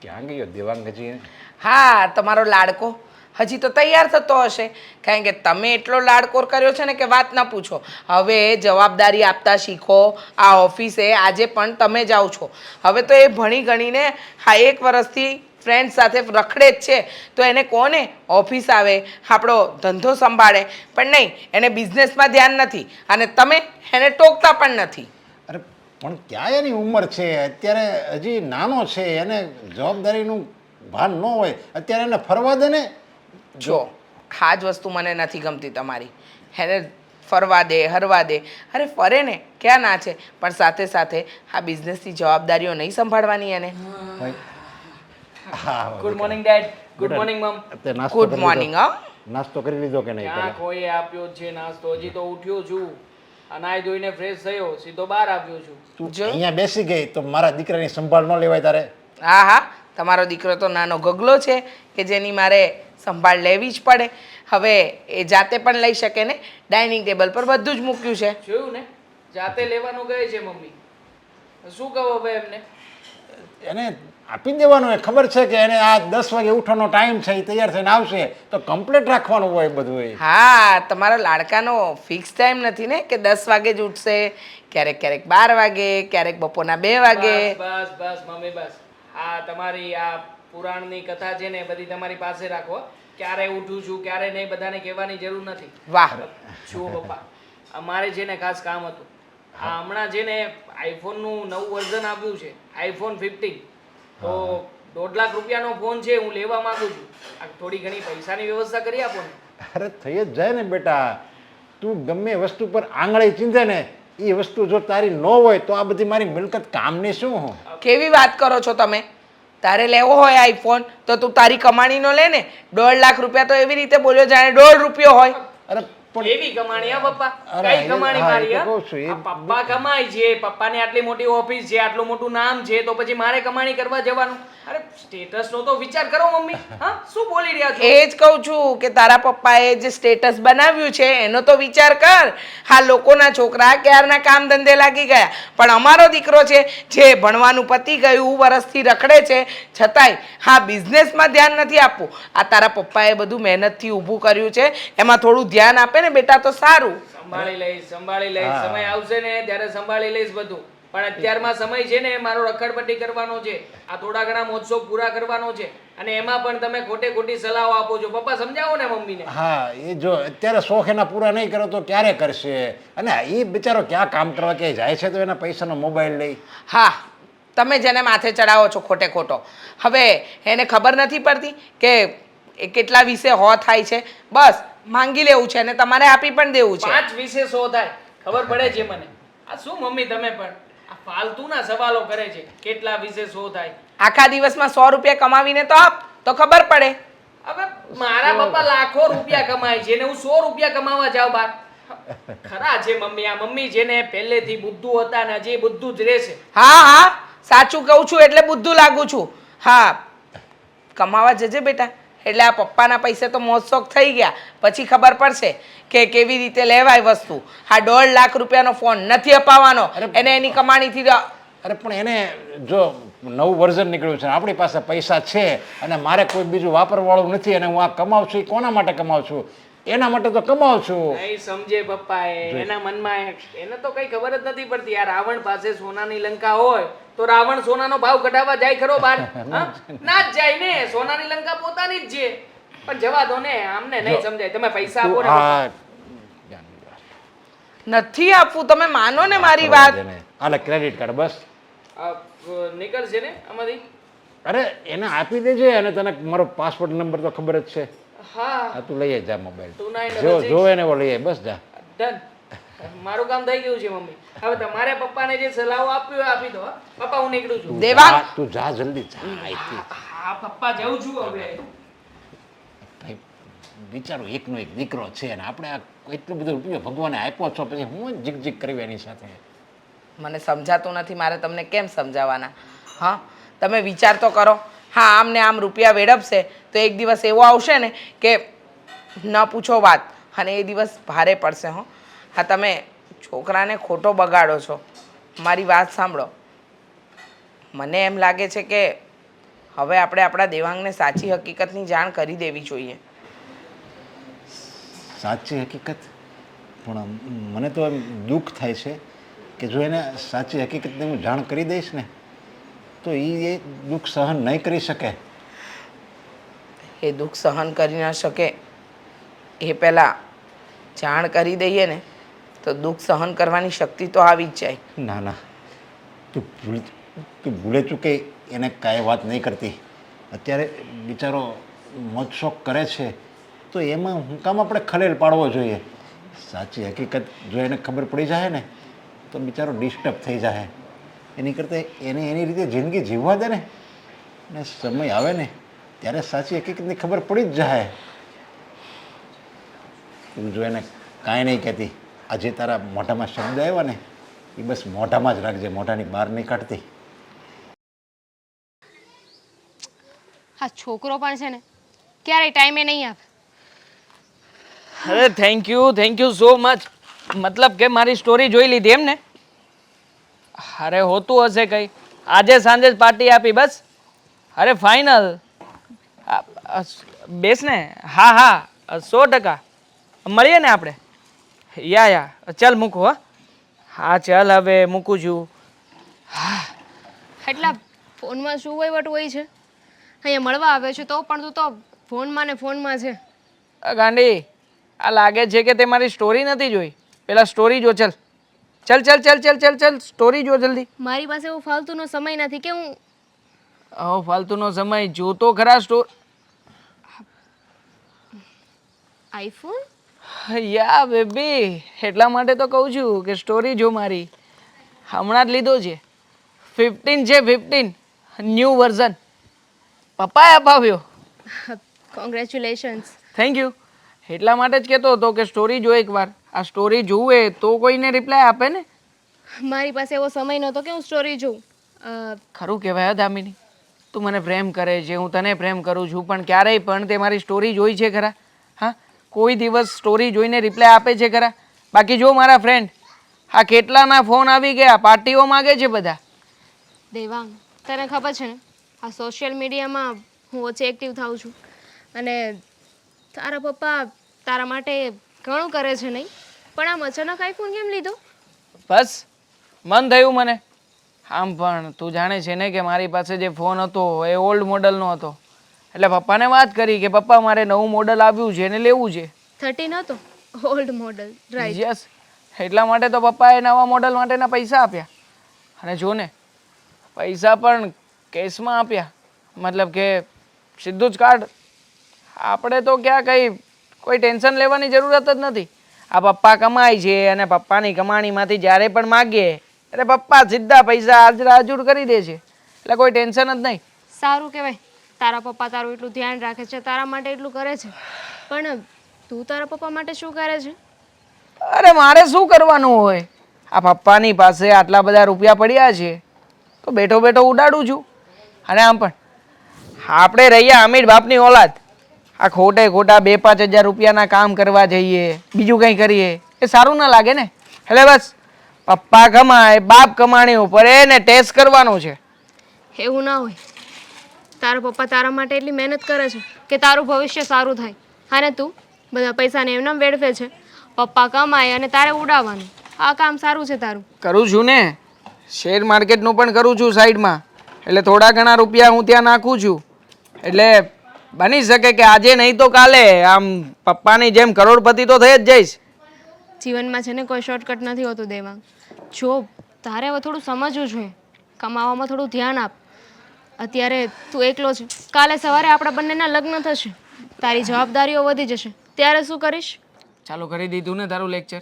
ક્યાં ગયો દેવાંગજી? હા, તમારો લાડકો હજી તો તૈયાર થતો હશે, કારણ કે તમે એટલો લાડકોર કર્યો છે ને કે વાત ના પૂછો. હવે જવાબદારી આપતા શીખો. આ ઓફિસે આજે પણ તમે જાઓ છો. હવે તો એ ભણી ગણીને હા 1 વર્ષથી ફ્રેન્ડ સાથે રખડે જ છે, તો એને કોને ઓફિસ આવે, આપણો ધંધો સંભાળે, પણ નહીં, એને બિઝનેસમાં ધ્યાન નથી અને તમે એને ટોકતા પણ નથી. અરે પણ ક્યાં એની ઉંમર છે અત્યારે, હજી નાનો છે, એને જવાબદારીનું ભાન ન હોય. અત્યારે એને ફરવા દે ને. જો આ જ વસ્તુ મને નથી ગમતી તમારી. એને ફરવા દે, હરવા દે. અરે ફરે ને, ક્યાં ના છે, પણ સાથે સાથે આ બિઝનેસની જવાબદારીઓ નહીં સંભાળવાની એને. હા, good morning dad. Good morning mum. અત્યારે નાસ્તો ગુડ કરી મોર્નિંગ. લીધો? હા, નાસ્તો કરી લીધો કે નહીં? ક્યાં કોઈ આપ્યો છે નાસ્તો? હજી તો ઉઠ્યો છું, નાઈ ધોઈને ફ્રેશ થયો, સીધો બહાર આવ્યો છું. તું જો. અહીંયા બેસી ગઈ તો મારા દીકરાની સંભાળ ન લેવાય તારે? હા હા, તમારો દીકરો તો નાનો ગગલો છે કે જેની મારે સંભાળ લેવી જ પડે. હવે એ જાતે પણ લઈ શકે ને, ડાઇનિંગ ટેબલ પર બધું જ મૂક્યું છે. જોયું ને, જાતે લેવાનું કહે છે મમ્મી. શું કહો હવે એમને? એને આપી દેવાનું હોય. ખબર છે કે એને આ 10 વાગે ઉઠવાનો ટાઈમ છે, એ તૈયાર થઈને આવશે તો કમ્પ્લીટ રાખવાનું હોય બધું. એ હા, તમારો લાડકાનો ફિક્સ ટાઈમ નથી ને કે 10 વાગે જ ઉઠશે, ક્યારેક ક્યારેક 12 વાગે, ક્યારેક બપોરના 2 વાગે. બસ બસ બસ મમ્મી બસ. આ તમારી આ પુરાણની કથા છે ને એ બધી તમારી પાસે રાખો. ક્યારે ઉઠું છું ક્યારે નહીં બધાને કહેવાની જરૂર નથી. વાહ, જુઓ પપ્પા, અમારે છે ને ખાસ કામ હતું. આ હમણાં છે ને આઈફોનનું નવું વર્ઝન આવ્યું છે, આઈફોન 15. તો 1.5 લાખ રૂપિયાનો ફોન છે, હું લેવા માંગુ છું. આ થોડી ઘણી પૈસાની વ્યવસ્થા કરી આપો ને. અરે થઈ જ જાય ને બેટા. તું ગમે વસ્તુ પર આંગળી ચીંધે ને, એ વસ્તુ જો તારી ન હોય તો આ બધી મારી મિલકત કામની શું? કેવી વાત કરો છો તમે? તારે લેવો હોય આઈફોન તો તું તારી કમાણીનો લે ને. 1.5 લાખ રૂપિયા તો એવી રીતે બોલ્યો જાણે 1.5 રૂપિયો હોય. અરે પણ એવી કમાણી હા પપ્પા? અરે કઈ કમાણી હા, મારી એ તો હા? કહું છું, એ આ પપ્પા કમાય છે, પપ્પાની આટલી મોટી ઓફિસ છે, આટલું મોટું નામ છે, તો પછી મારે કમાણી કરવા જવાનું? અરે સ્ટેટસ નો તો વિચાર કરો મમ્મી. હા, શું બોલી રહ્યા છો? એ જ કહું છું કે તારા પપ્પાએ જે સ્ટેટસ બનાવ્યું છે એનો તો વિચાર કર. હા, લોકોના છોકરા ક્યારના કામ ધંધે લાગી ગયા, પણ અમારો દીકરો છે જે ભણવાનું પતી ગયું, વર્ષથી રખડે છે, છતાંય હા બિઝનેસમાં ધ્યાન નથી આપવું. આ તારા પપ્પાએ બધું મહેનતથી ઊભું કર્યું છે, એમાં થોડું ધ્યાન આપે ને બેટા તો સારું. સંભાળી લઈશ, સંભાળી લઈશ. હા. સમય આવશે ને ત્યારે સંભાળી લઈશ બધું. પણ અત્યારમાં સમય છે ને એ મારો રખડપટ્ટી કરવાનો છે. આ થોડા ઘણા મહોત્સવ પૂરા કરવાનો છે, અને એમાં પણ તમે ખોટે ખોટી સલાહો આપો છો. પપ્પા સમજાવો ને મમ્મીને. હા, એ જો અત્યારે શોખ એના પૂરા નહીં કરો તો ક્યારે કરશે? અને એ બિચારો ક્યાં કામ કરવા ક્યાંય જાય છે તો એના પૈસાનો મોબાઈલ લઈ. હા, તમે જેને માથે ચડાવો છો ખોટે ખોટો. હવે એને ખબર નથી પડતી કે એ કેટલા વિશે હો થાય છે. બસ માંગી લેવું છે અને તમારે આપી પણ દેવું છે. 5 વિશે 100 થાય ખબર પડે છે મને. આ શું મમ્મી તમે પણ આ ફાલતુના સવાલો કરે છે? કેટલા વિશે 100 થાય? આખા દિવસમાં 100 રૂપિયા કમાવીને તો આપ, તો ખબર પડે. હવે મારા પપ્પા લાખો રૂપિયા કમાય છે ને હું 100 રૂપિયા કમાવા જાઉં બહાર? ખરા છે મમ્મી. આ મમ્મી છે ને પહેલેથી બુદ્ધુ હતા ને હજી બુદ્ધુ જ રહેશે. હા હા, સાચું કહું છું એટલે બુદ્ધુ લાગુ છું. હા, કમાવા જજે બેટા. એટલે આ પપ્પાના પૈસે તો મોજશોખ થઈ ગયા, પછી ખબર પડશે કે કેવી રીતે લેવાય વસ્તુ. આ 1.5 લાખ રૂપિયાનો ફોન નથી અપાવવાનો એને એની કમાણીથી. અરે પણ એને જો નવું વર્ઝન નીકળ્યું છે, આપણી પાસે પૈસા છે અને મારે કોઈ બીજું વાપરવાળું નથી, અને હું આ કમાઉં છું એ કોના માટે કમાઉં છું? એના માટે તો કમાઉં છું. નહીં સમજે પપ્પા એના મનમાં એને તો કઈ ખબર જ નથી પડતી. આ રાવણ પાસે સોનાની લંકા હોય તો રાવણ સોનાનો ભાવ કઢાવવા જાય ખરો બહાર? ના જ જાય ને. સોનાની લંકા પોતાની જ છે. પણ જવા દો ને, આમને નહીં સમજાય. તમે પૈસા આપો ને. હા, નથી આપવું, તમે માનો ને મારી વાત. હાલે ક્રેડિટ કાર્ડ બસ. નીકળશે ને આમાંથી? અરે એને આપી દેજે. અને તને મારો પાસપોર્ટ નંબર તો ખબર જ છે. હા, તું લઈ જા મોબાઈલ. 29 જો જોવે ને એવો લઈએ બસ. જા ડન. મારું કામ થઈ ગયું છે મમ્મી. હવે તમારે પપ્પાને જે સલાહો આપ્યો એ આપી દો. હા? પપ્પા હું નીકળું છું. દેવાંગ, તું જા જલ્દી જા અહીંથી. હા પપ્પા જાઉં છું હવે. ભાઈ બિચારો એકનો એક દીકરો છે અને આપણે આ એટલો બધો રૂપિયો ભગવાને આપ્યો છો, પછી હું જીગ કરવી એની સાથે? મને સમજાતું નથી મારે તમને કેમ સમજાવવાના. હા, તમે વિચાર તો કરો. હા, આમ ને આમ રૂપિયા વેડપશે તો એક દિવસ એવો આવશે ને કે ન પૂછો વાત, અને એ દિવસ ભારે પડશે. હો, હા, તમે છોકરાને ખોટો બગાડો છો. મારી વાત સાંભળો. મને એમ લાગે છે કે હવે આપણે આપણા દેવાંગને સાચી હકીકતની જાણ કરી દેવી જોઈએ. સાચી હકીકત પણ મને તો એમ દુઃખ થાય છે કે જો એને સાચી હકીકતને હું જાણ કરી દઈશ ને તો એ દુઃખ સહન નહીં કરી શકે. એ દુઃખ સહન કરી ન શકે એ પહેલાં જાણ કરી દઈએ ને તો દુઃખ સહન કરવાની શક્તિ તો આવી જ જાય. ના ના, તું ભૂલે ચૂકે એને કાંઈ વાત નહીં કરતી. અત્યારે બિચારો મોજ શોખ કરે છે તો એમાં હું કામ આપણે ખલેલ પાડવો જોઈએ. સાચી હકીકત જો એને ખબર પડી જાય ને તો બિચારો ડિસ્ટર્બ થઈ જાય. એની કરતાં એને એની રીતે જિંદગી જીવવા દે ને ને સમય આવે ને ત્યારે સાચી હકીકતની ખબર પડી જ જાય. તું જો એને કાંઈ નહીં કહેતી, આજે તારા મોઢામાં શબ્દ આવ્યા ને એ બસ મોઢામાં જ રાખજે, મોઢાની બહાર નહીં કાઢતી. આ છોકરો પણ છે ને ક્યારેય ટાઈમે નહીં આવે. અરે થેન્ક યુ સો મચ. મતલબ કે મારી સ્ટોરી જોઈ લીધી એમ ને? અરે હોતું હશે કંઈ, આજે સાંજે જ પાર્ટી આપી બસ. અરે ફાઇનલ. બેસ ને. હા 100%. મળીએ ને આપણે? યા ચાલ મૂકું. હા ચાલ હવે મૂકું છું. એટલા ફોનમાં શું વહીવટ હોય છે? અહીંયા મળવા આવે છે તો પણ તું તો ફોનમાં ને ફોનમાં છે. ગાંડી, આ લાગે છે કે તે મારી સ્ટોરી નથી જોઈ. પેલા સ્ટોરી જો. ચાલ સ્ટોરી જો જલ્દી. મારી પાસે એવો ફાલતુનો સમય નથી કે હું ફાલતુનો સમય જોતો ખરા. આઈફોન યા બેબી, એટલા માટે તો કહું છું કે સ્ટોરી જો મારી. હમણાં જ લીધો છે. 15 છે 15, ન્યૂ વર્ઝન. પપ્પાએ અપાવ્યો. કોંગ્રેચ્યુલેશન્સ. Thank you. એટલા માટે જ કહેતો હતો કે સ્ટોરી જો એકવાર. આ સ્ટોરી જોવે તો કોઈને રિપ્લાય આપે ને. મારી પાસે એવો સમય નહોતો કે હું સ્ટોરી જોઉં. ખરું કહેવાય દામિની, તું મને પ્રેમ કરે છે, હું તને પ્રેમ કરું છું, પણ ક્યારેય પણ તે મારી સ્ટોરી જોઈ છે ખરા? હા, કોઈ દિવસ સ્ટોરી જોઈને રિપ્લાય આપે છે ખરા? બાકી જો મારા ફ્રેન્ડ, આ કેટલાના ફોન આવી ગયા, પાર્ટીઓ માગે છે બધા. દેવાંગ, તને ખબર છે ને આ સોશિયલ મીડિયામાં હું ઓછી એક્ટિવ થાઉં છું અને તારા પપ્પા તારા માટે ઘણું કરે છે નહીં, પણ આમ અચાનક આઈફોન કેમ લીધો? બસ મન થયું મને. આમ પણ તું જાણે છે ને કે મારી પાસે જે ફોન હતો એ ઓલ્ડ મોડલનો હતો. એટલે પપ્પાને વાત કરી કે પપ્પા મારે નવું મોડલ આવ્યું છે એને લેવું છે. 13 હતો, ઓલ્ડ મોડલ, રાઈટ? યસ. એટલા માટે તો પપ્પાએ નવા મોડલ માટેના પૈસા આપ્યા. અને જો ને, પૈસા પણ કેશમાં આપ્યા. મતલબ કે સીધું જ કાર્ડ. આપણે તો ક્યાં કંઈ કોઈ ટેન્શન લેવાની જરૂરત જ નથી. આ પપ્પા કમાય છે અને પપ્પાની કમાણીમાંથી જ્યારે પણ માગીએ એટલે પપ્પા સીધા પૈસા હાજર કરી દે છે. એટલે કોઈ ટેન્શન જ નહીં. સારું કહેવાય, તારા પપ્પા તારું એટલું ધ્યાન રાખે છે, તારા માટે એટલું કરે છે. પણ તું તારા પપ્પા માટે શું કરે છે? અરે મારે શું કરવાનું હોય? આ પપ્પાની પાસે આટલા બધા રૂપિયા પડ્યા છે તો બેઠો બેઠો ઉડાડું છું. અને આમ પણ આપણે રહ્યા અમીર બાપની ઓલાદ. આ ખોટા 2-5 હજાર રૂપિયાના કામ કરવા જઈએ, બીજું કંઈ કરીએ એ સારું ના લાગે ને. એટલે બસ પપ્પા કમાય, બાપ કમાણી ઉપર એને ટેસ્ટ કરવાનો છે. એવું ના હોય. તારા પપ્પા તારા માટે એટલી મહેનત કરે છે કે તારું ભવિષ્ય સારું થાય, અને તું બધા પૈસાને એમને વેડફે છે. પપ્પા કમાય અને તારે ઉડાવવાનું. આ કામ સારું છે તારું? કરું છું ને, શેર માર્કેટનું પણ કરું છું સાઈડમાં. એટલે થોડા ઘણા રૂપિયા હું ત્યાં નાખું છું. એટલે બની શકે કે આજે નહીં તો કાલે આમ પપ્પાની જેમ કરોડપતિ તો થઈ જ જઈશ. જીવનમાં છે ને કોઈ શોર્ટકટ નથી હોતું દેવાંગ. જો તારે હવે થોડું સમજવું જોઈએ, કમાવામાં થોડું ધ્યાન આપ. અત્યારે તું એકલો છે, કાલે સવારે આપણા બંનેના લગ્ન થશે, તારી જવાબદારીઓ વધી જશે, ત્યારે શું કરીશ? ચાલુ કરી દીધું ને તારું લેક્ચર.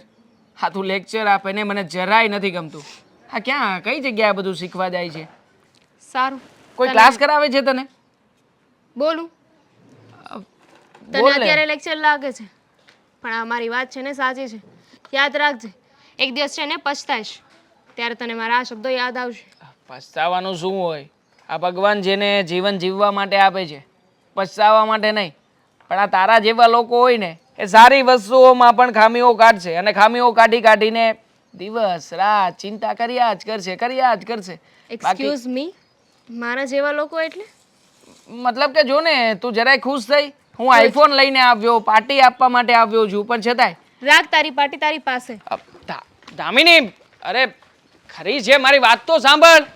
હા, તું લેક્ચર આપે ને મને જરાય નથી ગમતું. હા, ક્યાં કઈ જગ્યાએ બધું શીખવા જાય છે? સારું, કોઈ ક્લાસ કરાવે છે તને? બોલું? તને બોલ ને. અત્યારે લેક્ચર લાગે છે, પણ આ મારી વાત છે ને સાચી છે. યાદ રાખજે, એક દિવસ છે ને પછતાઈશ, ત્યારે તને મારા આ શબ્દો યાદ આવશે. પછતાવાનું શું હોય? આ ભગવાન જેને જીવન જીવવા માટે આપે છે, પછતાવા માટે નહીં. પણ આ તારા જેવા લોકો હોય ને એ સારી વસ્તુઓમાં પણ ખામીઓ કાઢશે, અને ખામીઓ કાઢીને દિવસ રાત ચિંતા કર્યા જ કરશે. એક્સક્યુઝ મી, મારા જેવા લોકો એટલે? મતલબ કે જો ને તું જરાય ખુશ થઈ. હું આઈફોન લઈને આવ્યો, પાર્ટી આપવા માટે આવ્યો છું, પણ છતાંય રાખ તારી પાર્ટી તારી પાસે. દામિની, અરે ખરી છે, મારી વાત તો સાંભળ.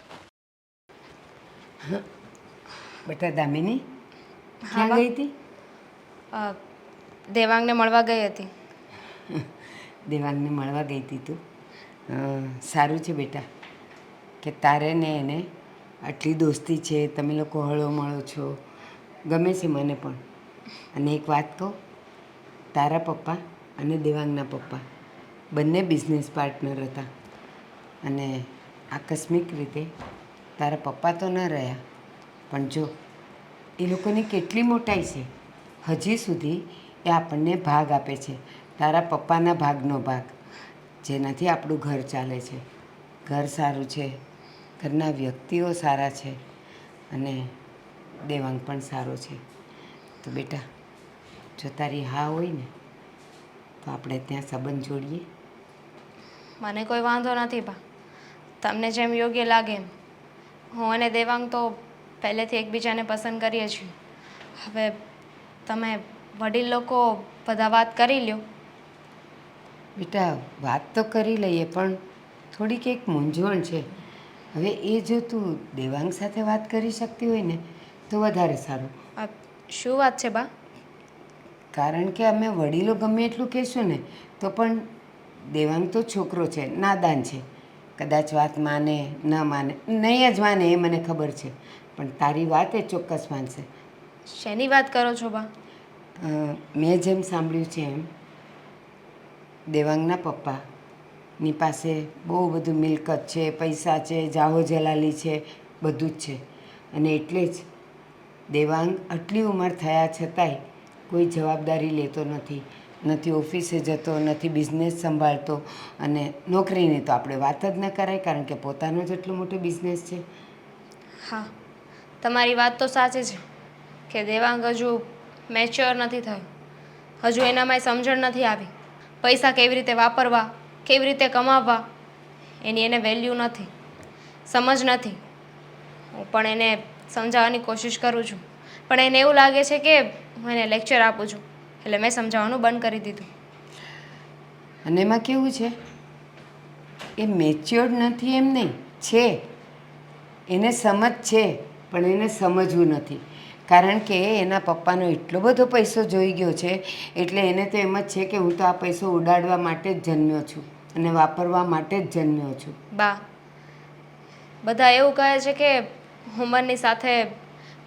બેટા દામિની ક્યાં ગઈ હતી? દેવાંગને મળવા ગઈ હતી. દેવાંગને મળવા ગઈ હતી તું? સારું છે બેટા કે તારે ને એને આટલી દોસ્તી છે, તમે લોકો હળો મળો છો, ગમે છે મને પણ. અને એક વાત કહું, તારા પપ્પા અને દેવાંગના પપ્પા બંને બિઝનેસ પાર્ટનર હતા અને આકસ્મિક રીતે તારા પપ્પા તો ન રહ્યા, પણ જો એ લોકોની કેટલી મોટાઈ છે, હજી સુધી એ આપણને ભાગ આપે છે, તારા પપ્પાના ભાગનો ભાગ, જેનાથી આપણું ઘર ચાલે છે. ઘર સારું છે, ઘરના વ્યક્તિઓ સારા છે અને દેવાંગ પણ સારો છે. તો બેટા જો તારી હા હોય ને તો આપણે ત્યાં સંબંધ જોડીએ. મને કોઈ વાંધો નથી બા, તમને જેમ યોગ્ય લાગે એમ. હું અને દેવાંગ તો પહેલેથી એકબીજાને પસંદ કરીએ છીએ. હવે તમે વડીલ લોકો બધા વાત કરી લ્યો. બેટા વાત તો કરી લઈએ, પણ થોડીક એક મૂંઝવણ છે. હવે એ જો તું દેવાંગ સાથે વાત કરી શકતી હોય ને તો વધારે સારું. શું વાત છે બા? કારણ કે અમે વડીલો ગમે એટલું કહેશું ને તો પણ દેવાંગ તો છોકરો છે, નાદાન છે, કદાચ વાત માને ન માને, નહીં જ માને એ મને ખબર છે, પણ તારી વાત એ ચોક્કસ માનશે. શેની વાત કરો છો બા? મેં જેમ સાંભળ્યું છે એમ દેવાંગના પપ્પાની પાસે બહુ બધું મિલકત છે, પૈસા છે, જાહો જલાલી છે, બધું જ છે. અને એટલે જ દેવાંગ આટલી ઉંમર થયા છતાંય કોઈ જવાબદારી લેતો નથી, નથી ઓફિસે જતો, નથી બિઝનેસ સંભાળતો, અને નોકરીની તો આપણે વાત જ ન કરાય કારણ કે પોતાનો જ એટલો મોટો બિઝનેસ છે. હા, તમારી વાત તો સાચી છે કે દેવાંગ હજુ મેચ્યોર નથી થયો, હજુ એનામાં સમજણ નથી આવી. પૈસા કેવી રીતે વાપરવા, કેવી રીતે કમાવવા, એની એને વેલ્યુ નથી, સમજ નથી. હું પણ એને સમજાવવાની કોશિશ કરું છું, પણ એને એવું લાગે છે કે હું એને લેક્ચર આપું છું, એટલે મેં સમજાવવાનું બંધ કરી દીધું. અને એમાં કેવું છે, એ મેચ્યોર્ડ નથી એમ નહીં, છે, એને સમજ છે, પણ એને સમજવું નથી. કારણ કે એના પપ્પાનો એટલો બધો પૈસો જોઈ ગયો છે, એટલે એને તો એમ જ છે કે હું તો આ પૈસો ઉડાડવા માટે જ જન્મ્યો છું અને વાપરવા માટે જ જન્મ્યો છું. બા, બધા એવું કહે છે કે ઉંમરની સાથે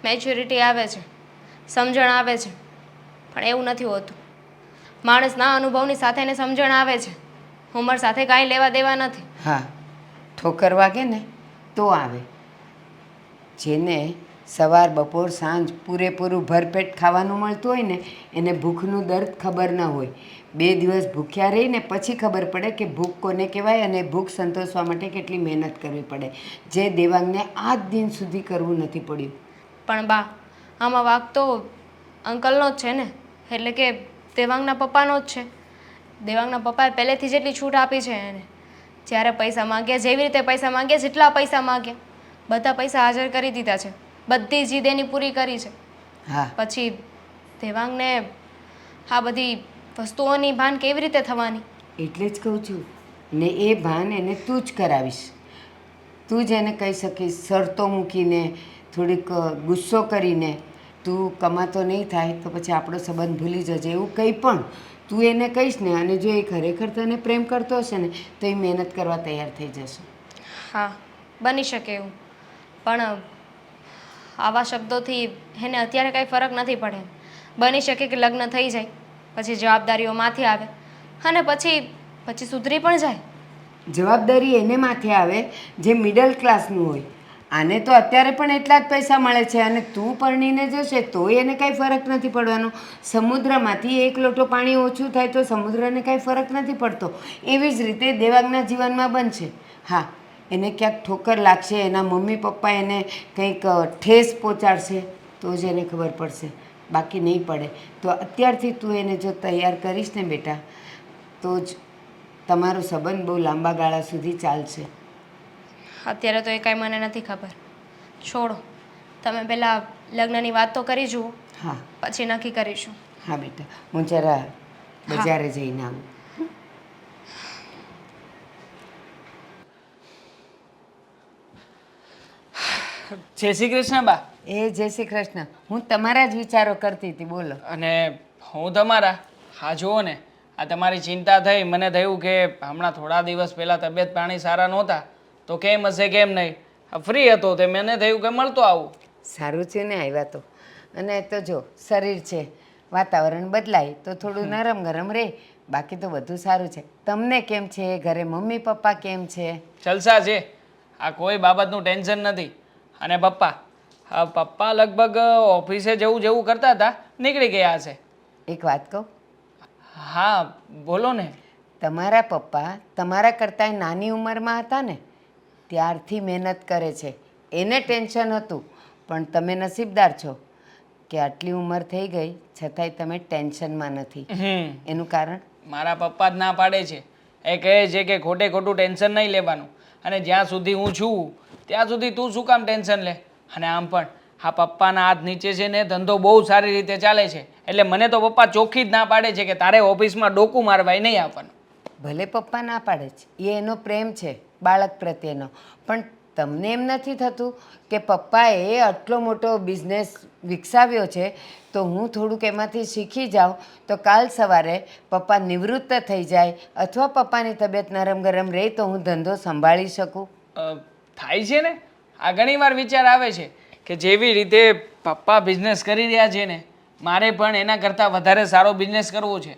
મેચ્યોરિટી આવે છે, સમજણ આવે છે, પણ એવું નથી હોતું. માણસના અનુભવની સાથે એને સમજણ આવે છે, ઉંમર સાથે કાંઈ લેવા દેવા નથી. હા, ઠોકર વાગે ને તો આવે. જેને સવાર બપોર સાંજ પૂરેપૂરું ભરપેટ ખાવાનું મળતું હોય ને એને ભૂખનું દર્દ ખબર ન હોય. 2 દિવસ ભૂખ્યા રહીને પછી ખબર પડે કે ભૂખ કોને કહેવાય અને ભૂખ સંતોષવા માટે કેટલી મહેનત કરવી પડે, જે દેવાંગને આજ દિન સુધી કરવું નથી પડ્યું. પણ બા, આમાં વાંક તો અંકલનો જ છે ને, એટલે કે દેવાંગના પપ્પાનો જ છે. દેવાંગના પપ્પાએ પહેલેથી જેટલી છૂટ આપી છે એને, જ્યારે પૈસા માંગ્યા, જેવી રીતે પૈસા માંગ્યા, જેટલા પૈસા માંગ્યા, બધા પૈસા હાજર કરી દીધા છે, બધી જીદ એની પૂરી કરી છે. હા, પછી દેવાંગને આ બધી વસ્તુઓની ભાન કેવી રીતે થવાની? એટલે જ કહું છું ને, એ ભાન એને તું જ કરાવીશ. તું જ એને કહી શકીશ, શરતો મૂકીને, થોડીક ગુસ્સો કરીને, તું કમાતો નહીં થાય તો પછી આપણો સંબંધ ભૂલી જજે, એવું કંઈ પણ તું એને કહીશ ને, અને જો એ ખરેખર તને પ્રેમ કરતો હશે ને તો એ મહેનત કરવા તૈયાર થઈ જશે. હા, બની શકે એવું, પણ આવા શબ્દોથી એને અત્યારે કાંઈ ફરક નથી પડે. બની શકે કે લગ્ન થઈ જાય પછી જવાબદારીઓ માથે આવે અને પછી સુધરી પણ જાય. જવાબદારી એને માથે આવે જે મિડલ ક્લાસનું હોય. આને તો અત્યારે પણ એટલા જ પૈસા મળે છે અને તું પરણીને જશે તોય એને કાંઈ ફરક નથી પડવાનો. સમુદ્રમાંથી 1 લોટો પાણી ઓછું થાય તો સમુદ્રને કાંઈ ફરક નથી પડતો. એવી જ રીતે દેવાંગના જીવનમાં બનશે. હા, એને ક્યાંક ઠોકર લાગશે, એના મમ્મી પપ્પા એને કંઈક ઠેસ પહોંચાડશે તો જ એને ખબર પડશે, બાકી નહીં પડે. તો અત્યારથી તું એને જો તૈયાર કરીશ ને બેટા, તો જ તમારો સંબંધ બહુ લાંબા ગાળા સુધી ચાલશે. અત્યારે તો એ કાંઈ મને નથી ખબર. છોડો, તમે પહેલાં લગ્નની વાત તો કરી જુઓ, હા પછી નક્કી કરીશું. હા બેટા, હું જરા બજારે જઈને આવું. જય શ્રી કૃષ્ણ બા. એ જય શ્રી કૃષ્ણ. હું તમારા જ વિચારો કરતી હતી, બોલો. અને હું તમારા હા જુઓ ને, આ તમારી ચિંતા થઈ, મને થયું કે હમણાં થોડા દિવસ પહેલાં તબિયત પાણી સારા નહોતા તો કેમ હશે કેમ નહીં, ફ્રી હતો તે મને થયું કે મળતો આવું. સારું છે ને આવ્યા તો. અને તો જો શરીર છે, વાતાવરણ બદલાય તો થોડું નરમ ગરમ રહે, બાકી તો બધું સારું છે. તમને કેમ છે? ઘરે મમ્મી પપ્પા કેમ છે? જલસા છે, આ કોઈ બાબતનું ટેન્શન નથી. અને પપ્પા, હા પપ્પા લગભગ ઓફિસે જવું જેવું કરતા હતા, નીકળી ગયા હશે. એક વાત કહું, હા બોલો ને. તમારા પપ્પા તમારા કરતાંય નાની ઉંમરમાં હતા ને ત્યારથી મહેનત કરે છે. એને ટેન્શન હતું, પણ તમે નસીબદાર છો કે આટલી ઉંમર થઈ ગઈ છતાંય તમે ટેન્શનમાં નથી. એનું કારણ? મારા પપ્પા જ ના પાડે છે. એ કહે છે કે ખોટે ખોટું ટેન્શન નહીં લેવાનું, અને જ્યાં સુધી હું છું ત્યાં સુધી તું શું કામ ટેન્શન લે. અને આમ પણ હા પપ્પાના હાથ નીચે છે ને ધંધો બહુ સારી રીતે ચાલે છે, એટલે મને તો પપ્પા ચોખ્ખી જ ના પાડે છે કે તારે ઓફિસમાં ડોકું મારવાય નહીં આપવાનું. ભલે પપ્પા ના પાડે છે, એ એનો પ્રેમ છે બાળક પ્રત્યેનો, પણ તમને એમ નથી થતું કે પપ્પાએ આટલો મોટો બિઝનેસ વિકસાવ્યો છે તો હું થોડુંક એમાંથી શીખી જાઉં તો કાલ સવારે પપ્પા નિવૃત્ત થઈ જાય અથવા પપ્પાની તબિયત નરમ ગરમ રહે તો હું ધંધો સંભાળી શકું. થાય છે ને, આ ઘણીવાર વિચાર આવે છે કે જેવી રીતે પપ્પા બિઝનેસ કરી રહ્યા છે ને, મારે પણ એના કરતાં વધારે સારો બિઝનેસ કરવો છે.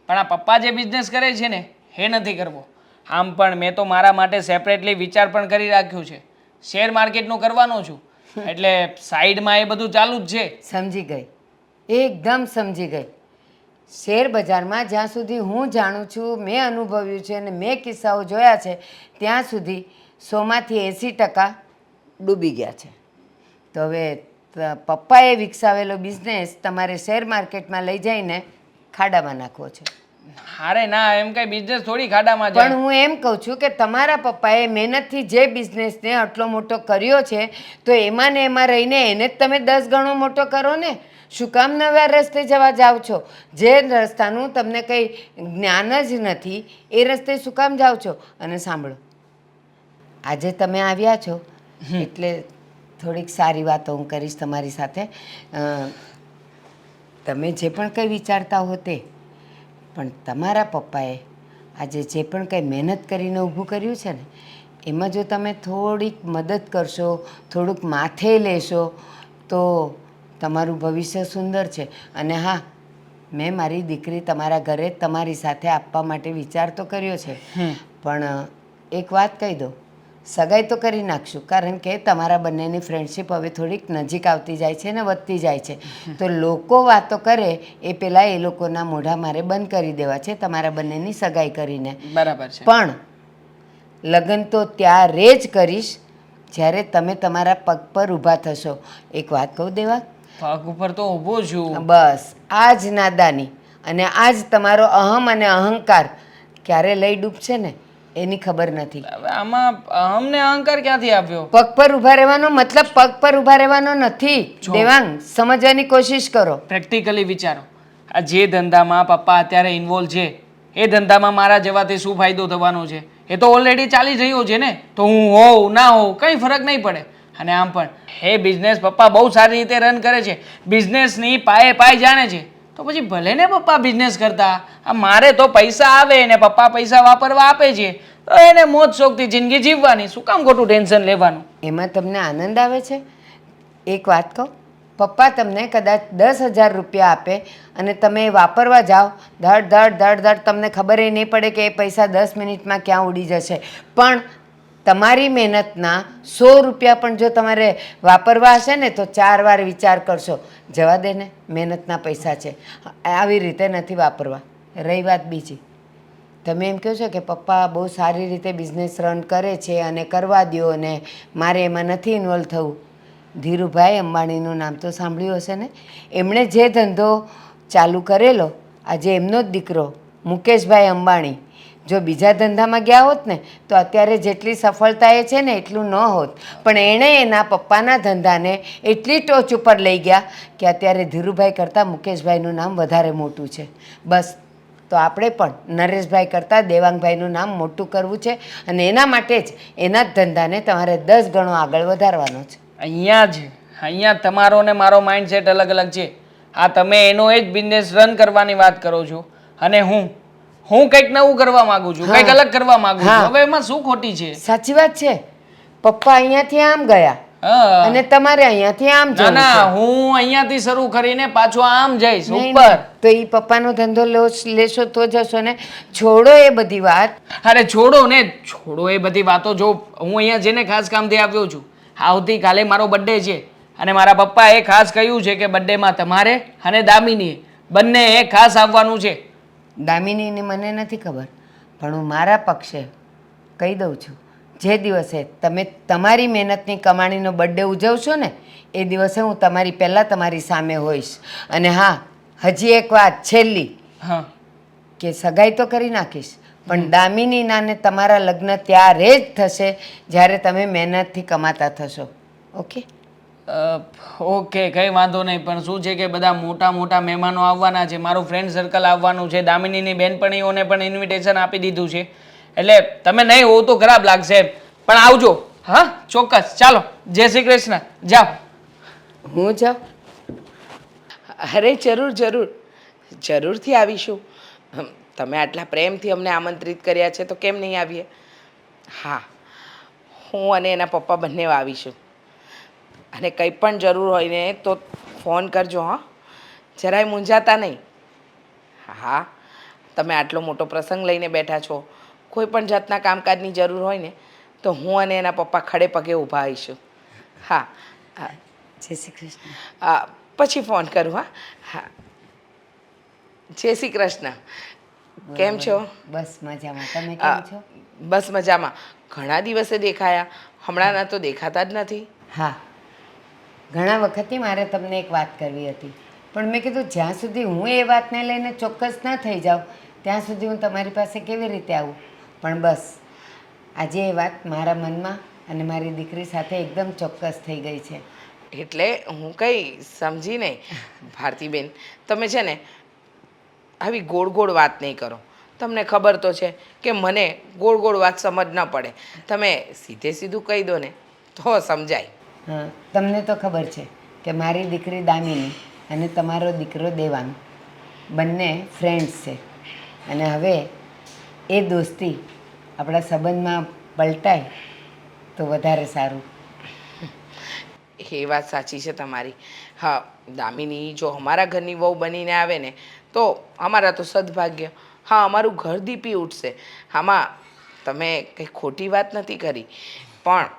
પણ આ પપ્પા જે બિઝનેસ કરે છે ને એ નથી કરવો. આમ પણ મેં તો મારા માટે સેપરેટલી વિચાર પણ કરી રાખ્યું છે, શેર માર્કેટનું કરવાનો છું, એટલે સાઈડમાં એ બધું ચાલુ જ છે. સમજી ગઈ, એકદમ સમજી ગઈ. શેર બજારમાં જ્યાં સુધી હું જાણું છું, મેં અનુભવ્યું છે અને મેં કિસ્સાઓ જોયા છે ત્યાં સુધી 100માંથી 80% ડૂબી ગયા છે. તો હવે પપ્પાએ વિકસાવેલો બિઝનેસ તમારે શેર માર્કેટમાં લઈ જઈને ખાડામાં નાખવો છે. હારે ના, એમ કઈ બિઝનેસ થોડી ખાડામાં પણ જાય. હું એમ કહું છું કે તમારા પપ્પાએ મહેનતથી જે બિઝનેસને આટલો મોટો કર્યો છે તો એમાં ને એમાં રહીને એને જ તમે 10 ગણો મોટો કરો ને. શું કામ નવા રસ્તે જવા જાઓ છો? જે રસ્તાનું તમને કંઈ જ્ઞાન જ નથી એ રસ્તે શું કામ જાઓ છો? અને સાંભળો, આજે તમે આવ્યા છો એટલે થોડીક સારી વાતો હું કરીશ તમારી સાથે. તમે જે પણ કંઈ વિચારતા હો તે, પણ તમારા પપ્પાએ આજે જે પણ કંઈ મહેનત કરીને ઊભું કર્યું છે ને એમાં જો તમે થોડીક મદદ કરશો, થોડુંક માથે લેશો તો તમારું ભવિષ્ય સુંદર છે. અને હા, મેં મારી દીકરી તમારા ઘરે તમારી સાથે આપવા માટે વિચાર તો કર્યો છે, પણ એક વાત કહી દો, સગાઈ તો કરી નાખશું, કારણ કે તમારા બંનેની ફ્રેન્ડશિપ હવે થોડીક નજીક આવતી જાય છે ને વધતી જાય છે. તો લોકો વાતો કરે એ પહેલાં એ લોકોના મોઢા મારે બંધ કરી દેવા છે તમારા બંનેની સગાઈ કરીને. બરાબર છે. પણ લગ્ન તો ત્યારે જ કરીશ જ્યારે તમે તમારા પગ પર ઊભા થશો. એક વાત કહું દેવા, પગ ઉપર તો ઊભો છું. બસ આ જ નાદાની અને આ જ તમારો અહમ અને અહંકાર ક્યારે લઈ ડૂબશે ને એની ખબર નથી. હવે આમાં અમને અહંકાર ક્યાંથી આવ્યો? પગ પર ઊભા રહેવાનો મતલબ પગ પર ઊભા રહેવાનો નથી દેવાંગ, સમજવાની કોશિશ કરો. પ્રેક્ટિકલી વિચારો, આ જે ધંધામાં પપ્પા અત્યારે ઇન્વોલ્વ છે એ ધંધામાં મારા જવાથી શું ફાયદો થવાનો છે? એ તો ઓલરેડી ચાલી રહ્યો છે ને, તો હું હોઉં ના હોઉં કંઈ ફરક નહીં પડે. અને આમ પણ એ બિઝનેસ પપ્પા બહુ સારી રીતે રન કરે છે, બિઝનેસની પાયે જાણે છે, તો પછી ભલે ને પપ્પા બિઝનેસ કરતા. આ મારે તો પૈસા આવે ને પપ્પા પૈસા વાપરવા આપે છે, તો એને મોજ શોખથી જિંદગી જીવવાની, શું કામ ખોટું ટેન્શન લેવાનું? એમાં તમને આનંદ આવે છે? એક વાત કહું, પપ્પા તમને કદાચ 10,000 રૂપિયા આપે અને તમે એ વાપરવા જાઓ, ધડ ધડ ધડ ધડ તમને ખબર નહીં પડે કે એ પૈસા 10 મિનિટમાં ક્યાં ઉડી જશે. પણ તમારી મહેનતના 100 રૂપિયા પણ જો તમારે વાપરવા હશે ને તો 4 વાર વિચાર કરશો. જવા દે ને, મહેનતના પૈસા છે, આવી રીતે નથી વાપરવા. રહી વાત બીજી, તમે એમ કહો છો કે પપ્પા બહુ સારી રીતે બિઝનેસ રન કરે છે અને કરવા દો અને મારે એમાં નથી ઇન્વોલ્વ થવું. ધીરુભાઈ અંબાણીનું નામ તો સાંભળ્યું હશે ને? એમણે જે ધંધો ચાલુ કરેલો, આજે એમનો જ દીકરો મુકેશભાઈ અંબાણી જો બીજા ધંધામાં ગયા હોત ને તો અત્યારે જેટલી સફળતા એ છે ને એટલું ન હોત, પણ એણે એના પપ્પાના ધંધાને એટલી ટોચ ઉપર લઈ ગયા કે અત્યારે ધીરુભાઈ કરતાં મુકેશભાઈનું નામ વધારે મોટું છે. બસ તો આપણે પણ નરેશભાઈ કરતાં દેવાંગભાઈનું નામ મોટું કરવું છે, અને એના માટે જ એના જ ધંધાને તમારે 10 ગણો આગળ વધારવાનો છે. અહીંયા તમારો ને મારો માઇન્ડસેટ અલગ અલગ છે. હા, તમે એનો એ જ બિઝનેસ રન કરવાની વાત કરો છો, અને હું કંઈક નવું કરવા માંગુ છું, કંઈક અલગ કરવા માંગુ છું. હવે એમાં શું ખોટી છે? સાચી વાત છે. પપ્પા અહીંયાથી આમ ગયા હા. અને તમારે અહીંયાથી આમ ના જવું ના, છે. હું અહીંયાથી શરૂ કરીને પાછો આમ જઈશ નહીં, ઉપર. નહીં. તો એ પપ્પાનો ધંધો લેશો તો જશો ને. છોડો એ બધી વાત. અરે છોડો એ બધી વાતો. જો હું અહીંયા જેને ખાસ કામથી આવ્યો છું, આવતીકાલે મારો બર્થડે છે, અને મારા પપ્પાએ ખાસ કહ્યું છે કે બર્થડેમાં તમારે અને દામિનીએ બંનેએ ખાસ આવવાનું છે. દામિનીને મને નથી ખબર, પણ હું મારા પક્ષે કહી દઉં છું, જે દિવસે તમે તમારી મહેનતની કમાણીનો બર્થડે ઉજવશો ને એ દિવસે હું તમારી પહેલાં તમારી સામે હોઈશ. અને હા, હજી એક વાત છેલ્લી, હા, કે સગાઈ તો કરી નાખીશ, પણ દામિનીના ને તમારા લગ્ન ત્યારે જ થશે જ્યારે તમે મહેનતથી કમાતા થશો. ઓકે? ઓકે, કંઈ વાંધો નહીં. પણ શું છે કે બધા મોટા મોટા મહેમાનો આવવાના છે, મારું ફ્રેન્ડ સર્કલ આવવાનું છે, દામિનીની બેનપણીઓને પણ ઇન્વિટેશન આપી દીધું છે, એટલે તમે નહીં હોવ તો ખરાબ લાગશે, પણ આવજો. હા, ચોક્કસ. ચાલો, જય શ્રી કૃષ્ણ. જાઓ. હું જાઉં? અરે જરૂર જરૂર, જરૂરથી આવીશું. તમે આટલા પ્રેમથી અમને આમંત્રિત કર્યા છે તો કેમ નહીં આવીએ? હા, હું અને એના પપ્પા બંને આવીશું. અને કંઈ પણ જરૂર હોય ને તો ફોન કરજો. હા, જરાય મૂંઝાતા નહીં. હા, તમે આટલો મોટો પ્રસંગ લઈને બેઠા છો, કોઈ પણ જાતના કામકાજની જરૂર હોય ને તો હું અને એના પપ્પા ખડે પગે ઊભા આવીશું. હા, જય શ્રી કૃષ્ણ. પછી ફોન કરું. હા હા, જય શ્રી કૃષ્ણ. કેમ છો? બસ મજામાં. તમે કેમ છો? બસ મજામાં. ઘણા દિવસે દેખાયા, હમણાંના તો દેખાતા જ નથી. હા, ઘણા વખતથી મારે તમને એક વાત કરવી હતી, પણ મેં કીધું જ્યાં સુધી હું એ વાતને લઈને ચોક્કસ ન થઈ જાઉં ત્યાં સુધી હું તમારી પાસે કેવી રીતે આવું. પણ બસ આજે એ વાત મારા મનમાં અને મારી દીકરી સાથે એકદમ ચોક્કસ થઈ ગઈ છે. એટલે હું કંઈ સમજી નહીં. ભારતીબેન, તમે છે ને આવી ગોળ ગોળ વાત નહીં કરો. તમને ખબર તો છે કે મને ગોળ ગોળ વાત સમજ ન પડે. તમે સીધે સીધું કહી દો ને તો સમજાય. હા, તમને તો ખબર છે કે મારી દીકરી દામિની અને તમારો દીકરો દેવાંગ બંને ફ્રેન્ડ્સ છે, અને હવે એ દોસ્તી આપણા સંબંધમાં પલટાય તો વધારે સારું. એ વાત સાચી છે તમારી. હા, દામિની જો અમારા ઘરની વહુ બનીને આવે ને તો અમારા તો સદભાગ્ય. હા, અમારું ઘર દીપી ઉઠશે. આમાં તમે કંઈ ખોટી વાત નથી કરી, પણ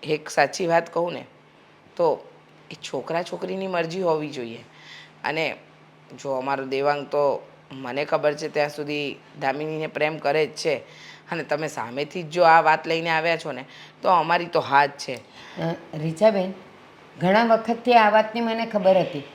એક સાચી વાત કહું ને તો એ છોકરા છોકરીની મરજી હોવી જોઈએ. અને જો અમારો દેવાંગ તો મને ખબર છે ત્યાં સુધી દામિનીને પ્રેમ કરે જ છે, અને તમે સામેથી જ જો આ વાત લઈને આવ્યા છો ને તો અમારી તો હા જ છે. રીચાબેન, ઘણા વખતથી આ વાતની મને ખબર હતી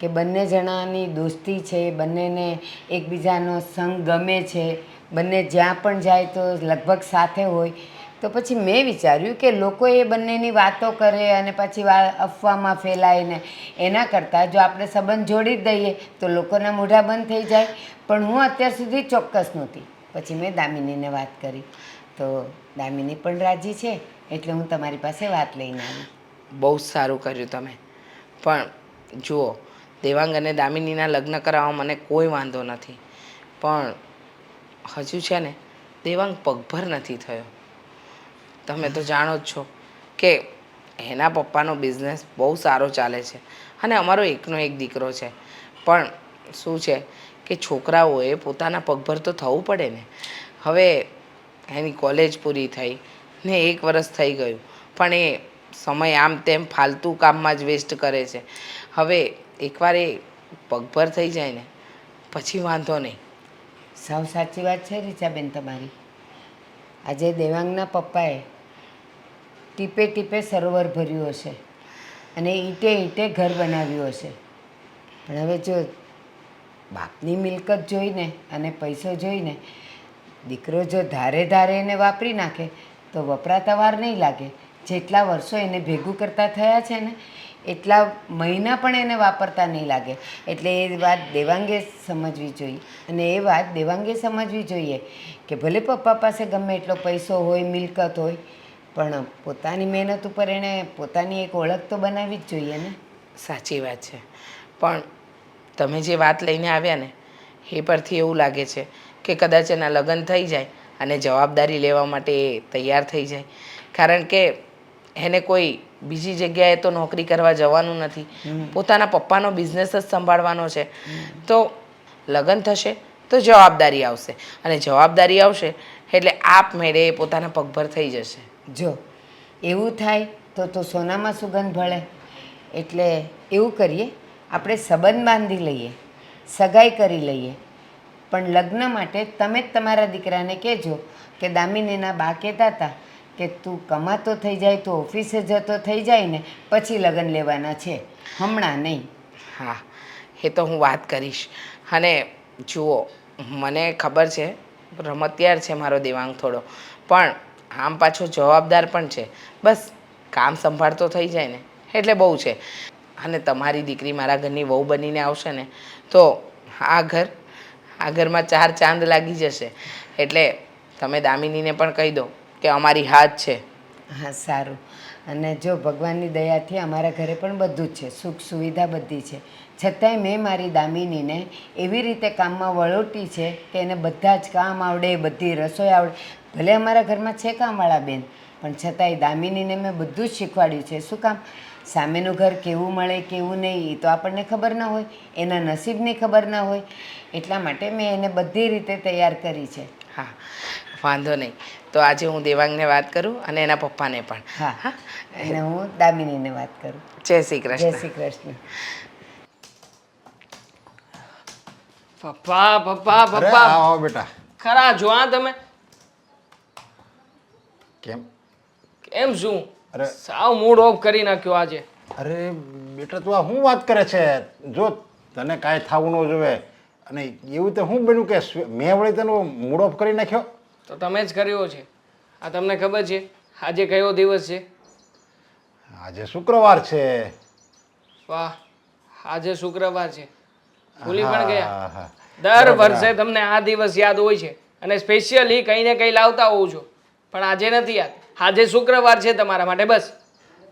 કે બંને જણાની દોસ્તી છે, બંનેને એકબીજાનો સંગ ગમે છે, બંને જ્યાં પણ જાય તો લગભગ સાથે હોય. તો પછી મેં વિચાર્યું કે લોકો એ બંનેની વાતો કરે અને પછી અફવામાં ફેલાય ને એના કરતાં જો આપણે સંબંધ જોડી જ દઈએ તો લોકોના મોઢા બંધ થઈ જાય. પણ હું અત્યાર સુધી ચોક્કસ નહોતી. પછી મેં દામિનીને વાત કરી તો દામિની પણ રાજી છે, એટલે હું તમારી પાસે વાત લઈને આવી. બહુ જ સારું કર્યું તમે. પણ જુઓ, દેવાંગ અને દામિનીના લગ્ન કરાવવામાં મને કોઈ વાંધો નથી, પણ હજુ છે ને દેવાંગ પગભર નથી થયો. તમે તો જાણો જ છો કે એના પપ્પાનો બિઝનેસ બહુ સારો ચાલે છે, અને અમારો એકનો એક દીકરો છે. પણ શું છે કે છોકરાઓએ પોતાના પગભર તો થવું પડે ને. હવે એની કોલેજ પૂરી થઈ ને 1 વર્ષ થઈ ગયું, પણ એ સમય આમ તેમ ફાલતુ કામમાં જ વેસ્ટ કરે છે. હવે એકવાર એ પગભર થઈ જાય ને પછી વાંધો નહીં. સાવ સાચી વાત છે રીચાબેન તમારી. આજે દેવાંગના પપ્પાએ ટીપે ટીપે સરોવર ભર્યું હશે અને ઈંટે ઈંટે ઘર બનાવ્યું હશે, પણ હવે જો બાપની મિલકત જોઈને અને પૈસો જોઈને દીકરો જો ધારે ધારે એને વાપરી નાખે તો વપરાતા વાર નહીં લાગે. જેટલા વર્ષો એને ભેગું કરતા થયા છે ને એટલા મહિના પણ એને વાપરતા નહીં લાગે. એટલે એ વાત દેવાંગે સમજવી જોઈએ. અને એ વાત દેવાંગે સમજવી જોઈએ કે ભલે પપ્પા પાસે ગમે એટલો પૈસો હોય, મિલકત હોય, પણ પોતાની મહેનત ઉપર એણે પોતાની એક ઓળખ તો બનાવવી જ જોઈએ ને. સાચી વાત છે, પણ તમે જે વાત લઈને આવ્યા ને એ પરથી એવું લાગે છે કે કદાચ એના લગ્ન થઈ જાય અને જવાબદારી લેવા માટે એ તૈયાર થઈ જાય. કારણ કે એને કોઈ બીજી જગ્યાએ તો નોકરી કરવા જવાનું નથી, પોતાના પપ્પાનો બિઝનેસ જ સંભાળવાનો છે. તો લગ્ન થશે તો જવાબદારી આવશે, અને જવાબદારી આવશે એટલે આપમેળે એ પોતાના પગભર થઈ જશે. જો એવું થાય તો સોનામાં સુગંધ ભળે. એટલે એવું કરીએ, આપણે સંબંધ બાંધી લઈએ, સગાઈ કરી લઈએ, પણ લગ્ન માટે તમે જ તમારા દીકરાને કહેજો કે દામિનીના બા કહેતા હતા કે તું કમાતો થઈ જાય, તું ઓફિસે જતો થઈ જાય ને પછી લગ્ન લેવાના છે, હમણાં નહીં. હા, એ તો હું વાત કરીશ. અને જુઓ, મને ખબર છે રમતિયાર છે મારો દેવાંગ થોડો, પણ આમ પાછો જવાબદાર પણ છે. બસ કામ સંભાળતો થઈ જાય ને એટલે બહુ છે. અને તમારી દીકરી મારા ઘરની વહુ બનીને આવશે ને તો આ ઘરમાં 4 ચાંદ લાગી જશે. એટલે તમે દામિનીને પણ કહી દો કે અમારી હાથ છે. હા, સારું. અને જો ભગવાનની દયાથી અમારા ઘરે પણ બધું જ છે, સુખ સુવિધા બધી છે. છતાંય મેં મારી દામિનીને એવી રીતે કામમાં વળોટી છે કે એને બધા જ કામ આવડે, બધી રસોઈ આવડે. ભલે અમારા ઘરમાં છે કામવાળા બેન, પણ છતાંય દામિનીને મેં બધું જ શીખવાડ્યું છે. શું કામ? સામેનું ઘર કેવું મળે કેવું નહીં એ તો આપણને ખબર ના હોય, એના નસીબની ખબર ના હોય. એટલા માટે મેં એને બધી રીતે તૈયાર કરી છે. હા, વાંધો નહીં. તો આજે હું દેવાંગને વાત કરું અને એના પપ્પાને પણ. હા, અને હું દામિનીને વાત કરું. જય શ્રી જય કૃષ્ણ. શ્રી કૃષ્ણ. પપ્પા પપ્પા અરે પપ્પા આવો બેટા. ખરા જો આ તમે કેમ? એમ શું અરે. સાવ મૂડ ઓફ કરી નાખ્યો આજે. અરે બેટા, તું આ શું વાત કરે છે? જો તને કાંઈ થવું ન જોઈએ, અને એવું તો શું બન્યું કે મેં વળી તને મૂડ ઓફ કરી નાખ્યો? તો તમે જ કર્યો છે. આ તમને ખબર છે આજે કયો દિવસ છે? આજે શુક્રવાર છે. વાહ, આજે શુક્રવાર છે. ભૂલી પણ ગયા. હા, હા. દર વર્ષે તમને આ દિવસ યાદ હોય છે અને સ્પેશિયલી કંઈ ને કંઈ લાવતા હોઉં છો, પણ આજે નથી યાદ. આજે શુક્રવાર છે તમારા માટે બસ.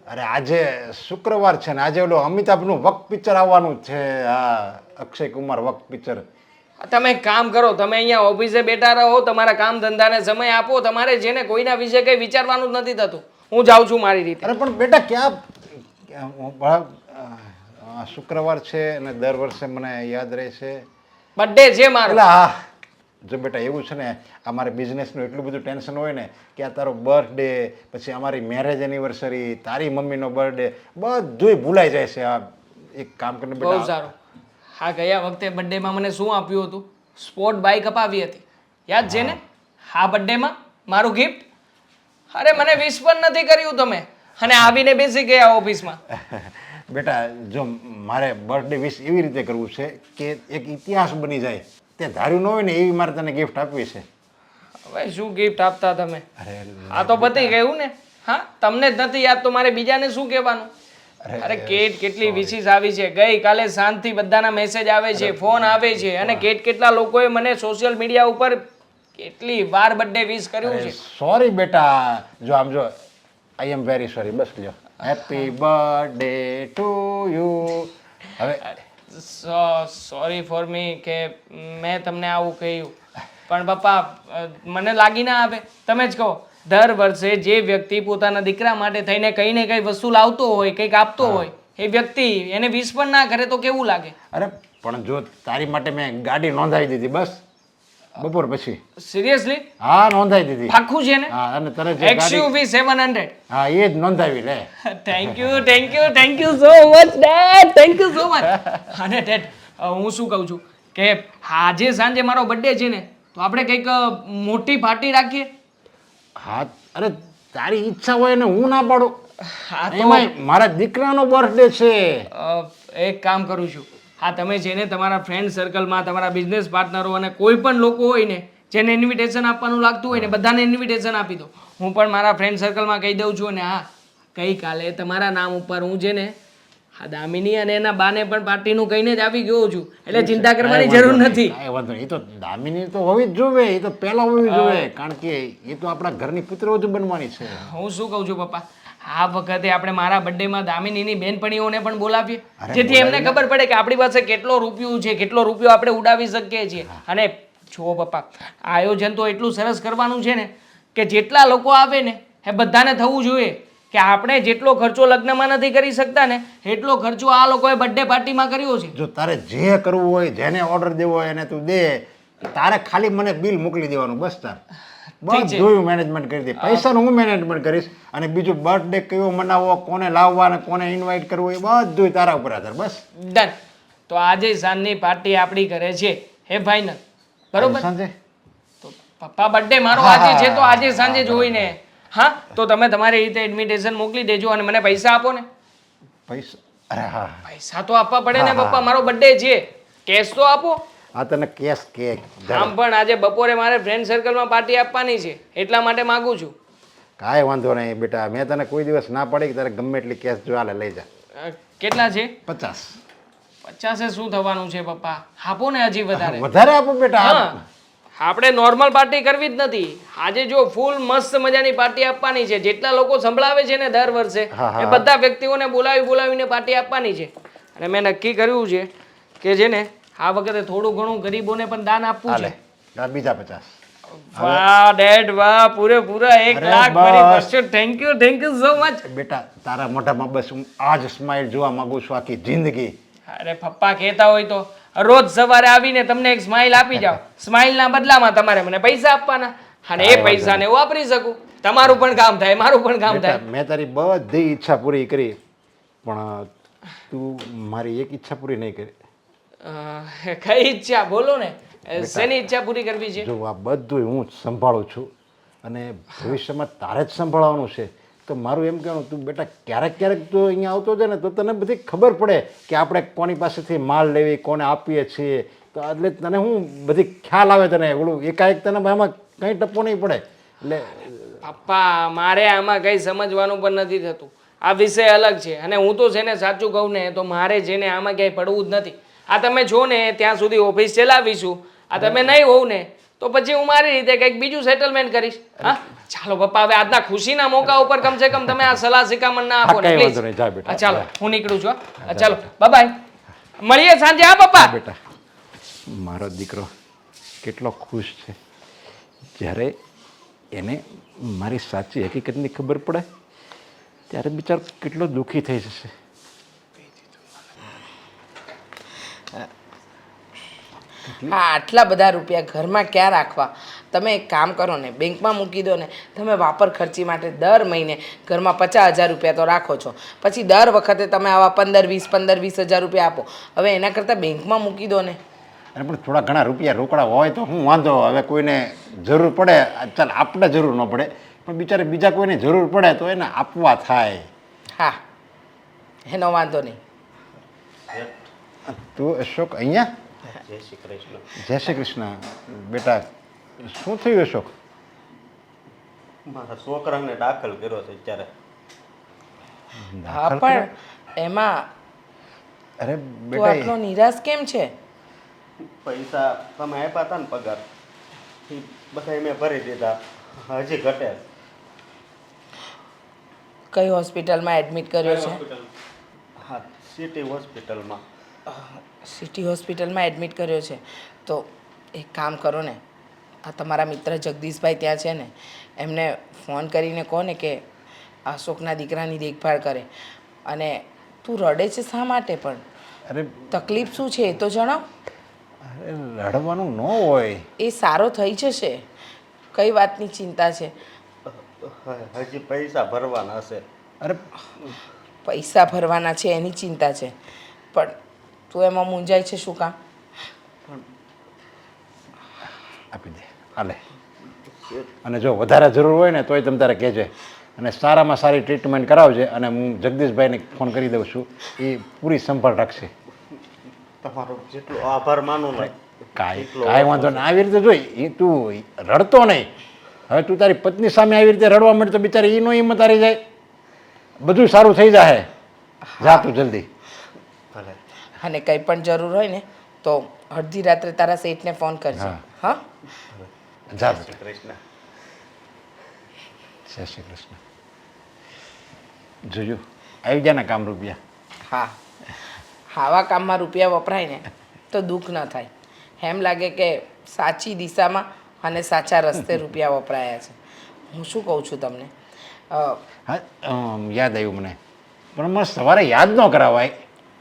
અરે આજે શુક્રવાર છે ને આજે ઓલું અમિતાભનું વક પિક્ચર આવવાનું જ છે. હા, અક્ષય કુમાર વક પિક્ચર. તમે એક કામ કરો, તમે અહીંયા ઓફિસે બેઠા રહો, તમારા કામ ધંધાને સમય આપો. તમારે જેને કોઈના વિશે કંઈ વિચારવાનું જ નથી થતું. હું જાઉં છું મારી રીતે. અરે પણ બેટા ક્યાં શુક્રવાર છે અને દર વર્ષે મને યાદ રહે છે. બર્થડે છે મારો. એટલે હા, જો બેટા એવું છે ને, અમારે બિઝનેસનું એટલું બધું ટેન્શન હોય ને કે આ તારો બર્થડે, પછી અમારી મેરેજ એનિવર્સરી, તારી મમ્મીનો બર્થડે, બધુંય ભૂલાઈ જાય છે. આ એક કામ કરીને બહુ બેટા. સારું. હા, ગયા વખતે બર્થડેમાં મને શું આપ્યું હતું? સ્પોર્ટ બાઇક અપાવી હતી, યાદ છે ને? હા, બર્થડેમાં મારું ગિફ્ટ. અરે મને વિશ પણ નથી કર્યું તમે, અને આવીને બેસી ગયા ઓફિસમાં. બેટા જો મારે બર્થડે વિશ એવી રીતે કરવું છે કે એક ઇતિહાસ બની જાય, તે ધાર્યું ન હોય ને એવી મારે તને ગિફ્ટ આપવી છે. હવે શું ગિફ્ટ આપતા તમે? અરે આ તો પતી ગયું ને. હા, તમને જ નથી યાદ તો મારે બીજાને શું કહેવાનું? અરે કેટલી વિશીસ આવી છે. ગઈકાલે શાંતિ બધાના મેસેજ આવે છે, ફોન આવે છે, અને કેટલા લોકોએ મને સોશિયલ મીડિયા ઉપર કેટલી વાર બર્થડે વિશ કર્યું છે. સોરી બેટા, જો આમ જો, આઈ એમ વેરી સોરી. બસ લ્યો, હેપી બર્થડે ટુ યુ. હવે સોરી ફોર મી કે મેં તમને આવું કહ્યું, પણ પપ્પા મને લાગી ના આવે. તમે જ કહો, દર વર્ષે જે વ્યક્તિ પોતાના દીકરા માટે થઈને કંઈ ને કંઈ વસ્તુ લાવતો હોય, કંઈક આપતો હોય, એ વ્યક્તિ એને વિશ પણ ના કરે તો કેવું લાગે? અરે પણ જો તારી માટે મેં ગાડી નોંધાવી દીધી બસ બપોર પછી. સિરિયસલી? હા, નોંધાવી દીધી. પાક્કું છે ને? હા, અને તને જે ગાડી, XUV 700. હા એ જ નોંધાવી લે. Thank you so much dad, thank you so much. અને ડેડ, હું શું કહું છું કે આજે સાંજે મારો બર્થડે છે ને, તો આપણે કંઈક મોટી પાર્ટી રાખીએ. હા, અરે તારી ઈચ્છા હોય ને હું ના પાડું. હા તો એમાંય મારા દીકરાનો બર્થડે છે. એક કામ કરું છું. હા, તમે છે ને તમારા ફ્રેન્ડ સર્કલમાં તમારા બિઝનેસ પાર્ટનરો અને કોઈ પણ લોકો હોય ને જેને ઇન્વિટેશન આપવાનું લાગતું હોય ને બધાને ઇન્વિટેશન આપી દો. હું પણ મારા ફ્રેન્ડ સર્કલમાં કહી દઉં છું. અને હા, ગઈકાલે તમારા નામ ઉપર હું છે ને આ દામિની અને એના બાને પણ પાર્ટીનું કહીને જ આવી ગયો છું. એટલે ચિંતા કરવાની જરૂર નથી. કાંઈ વાંધો નહીં. એ તો દામિની તો હોવી જ જોવે, એ તો પહેલા હોવી જોઈએ, કારણ કે એ તો આપણા ઘરની પુત્રવધુ બનવાની છે. હું શું કહું છું પપ્પા, આ વખતે આપણે મારા બર્થડેમાં દામિનીની બેનપણીઓને પણ બોલાવીએ, જેથી એમને ખબર પડે કે આપણી પાસે કેટલો રૂપિયો છે, કેટલો રૂપિયો આપણે ઉડાવી શકીએ છીએ. અને જુઓ પપ્પા, આયોજન તો એટલું સરસ કરવાનું છે ને કે જેટલા લોકો આવે ને એ બધાને થવું જોઈએ કે આપણે જેટલો ખર્ચો લગ્નમાં નથી કરી શકતા ને એટલો ખર્ચો આ લોકોએ બર્થડે પાર્ટીમાં કર્યો છે. જો તારે જે કરવું હોય, જેને ઓર્ડર દેવો હોય એને તું દે, તારે ખાલી મને બિલ મોકલી દેવાનું, બસ. તાર બધું મેનેજમેન્ટ કરી દે, પૈસાનું હું મેનેજમેન્ટ કરીશ, અને બીજું બર્થડે કયો મનાવવો, કોને લાવવા અને કોને ઇન્વાઇટ કરવું એ બધું તારા ઉપર આધાર, બસ. ડન. તો આજે સાંજની પાર્ટી આપણી કરે છે, હે ફાઇનલ? બરોબર. સાંજે તો પપ્પા બર્થડે મારો આજે છે તો આજે સાંજે જ હોય ને. હા, તો તમે તમારી રીતે ઇન્વિટેશન મોકલી દેજો અને મને પૈસા આપો ને. પૈસા? અરે હા, પૈસા તો આપવા પડે ને પપ્પા, મારો બર્થડે છે, કેશ તો આપો. આ તને કેશ કે આમ પણ આજે બપોરે મારે ફ્રેન્ડ સર્કલમાં પાર્ટી આપવાની છે, એટલા માટે માંગુ છું. કાંઈ વાંધો નહીં બેટા, મેં તને કોઈ દિવસ ના પાડી કે તારે ગમે એટલી કેશ જો હાલે લઈ જા. કેટલા છે? 50. 50 શું થવાનું છે પપ્પા, આપો ને હજી વધારે. વધારે આપો બેટા. હા, આપણે નોર્મલ પાર્ટી કરવી જ નથી. આજે જો ફૂલ મસ્ત મજાની પાર્ટી આપવાની છે, જેટલા લોકો સંભળાવે છે ને દર વર્ષે એ બધા વ્યક્તિઓને બોલાવીને પાર્ટી આપવાની છે. અને મેં નક્કી કર્યું છે કે છે ને આ વખતે થોડું ઘણું ગરીબોને પણ દાન આપવું છે. હાલે, બીજા 50. વાહ ડેડ વાહ, પૂરેપૂરા 1 લાખ ભરી દર્શો. Thank you so much. બેટા તારા મોઢામાં બસ હું આ જ સ્માઈલ જોવા માંગુ છું આખી જિંદગી. અરે પપ્પા કહેતા હોય તો રોજ સવારે આવીને તમને એક સ્માઈલ આપી જાવ, સ્માઈલના બદલામાં તમારે મને પૈસા આપવાના, અને એ પૈસાને હું વાપરી શકું. તમારું પણ કામ થાય, મારું પણ કામ થાય. મેં તારી બધી ઈચ્છા પૂરી કરી, પણ તું મારી એક ઈચ્છા પૂરી નહીં કરી. કઈ ઈચ્છા બોલો ને, શેની ઈચ્છા પૂરી કરવી છે? જો આ બધું હું જ સંભાળું છું અને ભવિષ્યમાં તારે જ સંભાળવાનું છે, તો મારું એમ કહેવાનું, તું બેટા ક્યારેક તો અહીંયા આવતો છે ને તો તને બધી ખબર પડે કે આપણે કોની પાસેથી માલ લેવી, કોને આપીએ છીએ, તો એટલે તને હું બધી ખ્યાલ આવે તને. ઓલું એકાએક તને આમાં કંઈ ટપ્પો નહીં પડે. એટલે પપ્પા મારે આમાં કંઈ સમજવાનું પણ નથી થતું, આ વિષય અલગ છે. અને હું તો છે ને સાચું કહું ને તો મારે છે ને આમાં ક્યાંય પડવું જ નથી. આ તમે જો ને ત્યાં સુધી ઓફિસ ચલાવીશું, આ તમે નહીં હોવ ને તો પછી હું મારી રીતે કંઈક બીજું સેટલમેન્ટ કરીશ. હા ચાલો પપ્પા, હવે આજના ખુશીના મોકા ઉપર કમસે કમ તમે આ સલાહ શિખામણ ના આપો ને પ્લીઝ. ચાલો હું નીકળું છું. ચાલો બાય, મળીએ સાંજે. હા પપ્પા. બેટા મારો દીકરો કેટલો ખુશ છે, જ્યારે એને મારી સાચી હકીકતની ખબર પડે ત્યારે બિચારો કેટલો દુઃખી થઈ જશે. હા, આટલા બધા રૂપિયા ઘરમાં ક્યાં રાખવા? તમે એક કામ કરો ને, બેંકમાં મૂકી દો ને. તમે વાપર ખર્ચી માટે દર મહિને ઘરમાં 50,000 રૂપિયા તો રાખો છો, પછી દર વખતે તમે આવા 15-20,000 રૂપિયા આપો. હવે એના કરતાં બેંકમાં મૂકી દો ને. અને પણ થોડા ઘણા રૂપિયા રોકડા હોય તો હું વાંધો. હવે કોઈને જરૂર પડે, ચાલ આપણે જરૂર ન પડે, પણ બિચારે બીજા કોઈને જરૂર પડે તો એને આપવા થાય. હા, એનો વાંધો નહીં. તું અશોક અહીંયા? જય શ્રી કૃષ્ણ. બેટા શું થયું અશોક? મારા છોકરાને દાખલ કર્યો છે અત્યારે. હા, પણ એમાં અરે તું બેટા આટલો નિરાશ કેમ છે? પૈસા તમે આપ્યા હતા ને પગાર, એ બધા મેં ભરી દીધા, હજી ઘટે. કઈ હોસ્પિટલમાં એડમિટ કર્યો છે? હા, સિટી હોસ્પિટલમાં. સિટી હોસ્પિટલમાં એડમિટ કર્યો છે તો એક કામ કરો ને, આ તમારા મિત્ર જગદીશભાઈ ત્યાં છે ને, એમને ફોન કરીને કહો ને કે અશોકના દીકરાની દેખભાળ કરે. અને તું રડે છે શા માટે પણ? અરે તકલીફ શું છે એ તો જણાવ. અરે રડવાનું ન હોય, એ સારો થઈ જશે. કઈ વાતની ચિંતા છે? હજી પૈસા ભરવાના હશે. અરે પૈસા ભરવાના છે એની ચિંતા છે, પણ તું એમાં મૂંઝાય છે શું કામ? આપી દે, હાલે. અને જો વધારે જરૂર હોય ને તોય તમે તારે કહેજે, અને સારામાં સારી ટ્રીટમેન્ટ કરાવજે. અને હું જગદીશભાઈને ફોન કરી દઉં છું, એ પૂરી સંભાળ રાખશે. તમારો જેટલો આભાર માનું ને કાંઈ વાંધો નહીં. આવી રીતે જોઈ એ તું રડતો નહીં. હવે તું તારી પત્ની સામે આવી રીતે રડવા માંડે તો બિચારી એનો હિંમત હારી જાય. બધું સારું થઈ જાય. જા તું જલ્દી. ભલે. અને કંઈ પણ જરૂર હોય ને તો અડધી રાત્રે તારા શેઠને ફોન કરજે. હા. હા જા બેટા. કૃષ્ણ. જય શ્રી કૃષ્ણ. જોયું આવી ગયા ને કામ રૂપિયા. હા આવા કામમાં રૂપિયા વપરાય ને તો દુઃખ ન થાય. એમ લાગે કે સાચી દિશામાં અને સાચા રસ્તે રૂપિયા વપરાયા છે. હું શું કહું છું તમને હા યાદ આવ્યું મને. પણ મને સવારે યાદ ન કરાવાય.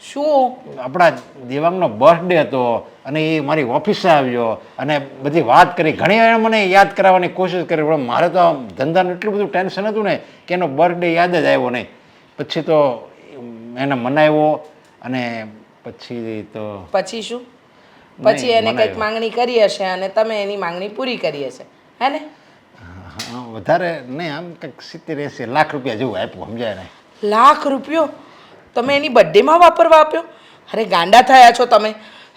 શું આપણા દેવાંગનો બર્થડે હતો અને એ મારી ઓફિસે આવ્યો અને બધી વાત કરી. ઘણી વાર મને યાદ કરાવવાની કોશિશ કરી પણ મારે તો આમ ધંધાનું એટલું બધું ટેન્શન હતું ને કે એનો બર્થડે યાદ જ આવ્યો નહીં. પછી તો એને મનાવ્યો અને પછી તો પછી શું પછી એને મનાવ્યો. કંઈક માંગણી કરી હશે અને તમે એની માંગણી પૂરી કરી હશે હે ને? હા, વધારે નહીં આમ કંઈક 70-80 લાખ રૂપિયા જેવું આપ્યું સમજાય ને. લાખ રૂપિયો તમે એની બર્થડેમાં વાપરવા આપ્યો? અરે ગાંડા થયા છો તમે.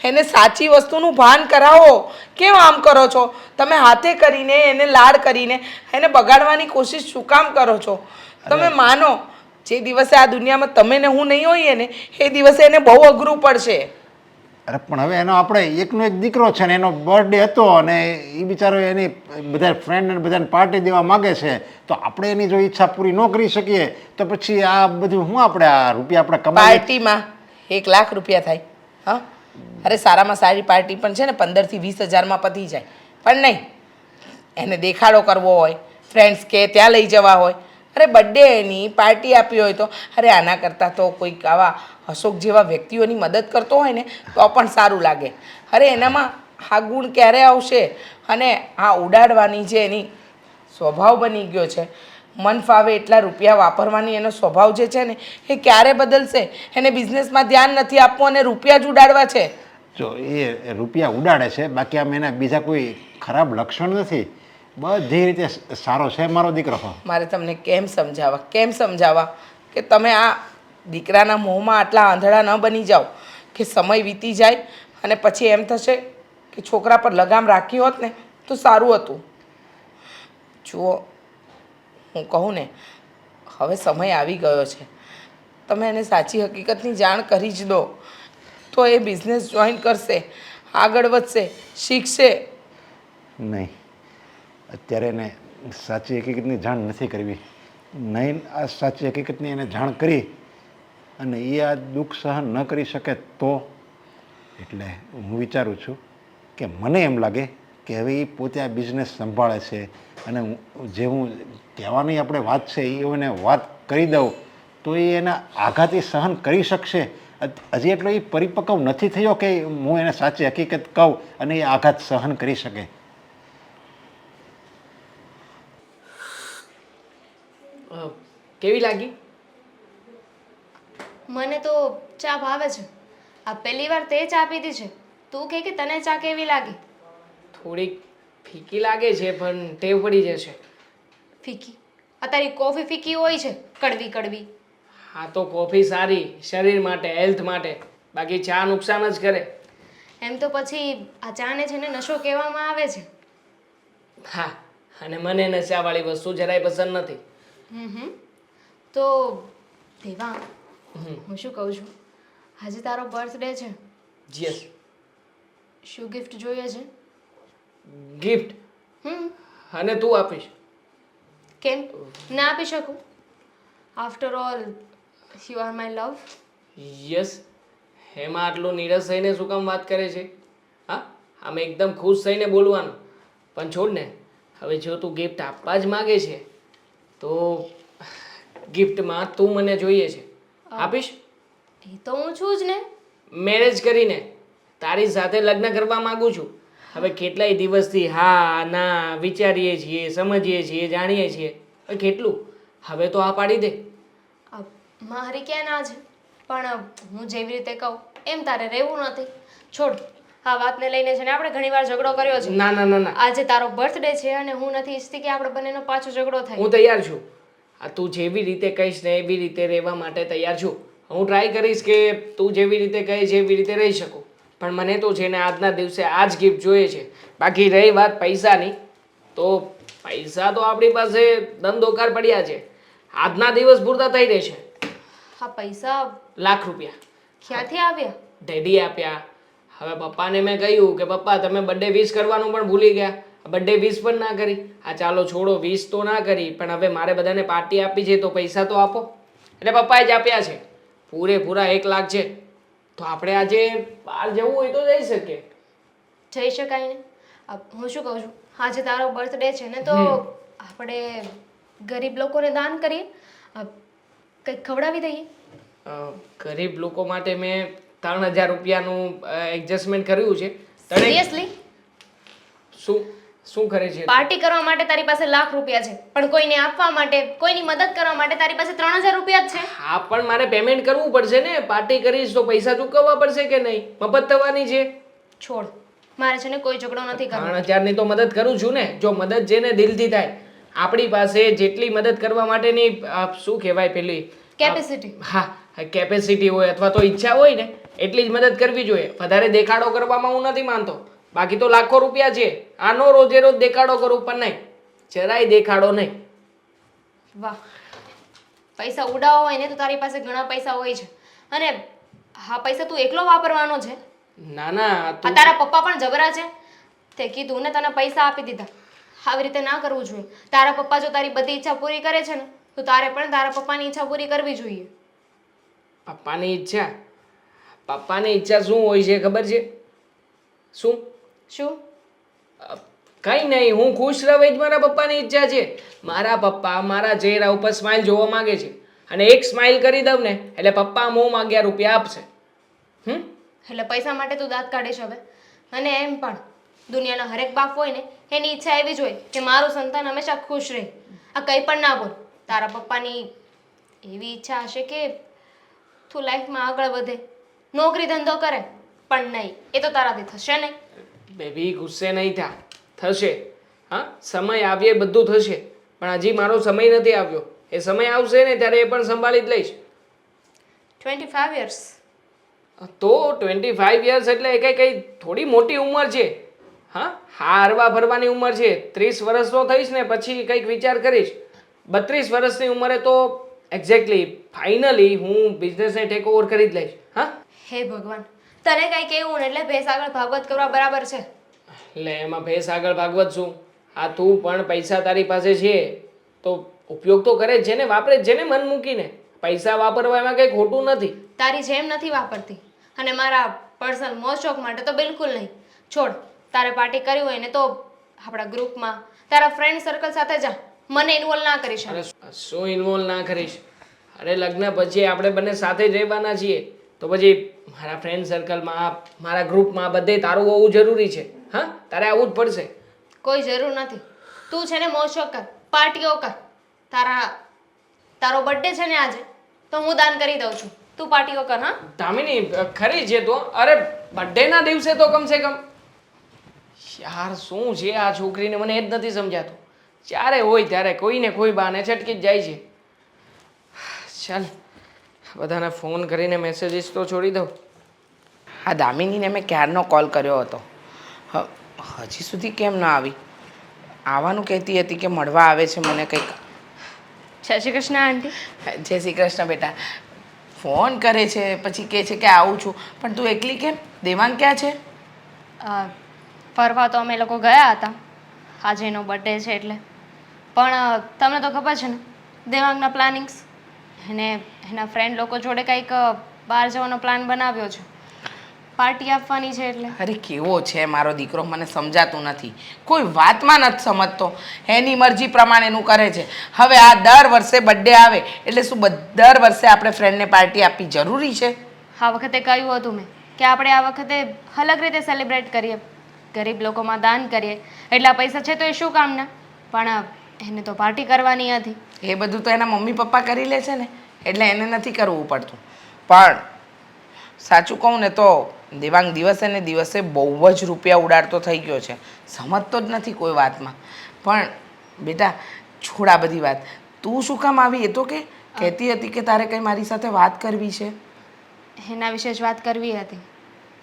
એને સાચી વસ્તુનું ભાન કરાવો. કેમ આમ કરો છો તમે? હાથે કરીને એને લાડ કરીને એને બગાડવાની કોશિશ શું કામ કરો છો? તમે માનો જે દિવસે આ દુનિયામાં તમે ને હું નહીં હોઈએ ને એ દિવસે એને બહુ અઘરું પડશે. અરે પણ હવે એનો આપણે એકનો એક દીકરો છે ને એનો બર્થડે હતો અને એ બિચારો એની બધા ફ્રેન્ડને બધાને પાર્ટી દેવા માગે છે તો આપણે એની જો ઈચ્છા પૂરી ન કરી શકીએ તો પછી આ બધું શું આપણે આ રૂપિયા આપણે કમાઈ પાર્ટીમાં 1 લાખ રૂપિયા થાય. હા અરે સારામાં સારી પાર્ટી પણ છે ને 15 થી 20 હજારમાં પતી જાય. પણ નહીં, એને દેખાડો કરવો હોય, ફ્રેન્ડ્સ કે ત્યાં લઈ જવા હોય, અરે બર્થડે એની પાર્ટી આપી હોય તો અરે આના કરતાં તો કોઈક આવા અશોક જેવા વ્યક્તિઓની મદદ કરતો હોય ને તો પણ સારું લાગે. અરે એનામાં આ ગુણ ક્યારે આવશે? અને આ ઉડાડવાની જે એની સ્વભાવ બની ગયો છે, મન ફાવે એટલા રૂપિયા વાપરવાની એનો સ્વભાવ જે છે ને એ ક્યારે બદલશે? એને બિઝનેસમાં ધ્યાન નથી આપવું અને રૂપિયા જ ઉડાડવા છે. જો એ રૂપિયા ઉડાડે છે બાકી આમ એના બીજા કોઈ ખરાબ લક્ષણ નથી. બધી રીતે સારો છે મારો દીકરો. મારે તમને કેમ સમજાવવા કે તમે આ દીકરાના મોહમાં આટલા આંધળા ન બની જાઓ કે સમય વીતી જાય અને પછી એમ થશે કે છોકરા પર લગામ રાખી હોત ને તો સારું હતું. જુઓ હું કહું ને હવે સમય આવી ગયો છે. તમે એને સાચી હકીકતની જાણ કરી જ દો તો એ બિઝનેસ જોઈન કરશે, આગળ વધશે, શીખશે. નહીં, અત્યારે એને સાચી હકીકતની જાણ નથી કરવી. નહીં આ સાચી હકીકતની એને જાણ કરી અને એ આ દુઃખ સહન ન કરી શકે તો એટલે હું વિચારું છું કે મને એમ લાગે કે હવે એ પોતે આ બિઝનેસ સંભાળે છે અને જે હું કહેવાની આપણે વાત છે એ એને વાત કરી દઉં તો એ એના આઘાતથી સહન કરી શકશે. હજી એટલો એ પરિપક્વ નથી થયો કે હું એને સાચી હકીકત કહું અને એ આઘાત સહન કરી શકે. કેવી લાગી? મને તો ચા ભાવે છે. આ પહેલી વાર તે ચા પીધી છે. તું કે તને ચા કેવી લાગી? થોડીક ફીકી લાગે છે પણ ટેવ પડી જશે. ફીકી? આ તારી કોફી ફીકી હોય છે, કડવી કડવી. હા તો કોફી સારી શરીર માટે, હેલ્થ માટે, બાકી ચા નુકસાન જ કરે. એમ તો પછી આ ચાને છે ને નશો કહેવામાં આવે છે. હા, અને મને નશાવાળી વસ્તુ જરાય પસંદ નથી. તો દેવાંગ, હું શું કહું છું, આજે તારો બર્થડે છે. યસ. શું ગિફ્ટ જોઈએ છે? ગિફ્ટ? અને તું આપીશ? કેમ ના આપી શકું? After all you are my love. Yes. એમાં આટલું નીરસ થઈને શું કામ વાત કરે છે? હા, આમ એકદમ ખુશ થઈને બોલવાનું. પણ છોડ ને, હવે જો તું ગિફ્ટ આપવા જ માગે છે તો ગિફ્ટમાં તું મને જોઈએ છે. આપીશ? એ તો હું છું જ ને. મેરેજ કરીને તારી સાથે લગ્ન કરવા માંગુ છું. હવે કેટલાય દિવસથી હા ના વિચારીએ છીએ, સમજીએ છીએ, જાણીએ છીએ. કેટલું? હવે તો આ પાડી દે. મારી ક્યાં ના છે, પણ હું જેવી રીતે કહું એમ તારે રહેવું નથી. છોડ આ વાતને લઈને છે ને આપણે ઘણીવાર ઝઘડો કર્યો છે. ના ના ના ના, આજે તારો બર્થડે છે અને હું નથી ઈચ્છતી કે આપણે બંનેનો પાછો ઝઘડો થાય. હું તૈયાર છું. આ તું જેવી રીતે કહીશ ને એવી રીતે રહેવા માટે તૈયાર છું. હું ટ્રાય કરીશ કે તું જેવી રીતે કહીશ એવી રીતે રહી શકું. પણ મને તો છે ને આજના દિવસે આ જ ગિફ્ટ જોઈએ છે. બાકી રહી વાત પૈસાની, તો પૈસા તો આપણી પાસે ધંધોકાર પડ્યા છે, આજના દિવસ પૂરતા થઈ રહેશે. હા પૈસા લાખ રૂપિયા ક્યાંથી આવ્યા? ડેડી આપ્યા. હવે પપ્પાને મેં કહ્યું કે પપ્પા તમે બર્થડે વિશ કરવાનું પણ ભૂલી ગયા, બર્થડે વિશ પણ ના કરી. હા ચાલો છોડો, વિશ તો ના કરી, પણ હવે મારે બધાને પાર્ટી આપી છે તો પૈસા તો આપો. એટલે પપ્પાએ જ આપ્યા છે, પૂરેપૂરા 1 લાખ છે. તો આપણે આજે બહાર જવું હોય તો જઈ શકીએ. જઈ શકાય ને. હું શું કહું છું, આજે તારો બર્થડે છે ને, તો આપણે ગરીબ લોકોને દાન કરીએ, કંઈક ખવડાવી દઈએ. ગરીબ લોકો માટે મેં 3000 રૂપિયાનું એડજસ્ટમેન્ટ કર્યું છે. સિરિયસલી? શું શું કરે છે? પાર્ટી કરવા માટે તારી પાસે લાખ રૂપિયા છે, પણ કોઈને આપવા માટે, કોઈની મદદ કરવા માટે તારી પાસે 3000 રૂપિયા જ છે. હા પણ મારે પેમેન્ટ કરવું પડશે ને. પાર્ટી કરીશ તો પૈસા ચૂકવવા પડશે કે નહીં? મફત થવાની છે. છોડ, મારે છે ને કોઈ ઝઘડો નથી કરવો. 3000 ની તો મદદ કરું છું ને. જો મદદ છે ને દિલથી થાય. આપણી પાસે જેટલી મદદ કરવા માટેની શું કહેવાય પેલી કેપેસિટી. હા કેપેસિટી હોય અથવા તો ઈચ્છા હોય ને એટલી જ મદદ કરવી જોઈએ. વધારે દેખાડો કરવામાં હું નથી માનતો. બાકી તો લાખો રૂપિયા છે, આનો રોજે રોજ દેખાડો કરું પણ નહીં, જરાય દેખાડો નહીં. વાહ, પૈસા ઉડાવવા હોય ને તો તારી પાસે ઘણા પૈસા હોય છે, અને હા પૈસા તું એકલો વાપરવાનો છે. ના ના આ તારા પપ્પા પણ જબરા છે. તે કીધું ને તને પૈસા આપી દીધા. આવી રીતે ના કરવું જોઈએ. તારા પપ્પા જો તારી બધી ઈચ્છા પૂરી કરે છે ને, તો તારે પણ તારા પપ્પાની ઈચ્છા પૂરી કરવી જોઈએ. પપ્પાની ઈચ્છા? પપ્પાની ઈચ્છા શું હોય છે ખબર છે? શું? શું? કઈ નહીં, હું ખુશ રહું એ જ મારા પપ્પાની ઈચ્છા છે. મારા પપ્પા મારા ચહેરા ઉપર સ્માઇલ જોવા માંગે છે, અને એક સ્માઇલ કરી દઉં ને એટલે પપ્પા મોં માંગ્યા રૂપિયા આપશે. એટલે પૈસા માટે તું દાંત કાઢીશ હવે? અને એમ પણ દુનિયાના હરેક બાપ હોય ને એની ઈચ્છા એવી જ હોય કે મારું સંતાન હંમેશા ખુશ રહે. આ કંઈ પણ ના બોલ. તારા પપ્પાની એવી ઈચ્છા હશે કે તું લાઈફમાં આગળ વધે, નોકરી ધંધો કરે, પણ નહીં, એ તો તારાથી થશે નહીં. બેબી ગુસ્સે નહીં થા, થશે. હા સમય આવ્યે બધું થશે, પણ હજી મારો સમય નથી આવ્યો. એ સમય આવશે ને ત્યારે એ પણ સંભાળી જ લઈશ. 25 years. તો 25 years એટલે એ કઈ થોડી મોટી ઉંમર છે. હા હારવા ફરવાની ઉંમર છે. 30 વર્ષ તો થઈશ ને પછી કંઈક વિચાર કરીશ. 32 વર્ષની ઉંમરે તો એક્ઝેક્ટલી ફાઇનલી હું બિઝનેસને ટેક ઓવર કરી જ લઈશ. હા હે ભગવાન, તને કંઈ કહેવું ને એટલે ભેંસ આગળ ભાગવત કરવા બરાબર છે. એટલે એમાં ભેંસ આગળ ભાગવત શું? આ તું પણ પૈસા તારી પાસે છે તો ઉપયોગ તો કરે જ છે ને, વાપરે જ છે ને મન મૂકીને. પૈસા વાપરવા એમાં કંઈ ખોટું નથી. તારી જેમ નથી વાપરતી, અને મારા પર્સનલ મોજ શોખ માટે તો બિલકુલ નહીં. છોડ, તારે પાર્ટી કરવી હોય ને તો આપણા ગ્રુપમાં તારા ફ્રેન્ડ સર્કલ સાથે જા, મને ઇન્વોલ્વ ના કરીશ. અરે શું ઇન્વોલ્વ ના કરીશ? અરે લગ્ન પછી આપણે બંને સાથે જ રહેવાના છીએ, તો પછી મારા ફ્રેન્ડ સર્કલમાં મારા ગ્રુપમાં બધે તારું હોવું જરૂરી છે. હા તારે આવવું જ પડશે. કોઈ જરૂર નથી. તું છે ને મોજ શોખ કર, પાર્ટીઓ કર. તારો બર્થડે છે ને આજે, તો હું દાન કરી દઉં છું. તું પાર્ટીઓ કર. હા દામિની ખરી છે તો. અરે બર્થડેના દિવસે તો કમસે કમ. યાર શું છે આ છોકરીને, મને એ જ નથી સમજાતું. જ્યારે હોય ત્યારે કોઈને કોઈ બહાને છટકી જ જાય છે. ચાલ બધાને ફોન કરીને મેસેજીસ તો છોડી દઉં. હા દામિનીને મેં ક્યારનો કોલ કર્યો હતો, હજી સુધી કેમ ના આવી? આવવાનું કહેતી હતી કે મળવા આવે છે મને કંઈક. જય શ્રી કૃષ્ણ આંટી. જય શ્રી કૃષ્ણ બેટા. ફોન કરે છે પછી કહે છે કે આવું છું, પણ તું એકલી કેમ? દેવાંગ ક્યાં છે? ફરવા તો અમે લોકો ગયા હતા, આજે એનો બર્થડે છે એટલે. પણ તમને તો ખબર છે ને દેવાંગના પ્લાનિંગ્સ. એને એના ફ્રેન્ડ લોકો જોડે કંઈક બહાર જવાનો પ્લાન બનાવ્યો છે, પાર્ટી આપવાની છે એટલે. અરે કેવો છે મારો દીકરો, મને સમજાતું નથી. કોઈ વાતમાં નથી સમજતો. એની મરજી પ્રમાણેનું કરે છે. હવે આ દર વર્ષે બર્થડે આવે એટલે શું દર વર્ષે આપણે ફ્રેન્ડને પાર્ટી આપવી જરૂરી છે? આ વખતે કહ્યું હતું મેં કે આપણે આ વખતે અલગ રીતે સેલિબ્રેટ કરીએ, ગરીબ લોકોમાં દાન કરીએ. એટલા પૈસા છે તો એ શું કામના? પણ એને તો પાર્ટી કરવાની હતી. એ બધું તો એના મમ્મી પપ્પા કરી લે છે ને, એટલે એને નથી કરવું પડતું. પણ સાચું કહું ને તો દેવાંગ દિવસે ને દિવસે બહુ જ રૂપિયા ઉડાડતો થઈ ગયો છે. સમજતો જ નથી કોઈ વાતમાં. પણ બેટા છોડ આ બધી વાત. તું શું કામ આવી એ તો કે કહેતી હતી કે તારે કંઈ મારી સાથે વાત કરવી છે. એના વિશે જ વાત કરવી હતી.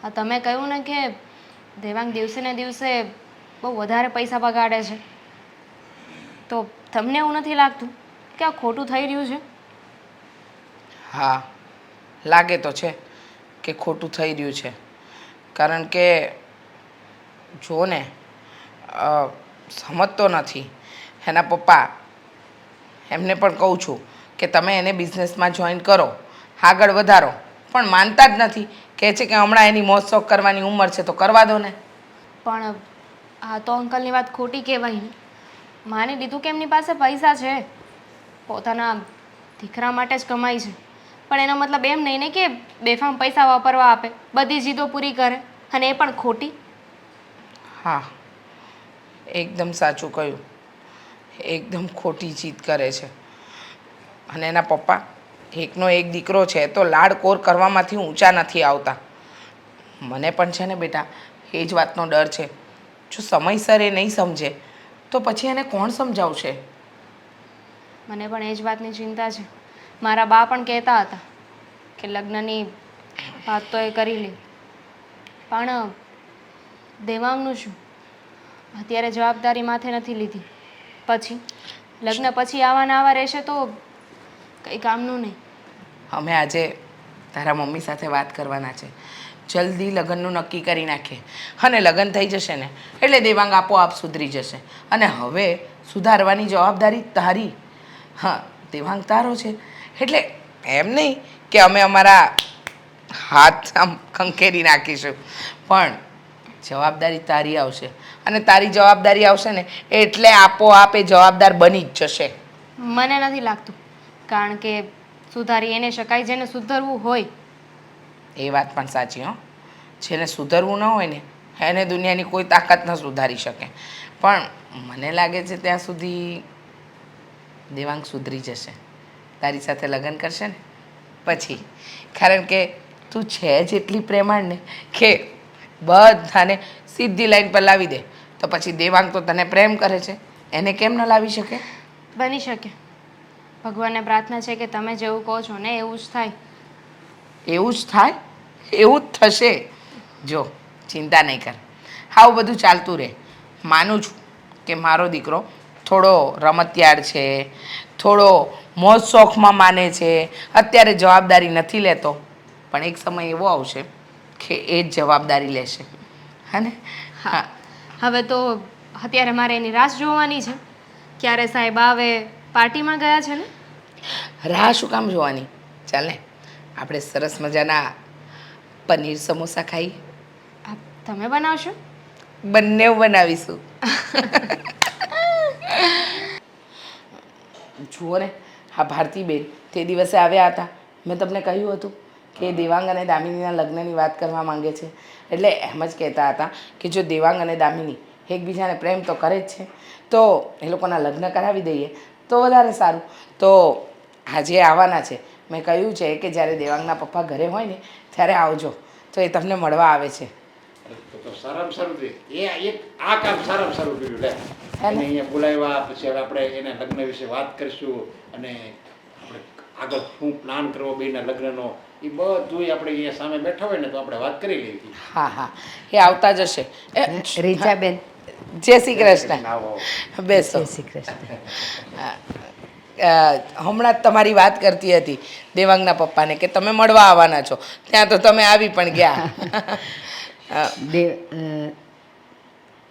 હા, તમે કહ્યું ને કે દેવાંગ દિવસે ને દિવસે બહુ વધારે પૈસા બગાડે છે, તો તમને એવું નથી લાગતું કે આ ખોટું થઈ રહ્યું છે? હા, લાગે તો છે કે ખોટું થઈ રહ્યું છે. કારણ કે જો ને સમજતો નથી. એના પપ્પા એમને પણ કહું છું કે તમે એને બિઝનેસમાં જોઈન કરો, આગળ વધારો, પણ માનતા જ નથી. કહે છે કે હમણાં એની મોજ શોખ કરવાની ઉંમર છે તો કરવા દો ને. પણ આ તો અંકલની વાત ખોટી કહેવાય ને. માની લીધું કે એમની પાસે પૈસા છે, પોતાના દીકરા માટે જ કમાય છે, પણ એનો મતલબ એમ નહીં ને કે બેફામ પૈસા વાપરવા આપે, બધી જીદો પૂરી કરે, અને એ પણ ખોટી. હા, એકદમ સાચું કહ્યું. એકદમ ખોટી જીદ કરે છે. અને એના પપ્પા એકનો એક દીકરો છે તો લાડકોર કરવામાંથી ઊંચા નથી આવતા. મને પણ છે ને બેટા એ જ વાતનો ડર છે. જો સમયસર એ નહીં સમજે તો પછી એને કોણ સમજાવશે? મને પણ એ જ વાતની ચિંતા છે. મારા બા પણ કહેતા હતા કે લગ્નની વાત તો એ કરી લે, પણ દેવાંગનું શું? અત્યારે જવાબદારી માથે નથી લીધી, પછી લગ્ન પછી આવાના આવા રહેશે તો કંઈ કામનું નહીં. અમે આજે તારા મમ્મી સાથે વાત કરવાના છે. જલ્દી લગ્નનું નક્કી કરી નાખીએ, અને લગ્ન થઈ જશે ને એટલે દેવાંગ આપોઆપ સુધરી જશે. અને હવે સુધારવાની જવાબદારી તારી. હા, દેવાંગ તારો છે એટલે એમ નહીં કે અમે અમારા હાથ આમ ખંખેરી નાખીશું, પણ જવાબદારી તારી આવશે. અને તારી જવાબદારી આવશે ને એટલે આપોઆપ એ જવાબદાર બની જ જશે. મને નથી લાગતું, કારણ કે સુધારી એને શકાય જેને સુધરવું હોય. એ વાત પણ સાચી હો. જેને સુધરવું ન હોય ને એને દુનિયાની કોઈ તાકાત ન સુધારી શકે. પણ મને લાગે છે ત્યાં સુધી દેવાંગ સુધરી જશે. તારી સાથે લગ્ન કરશે ને પછી. કારણ કે તું છે જ એટલી પ્રેમાળ ને કે બધાને સીધી લાઈન પર લાવી દે. તો પછી દેવાંગ તો તને પ્રેમ કરે છે, એને કેમ ન લાવી શકે? બની શકે. ભગવાનને પ્રાર્થના છે કે તમે જેવું કહો છો ને એવું જ થાય. એવું જ થાય, એવું જ થશે. જો ચિંતા નહીં કર, આવું બધું ચાલતું રહે. માનું છું કે મારો દીકરો થોડો રમતિયાળ છે, થોડો મોજ શોખમાં માને છે, અત્યારે જવાબદારી નથી લેતો, પણ એક સમય એવો આવશે કે એ જ જવાબદારી લેશે. હા ને? હા. હવે તો અત્યારે મારે એની રાહ જોવાની છે. ક્યારે સાહેબ આવે? પાર્ટીમાં ગયા છે ને? રાહ શું કામ જોવાની? ચાલ ને આપણે સરસ મજાના પનીર સમોસા ખાઈએ. આ તમે બનાવશો? બંને બનાવીશું. જુઓ ને, આ ભારતીબેન તે દિવસે આવ્યા હતા. મેં તમને કહ્યું હતું કે દેવાંગ અને દામિનીના લગ્નની વાત કરવા માંગે છે. એટલે એમ જ કહેતા હતા કે જો દેવાંગ અને દામિની એકબીજાને પ્રેમ તો કરે જ છે તો એ લોકોના લગ્ન કરાવી દઈએ તો વધારે સારું. તો આજે આવવાના છે. મેં કહ્યું છે કે જ્યારે દેવાંગના પપ્પા ઘરે હોય ને ત્યારે આવજો, તો એ તમને મળવા આવે છે. તો સારામાં સારું છે. આ કામ સારામાં સારું કર્યું લે. અને અહીંયા બોલાવ્યા પછી હવે આપણે એના લગ્ન વિશે વાત કરીશું, અને આપણે આગળ શું પ્લાન કરવો બેના લગ્નનો એ બધું આપણે અહીંયા સામે બેઠા હોય ને તો આપણે વાત કરી લેવી. હા હા, એ આવતા જ હશે. રીચાબેન, જય શ્રી કૃષ્ણ. આવો. બેસો. જય શ્રી કૃષ્ણ. હમણાં જ તમારી વાત કરતી હતી દેવાંગના પપ્પાને કે તમે મળવા આવવાના છો, ત્યાં તો તમે આવી પણ ગયા.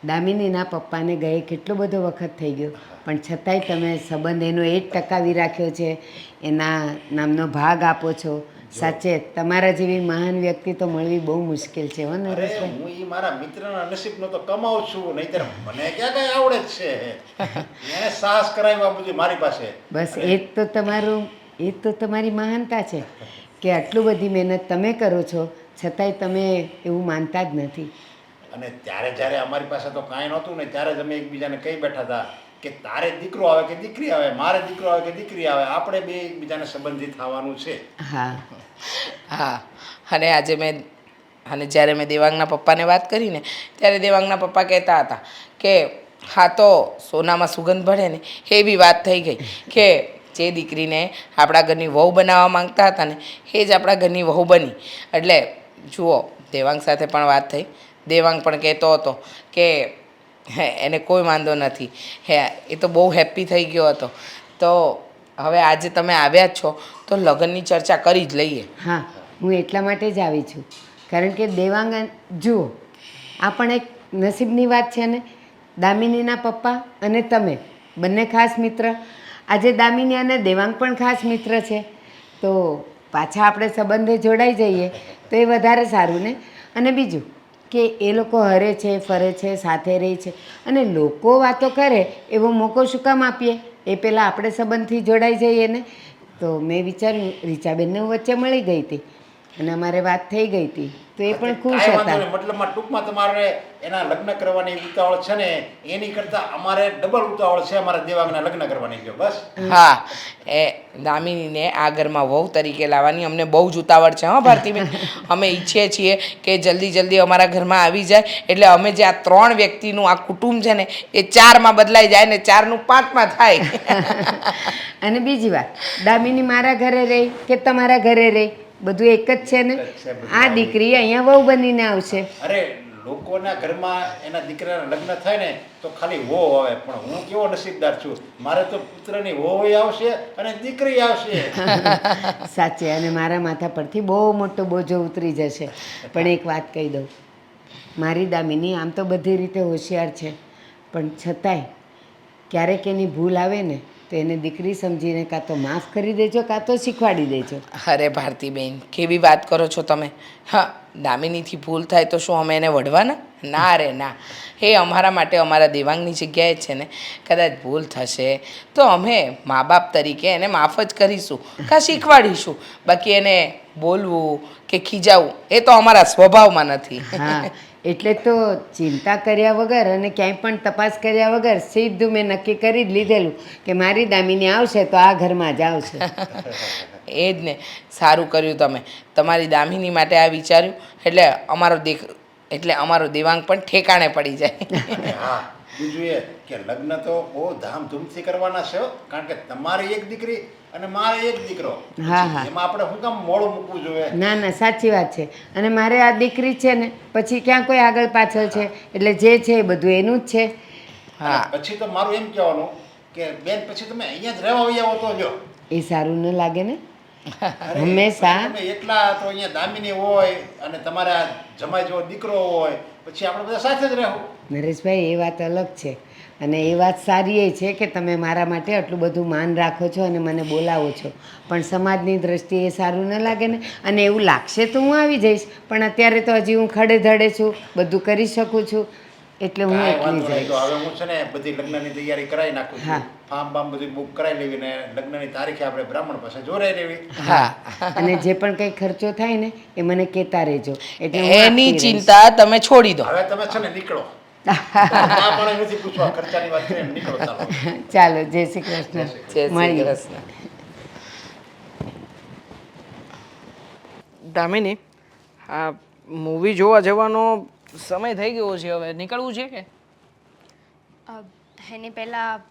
દામિનીના પપ્પાને ગયે કેટલો બધો વખત થઈ ગયો, પણ છતાંય તમે સંબંધ એનો એ જ ટકાવી રાખ્યો છે, એના નામનો ભાગ આપો છો. સાચે તમારા જેવી મહાન વ્યક્તિ તો મળવી બહુ મુશ્કેલ છે. હો અરે નરેશભાઈ? હું એ મારા મિત્રના નસીબનો તો કમાઉં છું, નહીંતર મને ક્યાં કઈ આવડે જ છે. એને સાહસ કરાવ્યું આ બધું મારી પાસે. બસ એ જ તો તમારી મહાનતા છે કે આટલું બધી મહેનત તમે કરો છો છતાંય તમે એવું માનતા જ નથી. અને ત્યારે જ્યારે અમારી પાસે તો કાંઈ નહોતું ને ત્યારે જ અમે એકબીજાને કહી બેઠા હતા કે તારે દીકરો આવે કે દીકરી આવે, મારે દીકરો આવે કે દીકરી આવે, આપણે બે એકબીજાને સંબંધિત થવાનું છે. હા હા, અને આજે જ્યારે મેં દેવાંગના પપ્પાને વાત કરીને ત્યારે દેવાંગના પપ્પા કહેતા હતા કે હા તો સોનામાં સુગંધ ભળે ને એવી વાત થઈ ગઈ કે જે દીકરીને આપણા ઘરની વહુ બનાવવા માંગતા હતા ને એ જ આપણા ઘરની વહુ બની. એટલે જુઓ, દેવાંગ સાથે પણ વાત થઈ. દેવાંગ પણ કહેતો હતો કે એને કોઈ વાંધો નથી. એ તો બહુ હેપી થઈ ગયો હતો. તો હવે આજે તમે આવ્યા જ છો તો લગ્નની ચર્ચા કરી જ લઈએ. હા, હું એટલા માટે જ આવી છું. કારણ કે દેવાંગ જુઓ, આ પણ એક નસીબની વાત છે ને. દામિનીના પપ્પા અને તમે બંને ખાસ મિત્ર. આજે દામિની અને દેવાંગ પણ ખાસ મિત્ર છે. તો પાછા આપણે સંબંધે જોડાઈ જઈએ તો એ વધારે સારું ને. અને બીજું કે એ લોકો હરે છે, ફરે છે, સાથે રહે છે અને લોકો વાતો કરે એવો મોકો શું કામ આપીએ? એ પહેલાં આપણે સંબંધથી જોડાઈ જઈએ ને. તો મેં વિચાર્યું, રીચાબેનને હું વચ્ચે મળી ગઈ હતી અને અમારે વાત થઈ ગઈ હતી તો એ પણ ખુશ કાંઈ વાંધો હતા. નહીં. મતલબમાં ટૂંકમાં તમારે એના લગ્ન કરવાની ઉતાવળ છે ને એની કરતાં અમારે ડબલ ઉતાવળ છે અમારા દેવાંગના લગ્ન કરવાની. ગયો બસ. હા, એ દામિનીને આ ઘરમાં વહુ તરીકે લાવવાની અમને બહુ જ ઉતાવળ છે. હા ભારતીબેન, અમે ઈચ્છીએ છીએ કે જલ્દી જલ્દી અમારા ઘરમાં આવી જાય એટલે અમે જે આ 3 વ્યક્તિનું આ કુટુંબ છે ને એ 4માં બદલાઈ જાય ને 4નું 5માં થાય. અને બીજી વાત, દામિની મારા ઘરે રહી કે તમારા ઘરે રહી, બધું એક જ છે ને. આ દીકરી અહીંયા વહુ બનીને આવશે. અરે લોકોના ઘરમાં એના દીકરાના લગ્ન થાય ને તો ખાલી વહુ આવે, પણ હું કેવો નસીબદાર છું, મારે તો પુત્રની વહુય આવશે અને દીકરી આવશે. સાચે, અને મારા માથા પરથી બહુ મોટો બોજો ઉતરી જશે. પણ એક વાત કહી દઉં, મારી દામિની આમ તો બધી રીતે હોશિયાર છે, પણ છતાંય ક્યારેક એની ભૂલ આવે ને તો એને દીકરી સમજીને કાં તો માફ કરી દેજો કાં તો શીખવાડી દેજો. અરે ભારતીબેન, કેવી વાત કરો છો તમે? હા, દામિનીથી ભૂલ થાય તો શું અમે એને વઢવાના? ના રે ના. એ અમારા માટે અમારા દેવાંગની જગ્યાએ છે ને. કદાચ ભૂલ થશે તો અમે મા બાપ તરીકે એને માફ જ કરીશું કાં શીખવાડીશું. બાકી એને બોલવું કે ખીજાવું એ તો અમારા સ્વભાવમાં નથી. હા, એટલે તો ચિંતા કર્યા વગર અને ક્યાંય પણ તપાસ કર્યા વગર સીધું મેં નક્કી કરી જ લીધેલું કે મારી દામિની આવશે તો આ ઘરમાં જ આવશે. એ જ ને, સારું કર્યું તમે. તમારી દામિની માટે આ વિચાર્યું એટલે અમારો દેવાંગ પણ ઠેકાણે પડી જાય. અને હા, બીજું એ કે લગ્ન તો બહુ ધામધૂમથી કરવાના છે હો. કારણ કે તમારી એક દીકરી અને મારે એક દીકરો. હા, હા. એમાં આપણે શું કામ મોડું મૂકવું જોઈએ? ના ના, સાચી વાત છે. અને મારે આ દીકરી છે ને, પછી ક્યાં કોઈ આગળ પાછળ છે, એટલે જે છે એ બધું એનું જ છે. હા, અને પછી તો મારું એમ કહેવાનું કે બેન પછી તમે અહીંયા જ રહેવા વહી આવો તો જો. એ સારું ન લાગે ને. અરે, હંમેશા તમે એકલા તો અહીંયા દામિની હોય અને તમારે આ જમાઈ જેવો દીકરો હોય, પછી આપણે બધા સાથે જ રહેવું. નરેશભાઈ, એ વાત અલગ છે. અને એ વાત સારી એ છે કે તમે મારા માટે આટલું બધું માન રાખો છો અને મને બોલાવો છો. પણ સમાજની દ્રષ્ટિએ એ સારું ન લાગે ને. અને એવું લાગશે તો હું આવી જઈશ, પણ અત્યારે તો હજી હું ખડે ધડે છું, બધું કરી શકું છું, એટલે હું કાંઈ એકલી વાંધો નહીં. જઈશ. તો હવે હું છે ને બધી લગ્નની તૈયારી કરાવી નાખું હા. છું. ફાર્મ બામ બધું બુક કરાવી લેવી ને લગ્નની તારીખે આપણે બ્રાહ્મણ પાસે જોરાઈ લેવી. હા. અને જે પણ કંઈ ખર્ચો થાય ને એ મને કહેતા રહેજો, એટલે હું એની આપતી રહીશ. ચિંતા તમે છોડી દો. હવે તમે છે ને નીકળો. ના પણ નથી પૂછવા, ખર્ચાની વાત કરીને નીકળો ચાલો. ચાલો, જય શ્રી કૃષ્ણ. જય શ્રી મળીએ. કૃષ્ણ. દામિની, આ મૂવી જોવા જવાનો સમય થઈ ગયો છે, હવે નીકળવું છે કે? એની પહેલાં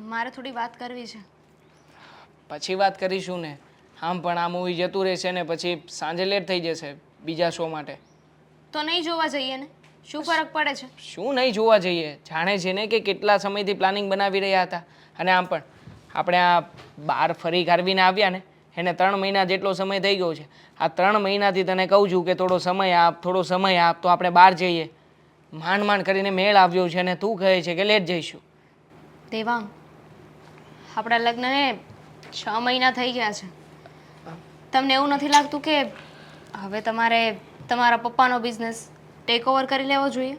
મારે થોડી વાત કરવી છે. પછી વાત કરીશું ને. આમ પણ આ મૂવી જતું રહેશે ને પછી સાંજે લેટ થઈ જશે બીજા શો માટે. તો નહીં જોવા જઈએ ને, શું ફરક પડે છે? શું નહીં જોવા જઈએ? જાણે છે ને કે કેટલા સમયથી પ્લાનિંગ બનાવી રહ્યા હતા. અને આમ પણ આપણે આ બહાર ફરી કારવીને આવ્યા ને એને 3 મહિના જેટલો સમય થઈ ગયો છે. આ 3 મહિનાથી તને કહું છું કે થોડો સમય આપ તો આપણે બહાર જઈએ. માંડ કરીને મેળ આવ્યો છે અને તું કહે છે કે લેટ જઈશું. દેવાંગ, આપણા લગ્નને 6 મહિના થઈ ગયા છે. તમને એવું નથી લાગતું કે હવે તમારે તમારા પપ્પાનો બિઝનેસ ટેક ઓવર કરી લેવો જોઈએ?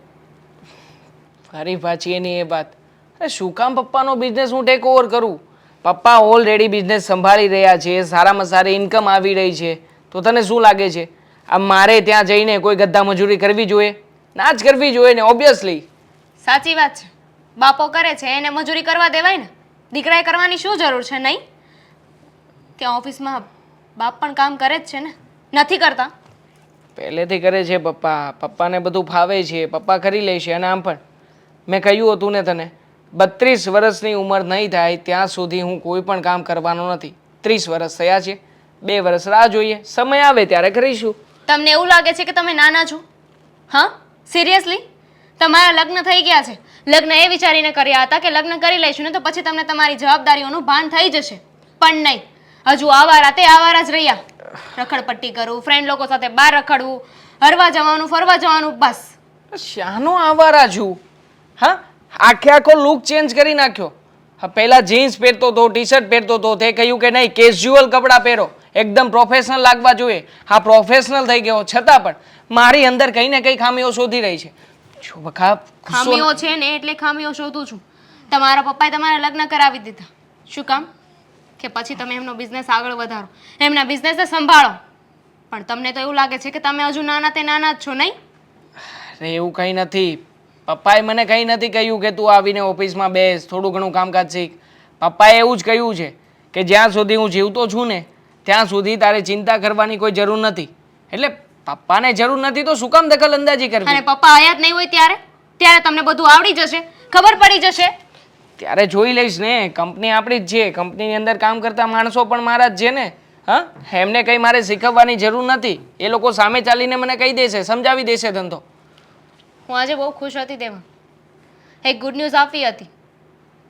ફરી પાછી એની એ વાત. અરે શું કામ પપ્પાનો બિઝનેસ હું ટેક ઓવર કરું? પપ્પા ઓલરેડી બિઝનેસ સંભાળી રહ્યા છે, સારામાં સારી ઇન્કમ આવી રહી છે. તો તને શું લાગે છે આ મારે ત્યાં જઈને કોઈ ગદ્દા મજૂરી કરવી જોઈએ? ના જ કરવી જોઈએ ને, ઓબ્વિયસલી. સાચી વાત છે. બાપો કરે છે એને મજૂરી કરવા દેવાય ને. દીકરાએ કરવાની શું જરૂર છે? નહીં, ત્યાં ઓફિસમાં બાપ પણ કામ કરે જ છે ને, નથી કરતા? પહેલેથી કરે છે પપ્પા. પપ્પાને બધું ફાવે છે, પપ્પા કરી લે છે. અને આમ પણ મેં કહ્યું હતું ને તને, 32 વર્ષની ઉંમર નહીં થાય ત્યાં સુધી હું કોઈ પણ કામ કરવાનો નથી. 30 વર્ષ થયા છે, 2 વર્ષ રાહ જોઈએ, સમય આવે ત્યારે કરીશું. તમને એવું લાગે છે કે તમે નાના છો? હા, સિરિયસલી? તમારા લગ્ન થઈ ગયા છે. લગ્ન એ વિચારીને કર્યા હતા કે લગ્ન કરી લઈશું ને તો પછી તમને તમારી જવાબદારીઓનું ભાન થઈ જશે. પણ નહીં, હજુ આવારા તે આવારા જ રહ્યા. રખડપટ્ટી કરવું, ફ્રેન્ડ લોકો સાથે બહાર રખડવું, હરવા જવાનું, ફરવા જવાનું, બસ. શાનો આવારા છું? હા, આખો લુક ચેન્જ કરી નાખ્યો. હા, પહેલા જીન્સ પહેરતો હતો, ટી શર્ટ પહેરતો હતો, તે કહ્યું કે નહીં કેઝ્યુઅલ કપડાં પહેરો, એકદમ પ્રોફેશનલ લાગવા જોઈએ. હા, પ્રોફેશનલ થઈ ગયો, છતાં પણ મારી અંદર કંઈ ને કંઈ ખામીઓ શોધી રહી છે. જો બખા ખામીઓ છે ને એટલે ખામીઓ શોધું છું. તમારા પપ્પાએ તમારા લગ્ન કરાવી દીધા. શું કામ? કે પછી તમે એમનો બિઝનેસ આગળ વધારો, એમના બિઝનેસને સંભાળો. પણ તમને તો એવું લાગે છે કે તમે હજુ નાના તે નાના જ છો, નહીં? અરે એવું કંઈ નથી. પપ્પાએ મને કંઈ નથી કહ્યું કે તું આવીને ઓફિસમાં બેસ, થોડું ઘણું કામકાજ શીખ. પપ્પાએ એવું જ કહ્યું છે કે જ્યાં સુધી હું જીવતો છું ને ત્યાં સુધી તારે ચિંતા કરવાની કોઈ જરૂર નથી. એટલે પપ્પાને જરૂર નથી તો શું કામ દખલ અંદાજી કરવી? અને પપ્પા હયાત નહીં હોય ત્યારે? ત્યારે તમને બધું આવડી જશે, ખબર પડી જશે. ત્યારે જોઈ લઈશ ને. કંપની આપણી જ છે, કંપનીની અંદર કામ કરતા માણસો પણ મારા જ છે ને. હા, એમને કંઈ મારે શીખવવાની જરૂર નથી. એ લોકો સામે ચાલીને મને કહી દેશે, સમજાવી દેશે ધંધો. હું આજે બહુ ખુશ હતી તેમાં. એક ગુડ ન્યૂઝ આપી હતી,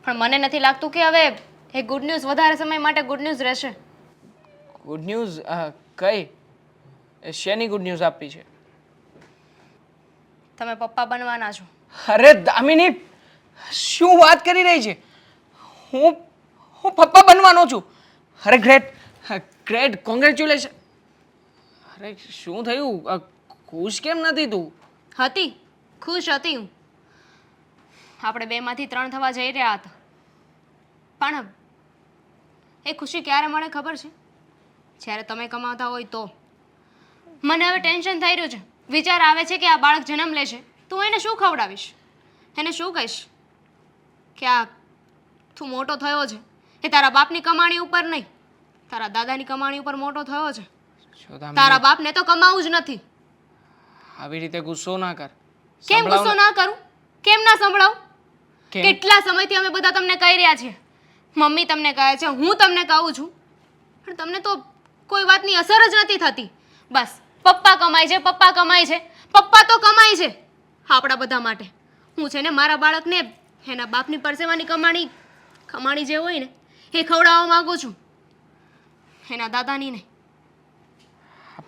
પણ મને નથી લાગતું કે હવે એ ગુડ ન્યૂઝ વધારે સમય માટે ગુડ ન્યૂઝ રહેશે. Good news? કઈ શેની ગુડ ન્યૂઝ આપી છે? તમે પપ્પા બનવાના છો. અરે દામિની, શું વાત કરી રહી છે? હું હું પપ્પા બનવાનો છું? અરે ગ્રેટ ગ્રેટ, કોંગ્રેચ્યુલેશન. અરે શું થયું? ખુશ કેમ નથી તું? હતી, ખુશ હતી હું. આપણે બેમાંથી 3 થવા જઈ રહ્યા હતા. પણ એ ખુશી ક્યારે મળે ખબર છે? જ્યારે તમે કમાતા હોય તો. મને હવે ટેન્શન થઈ રહ્યું છે. વિચાર આવે છે કે આ બાળક જન્મ લેશે તું એને શું ખવડાવીશ, એને શું કહીશ કે આ તું મોટો થયો છે એ તારા બાપની કમાણી ઉપર નહીં, તારા દાદાની કમાણી ઉપર મોટો થયો છે. જો દામિની, તારા બાપને તો કમાવું જ નથી. આવી રીતે ગુસ્સો ના કર. કેમ ગુસ્સો ના કરું? કેમ ના સંભળાવું? કેમ? કેટલા સમયથી અમે બધા તમને કહી રહ્યા છીએ, મમ્મી તમને કહે છે, હું તમને કહું છું, પણ તમને તો કોઈ વાતની અસર જ નથી થતી. બસ પપ્પા કમાય છે, પપ્પા કમાય છે, પપ્પા તો કમાય છે આપણા બધા માટે. હું છે ને મારા બાળકને એના બાપની પરસેવાની કમાણી જે હોય ને એ ખવડાવવા માંગુ છું, એના દાદાની નહીં.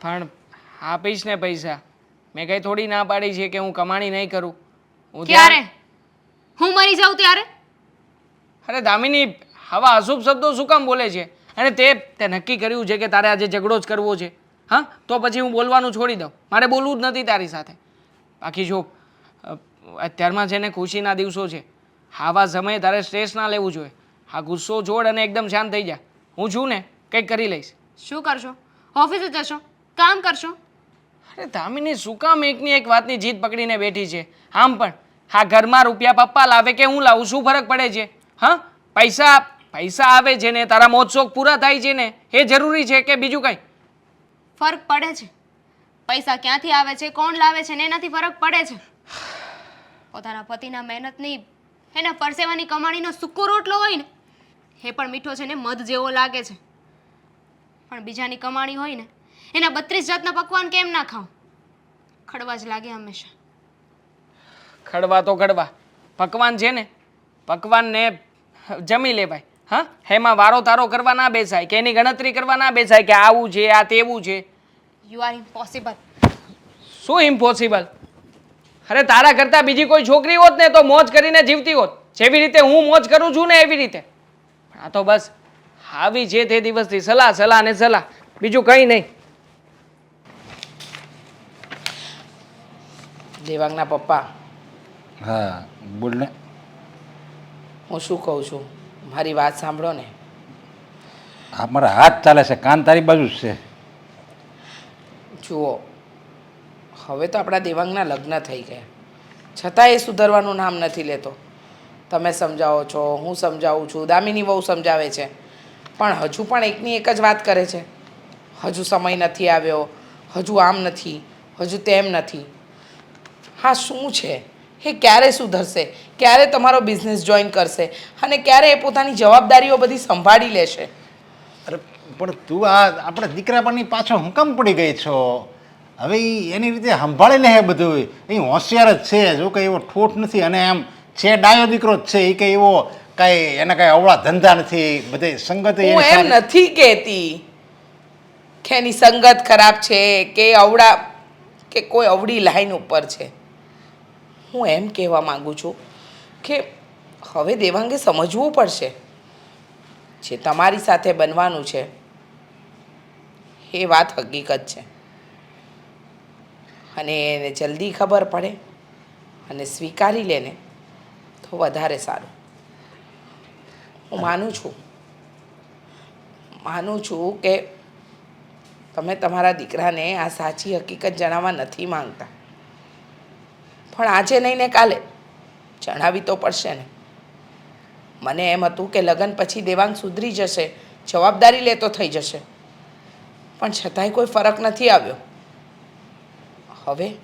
પણ આપીશ ને પૈસા. મેં કઈ થોડી ના પાડી છે કે હું કમાણી નહીં કરું. હું ક્યારે? હું મરી જાઉં ત્યારે? અરે દામિની, આવા અશુભ શબ્દો શું કામ બોલે છે? અને તે નક્કી કર્યું છે કે તારે આજે ઝઘડો જ કરવો છે. હા, તો પછી હું બોલવાનું છોડી દઉં. મારે બોલવું જ નથી તારી સાથે. બાકી જો અત્યારમાં છે ને ખુશીના દિવસો છે. આવા સમયે તારે સ્ટ્રેસ ના લેવું જોઈએ. આ ગુસ્સો છોડ અને એકદમ શાંત થઈ જા. હું છું ને, કંઈક કરી લઈશ. શું કરશો? ઓફિસે જશો? કામ કરશો? અરે દામિની, શું કામ એકની એક વાતની જીદ પકડીને બેઠી છે? આમ પણ હા, ઘરમાં રૂપિયા પપ્પા લાવે કે હું લાવું, શું ફરક પડે છે? હા, પૈસા આવે છે ને, તારા મોજ શોખ પૂરા થાય છે ને, એ જરૂરી છે કે બીજું કંઈ? ફરક પડે છે. પૈસા ક્યાંથી આવે છે, કોણ લાવે છે ને એનાથી ફરક પડે છે. પોતાના પતિના મહેનતની, એના પરસેવાની કમાણીનો સૂકો રોટલો હોય ને એ પણ મીઠો છે ને મધ જેવો લાગે છે. પણ બીજાની કમાણી હોય ને એના 32 જાતના પકવાન કેમ ના ખાવ, ખડવા જ લાગે હંમેશા. ખડવા તો ખડવા પકવાન છે ને, પકવાનને જમી લેવાય. હા, એમાં વારો તારો કરવા ના બેસાય કે એની ગણતરી કરવા ના બેસાય કે આવું છે, આ તેવું છે. You are impossible. શું ઇમ્પોસિબલ? અરે તારા કરતાં બીજી કોઈ છોકરી હોત ને તો મોજ કરીને જીવતી હોત, જેવી રીતે હું મોજ કરું છું ને એવી રીતે. પણ આ તો બસ આવી છે તે દિવસથી સલાહ ને સલાહ, બીજું કંઈ નહીં. દેવાંગના પપ્પા, હા બોલ ને. હું શું કહું છું, મારી વાત સાંભળો ને. હા, મારા હાથ ચાલે છે, કાન તારી બાજુ જ છે. જુઓ, હવે તો આપણા દેવાંગના લગ્ન થઈ ગયા, છતાં એ સુધરવાનું નામ નથી લેતો. તમે સમજાવો છો, હું સમજાવું છું, દામિની બહુ સમજાવે છે, પણ હજુ પણ એકની એક જ વાત કરે છે. હજુ સમય નથી આવ્યો, હજુ આમ નથી, હજુ તેમ નથી. હા, શું છે એ? ક્યારે સુધરશે? ક્યારે તમારો બિઝનેસ જોઈન કરશે? અને ક્યારે એ પોતાની જવાબદારીઓ બધી સંભાળી લેશે? અરે પણ તું આ આપણા દીકરા પરની પાછળ હું કામ પડી ગઈ છો? હવે ઈ એની રીતે સંભાળી લે બધું. એ હોશિયાર જ છે, જો કંઈ એવો ઠોઠ નથી, અને એમ છે ડાયો દીકરો જ છે. એ કંઈ એવો કાંઈ એના કાંઈ અવળા ધંધા નથી, બધે સંગત હું એમ નથી કહેતી કે એની સંગત ખરાબ છે કે અવળા કે કોઈ અવળી લાઈન ઉપર છે. હું એમ કહેવા માંગુ છું કે હવે દેવાંગે સમજવું પડશે જે તમારી સાથે બનવાનું છે એ વાત હકીકત છે, અને એને જલ્દી ખબર પડે અને સ્વીકારી લે ને તો વધારે સારું. હું માનું છું કે તમે તમારા દીકરાને આ સાચી હકીકત જણાવવા નથી માંગતા, પણ આજે નહીં ને કાલે જણાવી તો પડશે ને. મને એમ હતું કે લગ્ન પછી દેવાંગ સુધરી જશે, જવાબદારી લેતો થઈ જશે, પણ છતાંય કોઈ ફરક નથી આવ્યો. હવે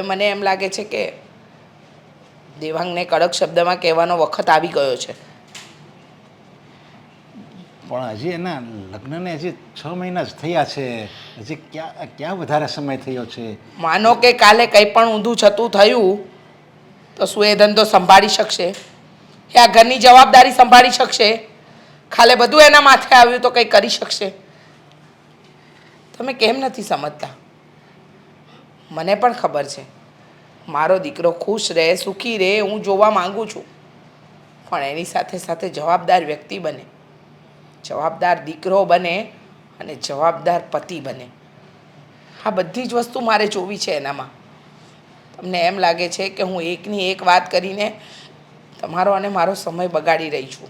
મને એમ લાગે છે કે દેવાંગને કડક શબ્દમાં કહેવાનો વખત આવી ગયો છે. પણ હજી એના લગ્નને હજી 6 મહિના જ થયા છે, હજી ક્યાં વધારે સમય થયો છે. માનો કે કાલે કંઈ પણ ઊંધું છતું થયું તો શું એ ધંધો સંભાળી શકશે? એ આ ઘરની જવાબદારી સંભાળી શકશે? કાલે બધું એના માથે આવ્યું તો કંઈ કરી શકશે? તમે કેમ નથી સમજતા? મને પણ ખબર છે મારો દીકરો ખુશ રહે, સુખી રહે, હું જોવા માંગુ છું, પણ એની સાથે સાથે જવાબદાર વ્યક્તિ બને, જવાબદાર દીકરો બને અને જવાબદાર પતિ બને. આ બધી જ વસ્તુ મારે જોવી છે એનામાં. તમને એમ લાગે છે કે હું એકની એક વાત કરીને તમારો અને મારો સમય બગાડી રહી છું,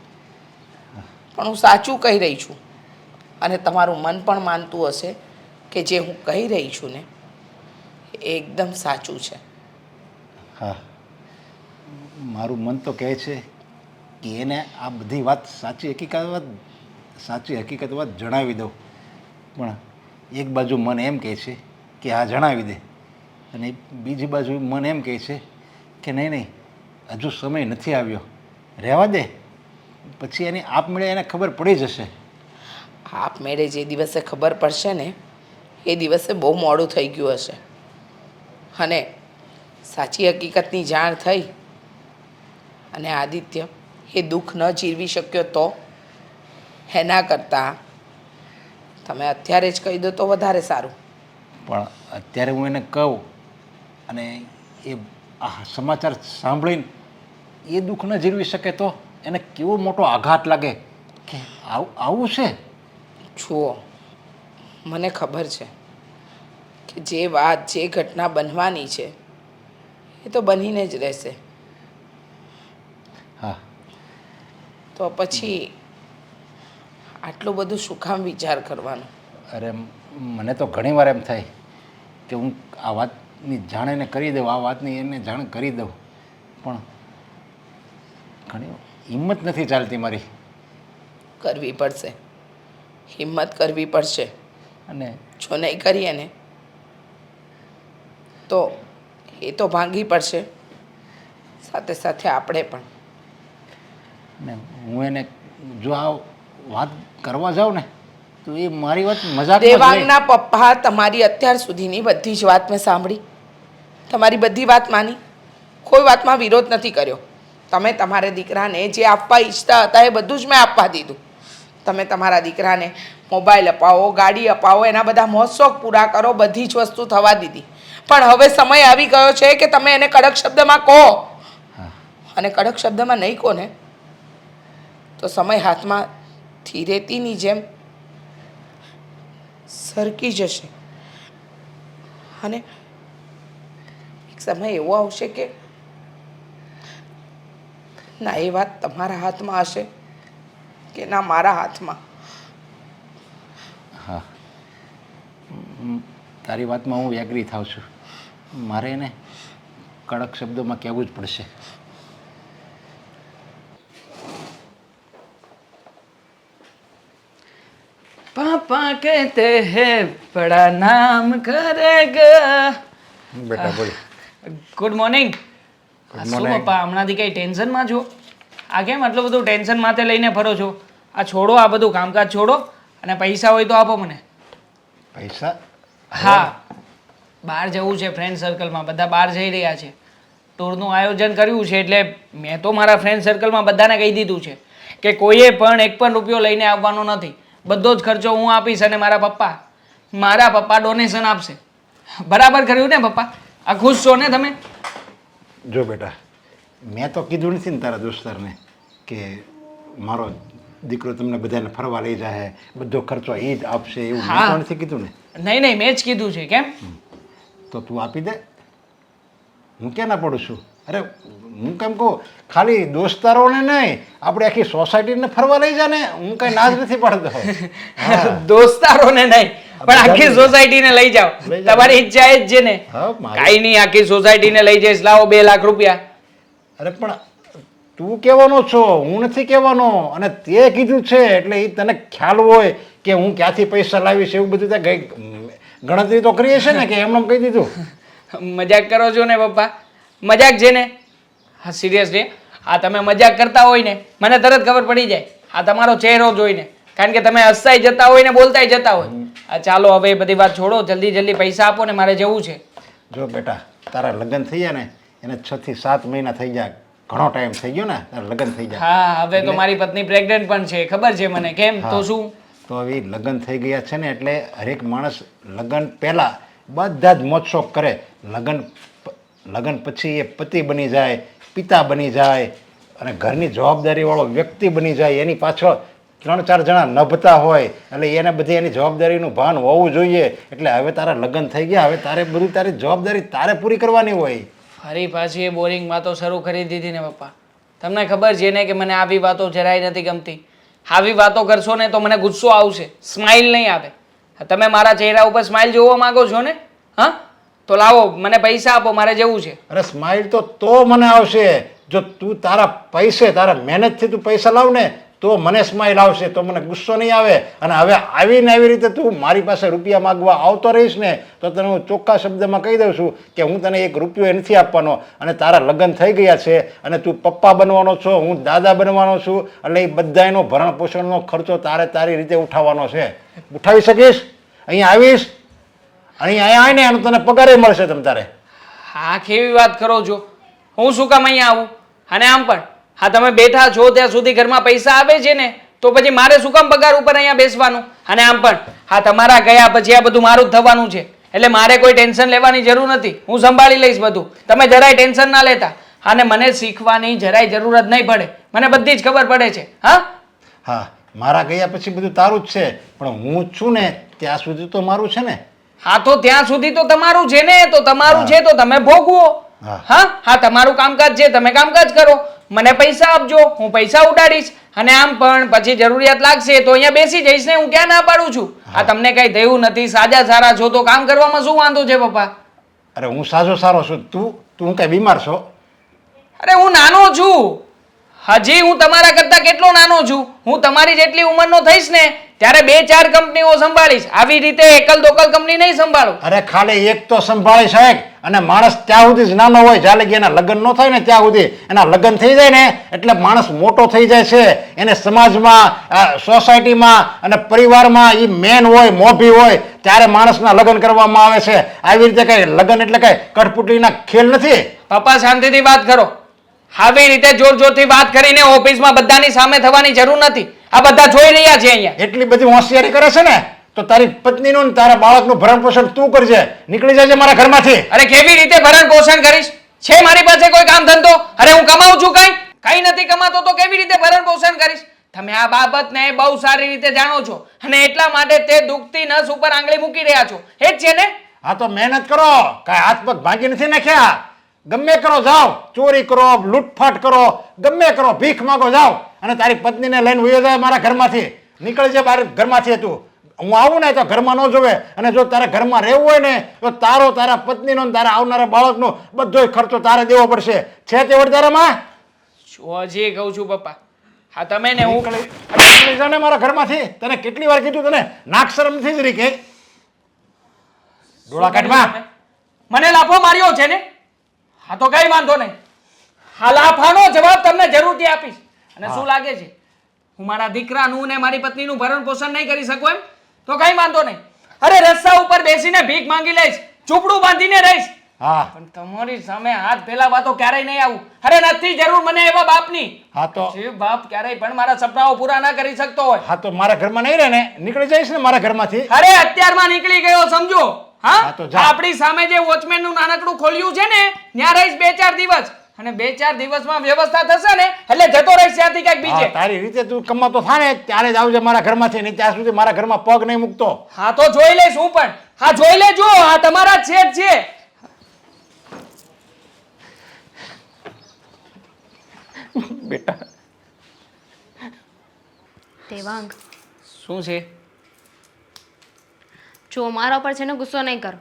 પણ હું સાચું કહી રહી છું, અને તમારું મન પણ માનતું હશે કે જે હું કહી રહી છું ને એ એકદમ સાચું છે. હા, મારું મન તો કહે છે કે એને આ બધી વાત સાચી હકીકત વાત જણાવી દઉં, પણ એક બાજુ મન એમ કહે છે કે આ જણાવી દે, અને બીજી બાજુ મન એમ કહે છે કે નહીં, હજુ સમય નથી આવ્યો, રહેવા દે, પછી એની આપમેળે એને ખબર પડી જશે. આપમેળે જે દિવસે ખબર પડશે ને એ દિવસે બહુ મોડું થઈ ગયું હશે, અને સાચી હકીકતની જાણ થઈ અને આદિત્ય એ દુઃખ ન જીરવી શક્યો તો એના કરતાં તમે અત્યારે જ કહી દો તો વધારે સારું. પણ અત્યારે હું એને કહું અને એ આ સમાચાર સાંભળીને એ દુઃખ ન જીરવી શકે તો એને કેવો મોટો આઘાત લાગે કે આવું છે. જુઓ, મને ખબર છે કે જે વાત, જે ઘટના બનવાની છે એ તો બનીને જ રહેશે. હા, તો પછી આટલું બધું શું કામ વિચાર કરવાનો? અરે મને તો ઘણીવાર એમ થાય કે હું આ વાતની જાણ એને કરી દઉં, આ વાતની એને જાણ કરી દઉં, પણ ઘણી હિંમત નથી ચાલતી મારી. કરવી પડશે, હિંમત કરવી પડશે, અને જો નહીં કરીએ ને તો એ તો ભાંગી પડશે, સાથે સાથે આપણે પણ. ને હું એને જો આ વાત કરવા જાઉં ને તો એ મારી વાત મજાક. દેવાંગના પપ્પા તમારી અત્યાર સુધીની બધી જ વાત મેં સાંભળી, તમારી બધી વાત માની, કોઈ વાતમાં વિરોધ નથી કર્યો. તમે તમારા દીકરાને જે આપવા ઈચ્છતા હતા એ બધું જ મેં આપવા દીધું. તમે તમારા દીકરાને મોબાઈલ અપાવો, ગાડી અપાવો, એના બધા મોજ-શોખ પૂરા કરો, બધી જ વસ્તુ થવા દીધી. પણ હવે સમય આવી ગયો છે કે તમે એને કડક શબ્દમાં કહો, અને કડક શબ્દમાં નહીં કહો ને તો સમય હાથમાંથી રેતીની જેમ સરકી જશે, અને એક સમય એવો આવશે કે ના એ વાત તમારા હાથમાં હશે કે ના મારા હાથમાં. હા, તારી વાતમાં હું એગ્રી થાઉં છું. મારે એને કડક શબ્દોમાં કહેવું જ પડશે. पापा कहते हैं बड़ा नाम करेगा. બેટા બોલ. Good morning. Good શું morning. પપ્પા હમણાંથી કઈ ટેન્શનમાં છો? આ કેમ આટલું બધું ટેન્શન માથે લઈને ફરો છો? આ છોડો, આ બધું કામકાજ છોડો અને પૈસા હોય તો આપો મને. પૈસા હા બહાર જવું છે ફ્રેન્ડ સર્કલમાં, બધા બહાર જઈ રહ્યા છે, ટૂરનું આયોજન કર્યું છે. એટલે મેં તો મારા ફ્રેન્ડ સર્કલમાં બધાને કહી દીધું છે કે કોઈએ પણ એક પણ રૂપિયો લઈને આવવાનો નથી. બધો જ ખર્ચો હું આપીશ અને મારા પપ્પા ડોનેશન આપશે. બરાબર કર્યું ને પપ્પા? આ ખુશ છો ને તમે? જો બેટા, મેં તો કીધું નથી ને તારા દોસ્તારને કે મારો દીકરો તમને બધાને ફરવા લઈ જાય, બધો ખર્ચો એ જ આપશે, એવું મેં હા. તો નથી કીધું ને. નહીં મેં જ કીધું છે. કેમ? તો તું આપી દે, હું ક્યાં ના પડું છું. અરે હું કેમ કહું, ખાલી દોસ્તારોને નહીં, આપણે આખી સોસાયટીને ફરવા લઈ જા ને, હું કઈ ના જ નથી પાડતો. દોસ્તારોને નહીં પણ આખી સોસાયટીને લઈ જાઓ. લઈ જાઓ. તમારી ઈચ્છા એ જ છે ને? હા, મારી- કાંઈ નહીં, આખી સોસાયટીને લઈ જઈશ. લાવો 2 લાખ રૂપિયા. અરે પણ તું કહેવાનો છો, હું નથી કહેવાનો. અને તે કીધું છે એટલે એ તને ખ્યાલ હોય કે હું ક્યાંથી પૈસા લાવીશ, એવું બધું તે ગણતરી તો કરીએ છે ને, કે એમને કહી દીધું. મજાક કરો છો ને પપ્પા? મજાક છે ને? હા સિરિયસલી, આ તમે મજાક કરતા હોય ને મને તરત ખબર પડી જાય, આ તમારો ચહેરો જોઈને. કારણ કે તમે હસતાય જતા હોય ને બોલતાય જતા હોય. આ ચાલો હવે એ બધી વાત છોડો, જલ્દી પૈસા આપો ને, મારે જવું છે. જો બેટા, તારા લગ્ન થઈ ગયા ને એને 6 થી 7 મહિના થઈ ગયા, ઘણો ટાઈમ થઈ ગયો ને, તારા લગ્ન થઈ ગયા. હા હવે તો મારી પત્ની પ્રેગ્નન્ટ પણ છે, ખબર છે મને. કેમ? તો શું? તો હવે લગ્ન થઈ ગયા છે ને એટલે હરેક માણસ લગ્ન પહેલા બધા જ મોજ શોખ કરે. લગ્ન પછી એ પતિ બની જાય, પિતા બની જાય અને ઘરની જવાબદારીવાળો વ્યક્તિ બની જાય. એની પાછળ 3-4 જણા નભતા હોય એટલે એને બધી એની જવાબદારીનું ભાન હોવું જોઈએ. એટલે હવે તારા લગ્ન થઈ ગયા, હવે તારે બધું તારી જવાબદારી તારે પૂરી કરવાની હોય. ફરી પાછી એ બોરિંગ વાતો શરૂ કરી દીધી ને પપ્પા. તમને ખબર છે ને કે મને આવી વાતો જરાય નથી ગમતી. આવી વાતો કરશો ને તો મને ગુસ્સો આવશે, સ્માઇલ નહીં આવે. તમે મારા ચહેરા ઉપર સ્માઇલ જોવા માંગો છો ને? હા તો લાવો, મને પૈસા આપો, મારે જવું છે. અરે સ્માઇલ તો મને આવશે જો તું તારા પૈસે, તારા મહેનતથી તું પૈસા લાવ ને તો મને સ્માઇલ આવશે, તો મને ગુસ્સો નહીં આવે. અને હવે આવીને આવી રીતે તું મારી પાસે રૂપિયા માગવા આવતો રહીશ ને તો તને હું ચોખ્ખા શબ્દમાં કહી દઉં છું કે હું તને 1 રૂપિયો નથી આપવાનો. અને તારા લગ્ન થઈ ગયા છે અને તું પપ્પા બનવાનો છો, હું દાદા બનવાનો છું, એટલે એ બધાનો ભરણ પોષણનો ખર્ચો તારી રીતે ઉઠાવવાનો છે. ઉઠાવી શકીશ? અહીંયા આવીશ, અહીંયા આવીને એનો તને પગારે મળશે તમ તારે. હા કેવી વાત કરો છો? હું શું કામ અહીંયા આવું? અને આમ પણ હા તમે બેઠા છો ત્યાં સુધી ઘરમાં પૈસા આવે છે ને, તો પછી મારે શું કામ પગાર ઉપર અહીંયા બેસવાનું? અને આમ પણ હા તમારા ગયા પછી આ બધું મારું જ થવાનું છે, એટલે મારે કોઈ ટેન્શન લેવાની જરૂર નથી. હું સંભાળી લઈશ બધું, તમે જરાય ટેન્શન ના લેતા. અને મને શીખવાની જરાય જરૂરત નહીં પડે, મને બધી જ ખબર પડે છે. હા, મારા ગયા પછી બધું તારું જ છે, પણ હું છું ને ત્યાં સુધી તો મારું છે ને. હા તો ત્યાં સુધી તો તમારું છે ને, તો તમારું છે તો તમે ભોગવો. હા તમારું કામકાજ છે, તમે કામકાજ કરો, મને પૈસા આપજો, હું પૈસા ઉડાડીશ. અને આમ પણ પછી જરૂરિયાત લાગશે તો અહીંયા બેસી જઈશ ને, હું ક્યાં ના પાડું છું? આ તમને કઈ થયું નથી, સાજા સારા છો તો કામ કરવામાં શું વાંધો છે પપ્પા? અરે હું સારો છું, તું કઈ બીમાર છો? અરે હું નાનો છું, હજી હું તમારા કરતા કેટલો નાનો છું. હું તમારી જેટલી ઉંમરનો થઈશ ને ત્યારે 2-4 કંપનીઓ સંભાળીશ, આવી રીતે એકલ દોકલ કંપની નહીં સંભાળું. અરે ખાલી એક તો સંભાળી સાહેબ. અને માણસ ત્યાં સુધી જ નાનો હોય, જ્યાં લગી એના લગ્ન ન થાય ને ત્યાં સુધી. એના લગ્ન થઈ જાય ને એટલે માણસ મોટો થઈ જાય છે. એને સમાજમાં, સોસાયટીમાં અને પરિવારમાં એ મેન હોય, મોભી હોય, ત્યારે માણસના લગ્ન કરવામાં આવે છે. આવી રીતે કઈ લગ્ન એટલે કઈ કઠપુટલીના ખેલ નથી. પપ્પા શાંતિથી વાત કરો. આવી રીતે જોર જોરથી વાત કરીને ઓફિસમાં બધાની સામે થવાની જરૂર નથી. આ બધા જોઈ રહ્યા છે અહીંયા. એટલી બધી હોશિયારી કરે છે ને તો તારી પત્નીનું ને તારા બાળકનું ભરણ પોષણ તું કરજે. નીકળી જજે મારા ઘરમાંથી. અરે કેવી રીતે ભરણ પોષણ કરીશ? છે મારી પાસે કોઈ કામ ધંધો? અરે હું કમાઉં છું કઈ નથી કમાતો તો કેવી રીતે ભરણ પોષણ કરીશ? તમે આ બાબતને બહુ સારી રીતે જાણો છો અને એટલા માટે તે દુખતી નસ ઉપર આંગળી મૂકી રહ્યા છો. એ જ છે ને? હા તો મહેનત કરો, કાંઈ હાથ પગ ભાંગી નથી નાખ્યા. ગમે કરો, જાઓ, ચોરી કરો, લૂંટફાટ કરો, ગમે કરો, ભીખ માગો, જાઓ અને તારી પત્નીને લઈને વયો જાય મારા ઘરમાંથી. નીકળી જાય બહાર ઘરમાંથી. તું હું આવું ને તો ઘરમાં ન જોવે. અને જો તારે ઘરમાં રહેવું હોય ને તો તારા પત્નીનો, તારા આવનારા બાળકનો બધો ખર્ચો તારે દેવો પડશે. છે તે વડ તારામાં? હજી કહું છું પપ્પા, હા તમે ને હું નીકળી જા ને મારા ઘરમાંથી. તને કેટલી વાર કીધું, તને નાક શરમ નથી જ રહી કે? ડોળા કાઢમાં. મને લાફો માર્યો છે ને? હા તો કઈ વાંધો નહીં, હા લાફાનો જવાબ તમને જરૂરથી આપીશ. અને શું લાગે છે હું મારા દીકરાનું ને મારી પત્નીનું ભરણ પોષણ નહીં કરી શકું એમ? તો કઈ વાંધો નહીં, અરે રસ્તા ઉપર બેસીને ભીખ માંગી લઈશ, ઝૂંપડું બાંધીને રહીશ, હા પણ તમારી સામે હાથ ફેલાવા તો ક્યારેય નહીં આવું. અરે નથી જરૂર મને એવા બાપની. હા તો જે બાપ ક્યારેય પણ મારા સપનાઓ પૂરા ના કરી શકતો હોય. હા તો મારા ઘરમાં નહીં રહે ને, નીકળી જઈશ ને મારા ઘરમાંથી. અરે અત્યારમાં નીકળી ગયો સમજો. હા હા તો જા. આપણી સામે જે વોચમેન નું નાનકડું ખોલ્યું છે ને, ત્યાં રહીશ 2-4 દિવસ, અને 2-4 દિવસમાં વ્યવસ્થા થશે ને એટલે જતો રહીશ ત્યાંથી ક્યાંક હા, બીજે. તારી રીતે તું કમાતો થા ને ત્યારે જ આવજે મારા ઘરમાંથી, નહીં ત્યાં સુધી મારા ઘરમાં પગ નહીં મૂકતો. હા તો જોઈ લઈશ હું પણ. હા જોઈ લેજો, આ તમારા જ છે. બેટા દેવાંગ, શું છે? જો મારા પર છે ને ગુસ્સો નહીં કરો.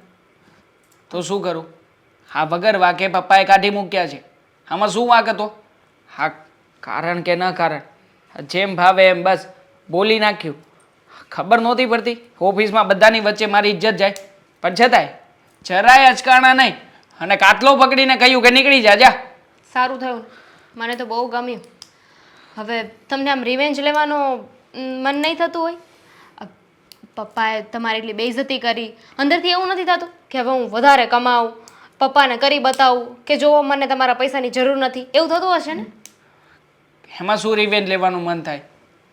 તો શું કરું? હા વગર વાકે પપ્પાએ કાઢી મૂક્યા છે, આમાં શું વાક હતો? હા કારણ કે ન કારણ, જેમ ભાવે એમ બસ બોલી નાખ્યું. ખબર નહોતી પડતી, ઓફિસમાં બધાની વચ્ચે મારી ઇજ્જત જાય, પણ છતાંય જરાય અચકાણા નહીં, અને કાટલો પકડીને કહ્યું કે નીકળી જા જા. સારું થયું ને, મને તો બહુ ગમ્યું. હવે તમને આમ રિવેન્જ લેવાનો મન નહીં થતું હોય? પપ્પાએ તમારી એટલી બેઇજ્જતી કરી, અંદરથી એવું નથી થતું કે હવે હું વધારે કમાઉં, પપ્પાને કરી બતાવું કે જો મને તમારા પૈસાની જરૂર નથી, એવું થતું હશે ને? એમાં શું રિવેન્જ લેવાનું મન થાય?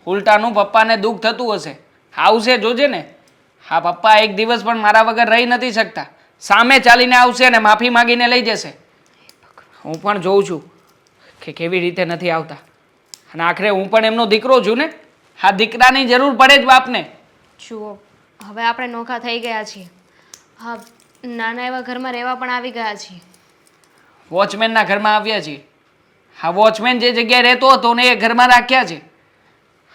ઉલટાનું પપ્પાને દુઃખ થતું હશે. આવશે જોજે ને. હા પપ્પા એક દિવસ પણ મારા વગર રહી નથી શકતા, સામે ચાલીને આવશે ને માફી માંગીને લઈ જશે. હું પણ જોઉં છું કે કેવી રીતે નથી આવતા, અને આખરે હું પણ એમનો દીકરો છું ને. હા દીકરાની જરૂર પડે જ બાપને. જુઓ, હવે આપણે નોખા થઈ ગયા છીએ. હા, નાના એવા ઘરમાં રહેવા પણ આવી ગયા છીએ. વોચમેનના ઘરમાં આવ્યા છીએ. હા વોચમેન જે જગ્યાએ રહેતો હતો ને એ ઘરમાં રાખ્યા છે.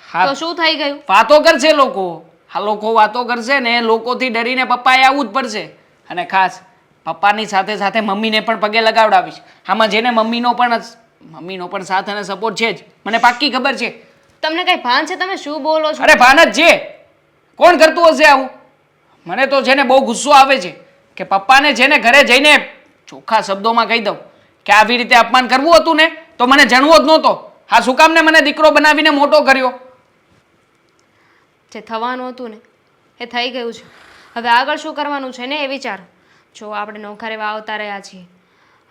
હા તો શું થઈ ગયું? વાતો કરશે લોકો. હા લોકો વાતો કરશે ને, લોકોથી ડરીને પપ્પાએ આવવું જ પડશે. અને ખાસ પપ્પાની સાથે સાથે મમ્મીને પણ પગે લગાવડાવીશ. આમાં જેને મમ્મીનો પણ સાથ અને સપોર્ટ છે જ, મને પાક્કી ખબર છે. તમને કઈ ભાન છે? તમે શું બોલો છો? અરે ભાન જ છે. કોણ કરતું હશે આવું? મને તો છે ને બહુ ગુસ્સો આવે છે કે પપ્પાને છે ને ઘરે જઈને ચોખ્ખા શબ્દોમાં કહી દઉં કે આવી રીતે અપમાન કરવું હતું ને તો મને જાણવો જ નહોતો. હા શું કામ ને મને દીકરો બનાવીને મોટો કર્યો? જે થવાનું હતું ને એ થઈ ગયું છે. હવે આગળ શું કરવાનું છે ને એ વિચાર. જો આપણે નોખા રહેવા આવતા રહ્યા છીએ,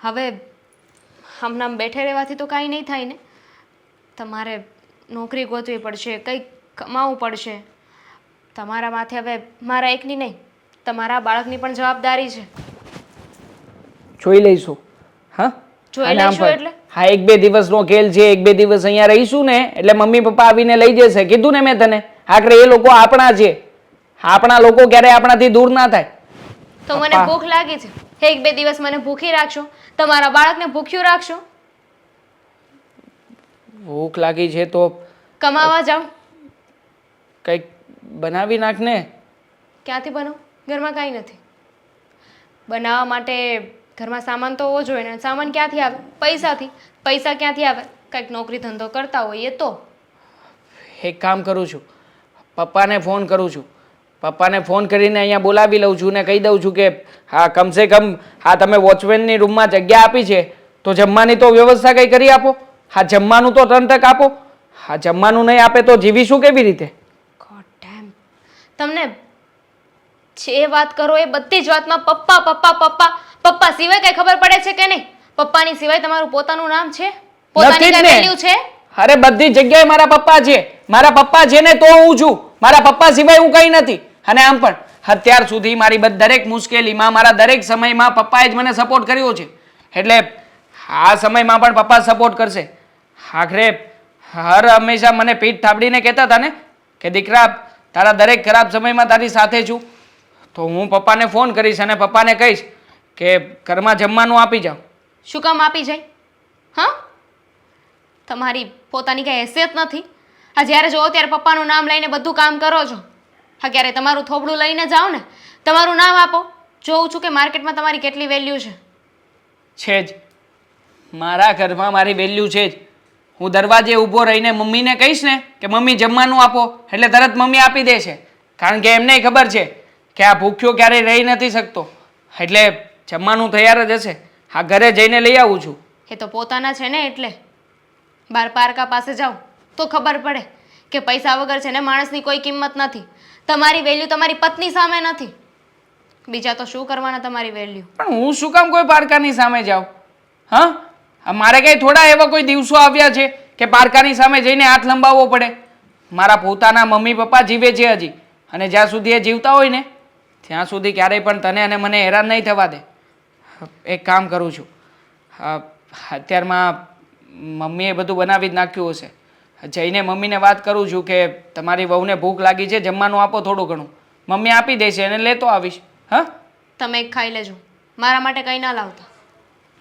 હવે હમણાં બેઠે રહેવાથી તો કાંઈ નહીં થાય ને. તમારે નોકરી ગોતવી પડશે, કંઈક કમાવવું પડશે. તમારા માથે હવે મારા એકની નહીં, તમારા બાળકની પણ જવાબદારી છે. જોઈ લઈશું. હા જોઈ અને આમ લઈશું પણ- એટલે? હા 1-2 દિવસનો ખેલ છે, 1-2 દિવસ અહીંયા રહીશું ને એટલે મમ્મી પપ્પા આવીને લઈ જશે. કીધું ને મેં તને, આખરે એ લોકો આપણા છે. આપણા લોકો ક્યારેય આપણાથી દૂર ના થાય. તો મને પપ્પા. ભૂખ લાગી છે, 1-2 દિવસ મને ભૂખી રાખશો, તમારા બાળકને ભૂખ્યું રાખશો. ભૂખ લાગી છે તો કમાવા જાઓ. કંઈક બનાવી નાખ ને. ક્યાંથી બનાવું? ઘરમાં કાંઈ નથી બનાવવા માટે. ઘરમાં સામાન તો હોવો જોઈએ ને. સામાન ક્યાંથી આવે? પૈસાથી. પૈસા ક્યાંથી આવે? કંઈક નોકરી ધંધો કરતા હોઈએ તો. એક કામ કરું છું, પપ્પાને ફોન કરું છું. પપ્પાને ફોન કરીને અહીંયા બોલાવી લઉં છું ને કહી દઉં છું કે હા કમસે કમ હા તમે વોચમેનની રૂમમાં જગ્યા આપી છે તો જમવાની તો વ્યવસ્થા કંઈ કરી આપો. હા જમવાનું તો ટંટક આપો. હા જમવાનું નહીં આપે તો જીવીશું કેવી રીતે? ગોડ ડેમ, તમને જે વાત કરો એ બધી જ વાતમાં પપ્પા પપ્પા પપ્પા પપ્પા સિવાય કઈ ખબર પડે છે કે નહીં? પપ્પાની સિવાય તમારું પોતાનું નામ છે? પોતાની નથી જ કઈ ને. વેલ્યુ છે? અરે બધી જગ્યાએ મારા પપ્પા છે. મારા પપ્પા છે ને તો હું છું. મારા પપ્પા સિવાય હું કંઈ નથી. અને આમ પણ અત્યાર સુધી મારી દરેક મુશ્કેલીમાં, મારા દરેક સમયમાં પપ્પાએ જ મને સપોર્ટ કર્યો છે. એટલે આ સમયમાં પણ પપ્પા સપોર્ટ કરશે. આખરે હંમેશા મને પીઠ થાબડીને કહેતા હતા ને કે દીકરા તારા દરેક ખરાબ સમયમાં તારી સાથે છું. તો હું પપ્પાને ફોન કરીશ અને પપ્પાને કહીશ કે ઘરમાં જમવાનું આપી જાઓ. શું કામ આપી જાય? હા, તમારી પોતાની કઈ હેસિયત નથી? આ જ્યારે જોવો ત્યારે પપ્પાનું નામ લઈને બધું કામ કરો છો. હા, ક્યારે તમારું થોબડું લઈને જાઓ ને, તમારું નામ આપો. જોઉં છું કે માર્કેટમાં તમારી કેટલી વેલ્યુ છે. છે જ. મારા ઘરમાં મારી વેલ્યુ છે જ. હું દરવાજે ઊભો રહીને મમ્મીને કહીશ ને કે મમ્મી જમવાનું આપો એટલે તરત મમ્મી આપી દેશે. કારણ કે એમને ખબર છે કે આ ભૂખ્યો ક્યારેય રહી નથી શકતો. એટલે જમવાનું તૈયાર જ હશે. હા ઘરે જઈને લઈ આવું છું. એ તો પોતાના છે ને, એટલે બાર પારકા પાસે જાઓ તો ખબર પડે કે પૈસા વગર છે ને માણસની કોઈ કિંમત નથી. તમારી વેલ્યુ તમારી પત્ની સામે નથી. બીજા તો શું કરવાના તમારી વેલ્યુ? પણ હું શું કામ કોઈ પારકાની સામે જાઉં? હા, મારે કઈ થોડા એવા કોઈ દિવસો આવ્યા છે કે પારકાની સામે જઈને હાથ લંબાવવો પડે? મારા પોતાના મમ્મી પપ્પા જીવે છે હજી, અને જ્યાં સુધી એ જીવતા હોય ને ત્યાં સુધી ક્યારેય પણ તને અને મને હેરાન નહીં થવા દે. એક કામ કરું છું, અત્યારમાં મમ્મીએ બધું બનાવી જ નાખ્યું હશે. જઈને મમ્મીને વાત કરું છું કે તમારી વહુને ભૂખ લાગી છે, જમવાનું આપો થોડું ઘણું. મમ્મી આપી દેશે અને લેતો આવીશ. હા, તમે એક ખાઈ લેજો, મારા માટે કંઈ ના લાવતા.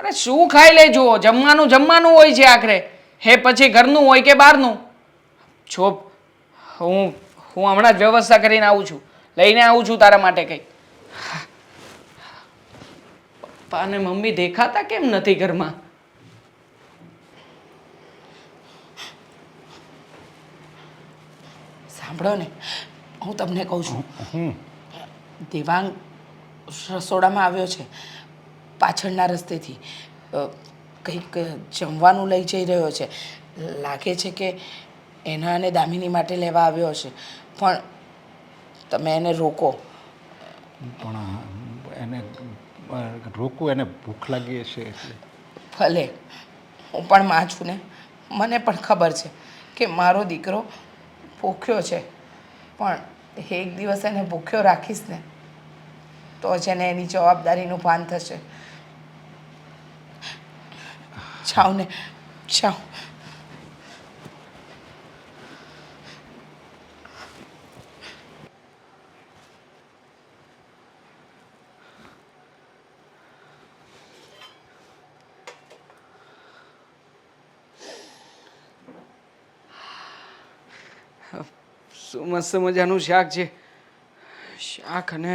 અરે શું ખાઈ લેજો? જમવાનું જમવાનું હોય છે આખરે. હે પછી ઘરનું હોય કે બહારનું. જો હું હમણાં જ વ્યવસ્થા કરીને આવું છું, લઈને આવું છું તારા માટે કંઈ. પપ્પા અને મમ્મી દેખાતા કેમ નથી ઘરમાં? સાંભળો ને, હું તમને કહું છું, દેવાંગ રસોડામાં આવ્યો છે પાછળના રસ્તેથી. કંઈક જમવાનું લઈ જઈ રહ્યો છે. લાગે છે કે એના અને દામિની માટે લેવા આવ્યો હશે, પણ તમે એને રોકો. પણ એને રોકવું, એને ભૂખ લાગી હશે એટલે. ભલે, હું પણ માં છું ને, મને પણ ખબર છે કે મારો દીકરો ભૂખ્યો છે, પણ એક દિવસ એને ભૂખ્યો રાખીશ ને તો જ એને એની જવાબદારીનું ભાન થશે. જાઓ ને, જાઓ. શું મસ્ત મજાનું શાક છે. શાક અને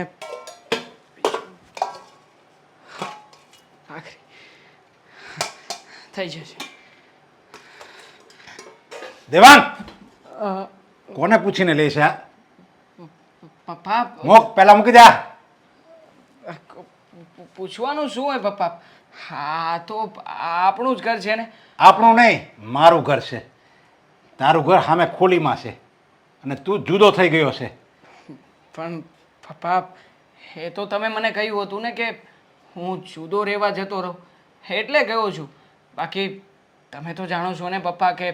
ભાખરી થઈ જશે. દેવાંગ, કોને પૂછીને લે છે આ? પપ્પા, મોક પહેલા મૂકી દે. પૂછવાનું શું હોય પપ્પા? હા તો આપણું જ ઘર છે ને. આપણું નહીં, મારું ઘર છે. તારું ઘર સામે ખોલીમાં છે અને તું જુદો થઈ ગયો છે. પણ પપ્પા, એ તો તમે મને કહ્યું હતું ને કે હું જુદો રહેવા જતો રહું, એટલે ગયો છું. બાકી તમે તો જાણો છો ને પપ્પા કે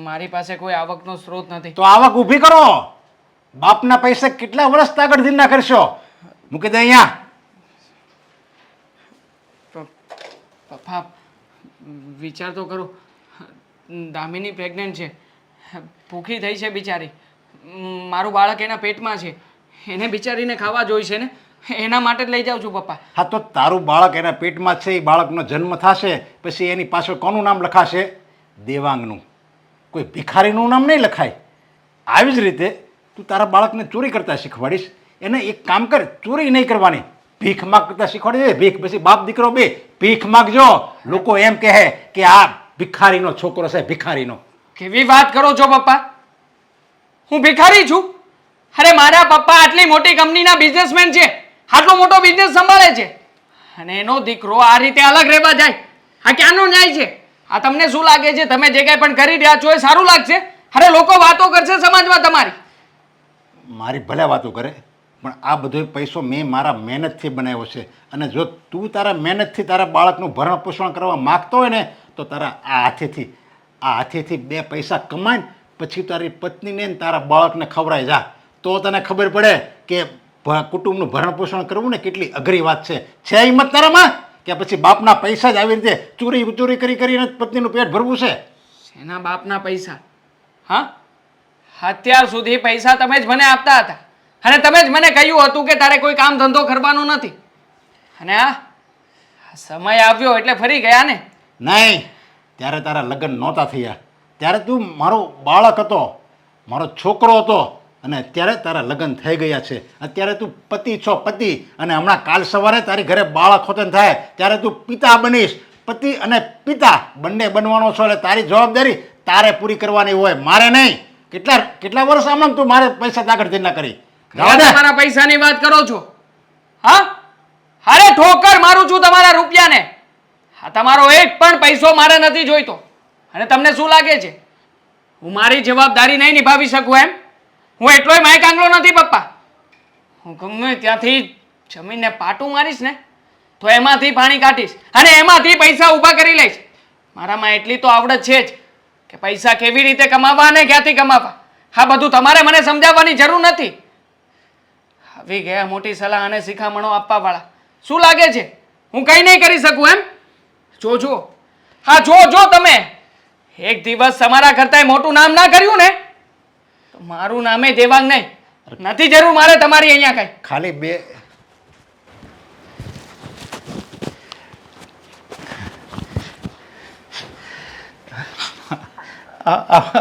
મારી પાસે કોઈ આવકનો સ્ત્રોત નથી. તો આવક ઊભી કરો. બાપના પૈસે કેટલા વર્ષ આગળ ધીરના કરશો? મૂકી દે અહીંયા. પપ્પા, વિચાર તો કરો. દામિની પ્રેગ્નન્ટ છે, ભૂખી થઈ છે બિચારી. મારું બાળક એના પેટમાં છે, એને બિચારીને ખાવા જોઈશે ને, એના માટે જ લઈ જાઉં છું પપ્પા. હા, તો તારું બાળક એના પેટમાં છે, એ બાળકનો જન્મ થશે પછી એની પાછળ કોનું નામ લખાશે? દેવાંગનું. કોઈ ભિખારીનું નામ નહીં લખાય. આવી જ રીતે તું તારા બાળકને ચોરી કરતા શીખવાડીશ. એને એક કામ કર, ચોરી નહીં કરવાની, ભીખ માગતા શીખવાડી દે. ભીખ, પછી બાપ દીકરો બે ભીખ માગજો. લોકો એમ કહે કે આ ભિખારીનો છોકરો છે, ભિખારીનો. કેવી વાત કરો છો પપ્પા? હું ભિખારી છું? અરે મારા પપ્પા આટલી મોટી કંપનીના બિઝનેસમેન છે, આટલો મોટો બિઝનેસ સંભાળે છે, અને એનો દીકરો આ રીતે અલગ રહેવા જાય, આ ક્યાંનો ન્યાય છે? આ તમને શું લાગે છે તમે જે કંઈ પણ કરી રહ્યા છો એ સારું લાગશે? અરે લોકો વાતો કરશે સમાજમાં તમારી. મારી ભલે વાતો કરે, પણ આ બધો પૈસો મેં મારા મહેનતથી બનાવ્યો છે. અને જો તું તારા મહેનતથી તારા બાળકનું ભરણ પોષણ કરવા માગતો હોય ને તો તારા આ હાથેથી 2 પૈસા કમાઈને પછી તારી પત્નીને ને તારા બાળકને ખવડાવી જા. તો તને ખબર પડે કે કુટુંબનું ભરણ પોષણ કરવું ને કેટલી અઘરી વાત છે. છે હિંમત તારામાં કે પછી બાપના પૈસા જ આવી રીતે ચોરી કરીને પત્નીનું પેટ ભરવું છે? એના બાપના પૈસા? હા, અત્યાર સુધી પૈસા તમે જ મને આપતા હતા, અને તમે જ મને કહ્યું હતું કે તારે કોઈ કામ ધંધો કરવાનો નથી. અને આ સમય આવ્યો એટલે ફરી ગયા ને? નહીં, ત્યારે તારા લગ્ન નહોતા થયા, ત્યારે તું મારો બાળક હતો, મારો છોકરો હતો, અને અત્યારે તારા લગ્ન થઈ ગયા છે. અત્યારે તું પતિ છો, પતિ. અને હમણાં કાલ સવારે તારી ઘરે બાળક હોતન થાય ત્યારે તું પિતા બનીશ. પતિ અને પિતા બંને બનવાનો છો, એટલે તારી જવાબદારી તારે પૂરી કરવાની હોય, મારે નહીં. કેટલા વર્ષ આમ તું મારે પૈસા આગળ ના કરી? તમારા પૈસાની વાત કરો છો? હા, અરે ઠોકર મારું છું તમારા રૂપિયાને. હા, તમારો એક પણ પૈસો મારે નથી જોઈતો. અને તમને શું લાગે છે હું મારી જવાબદારી નહીં નિભાવી શકું એમ? હું એટલોય માય કાંગલો નથી પપ્પા. હું ગમે ત્યાંથી જમીનને પાટું મારીશ ને તો એમાંથી પાણી કાઢીશ અને એમાંથી પૈસા ઊભા કરી લઈશ. મારામાં એટલી તો આવડત છે જ કે પૈસા કેવી રીતે કમાવા અને ક્યાંથી કમાવા. હા, બધું તમારે મને સમજાવવાની જરૂર નથી. આવી ગયા મોટી સલાહ અને શિખામણો આપવા વાળા. શું લાગે છે હું કંઈ નહીં કરી શકું એમ? જોજો, હા જો તમે એક દિવસ તમારા કરતાંય મોટું નામ ના કર્યું ને તો મારું નામે દેવાંગ નહીં. નથી જરૂર મારે તમારી અહીંયા કઈ. ખાલી બે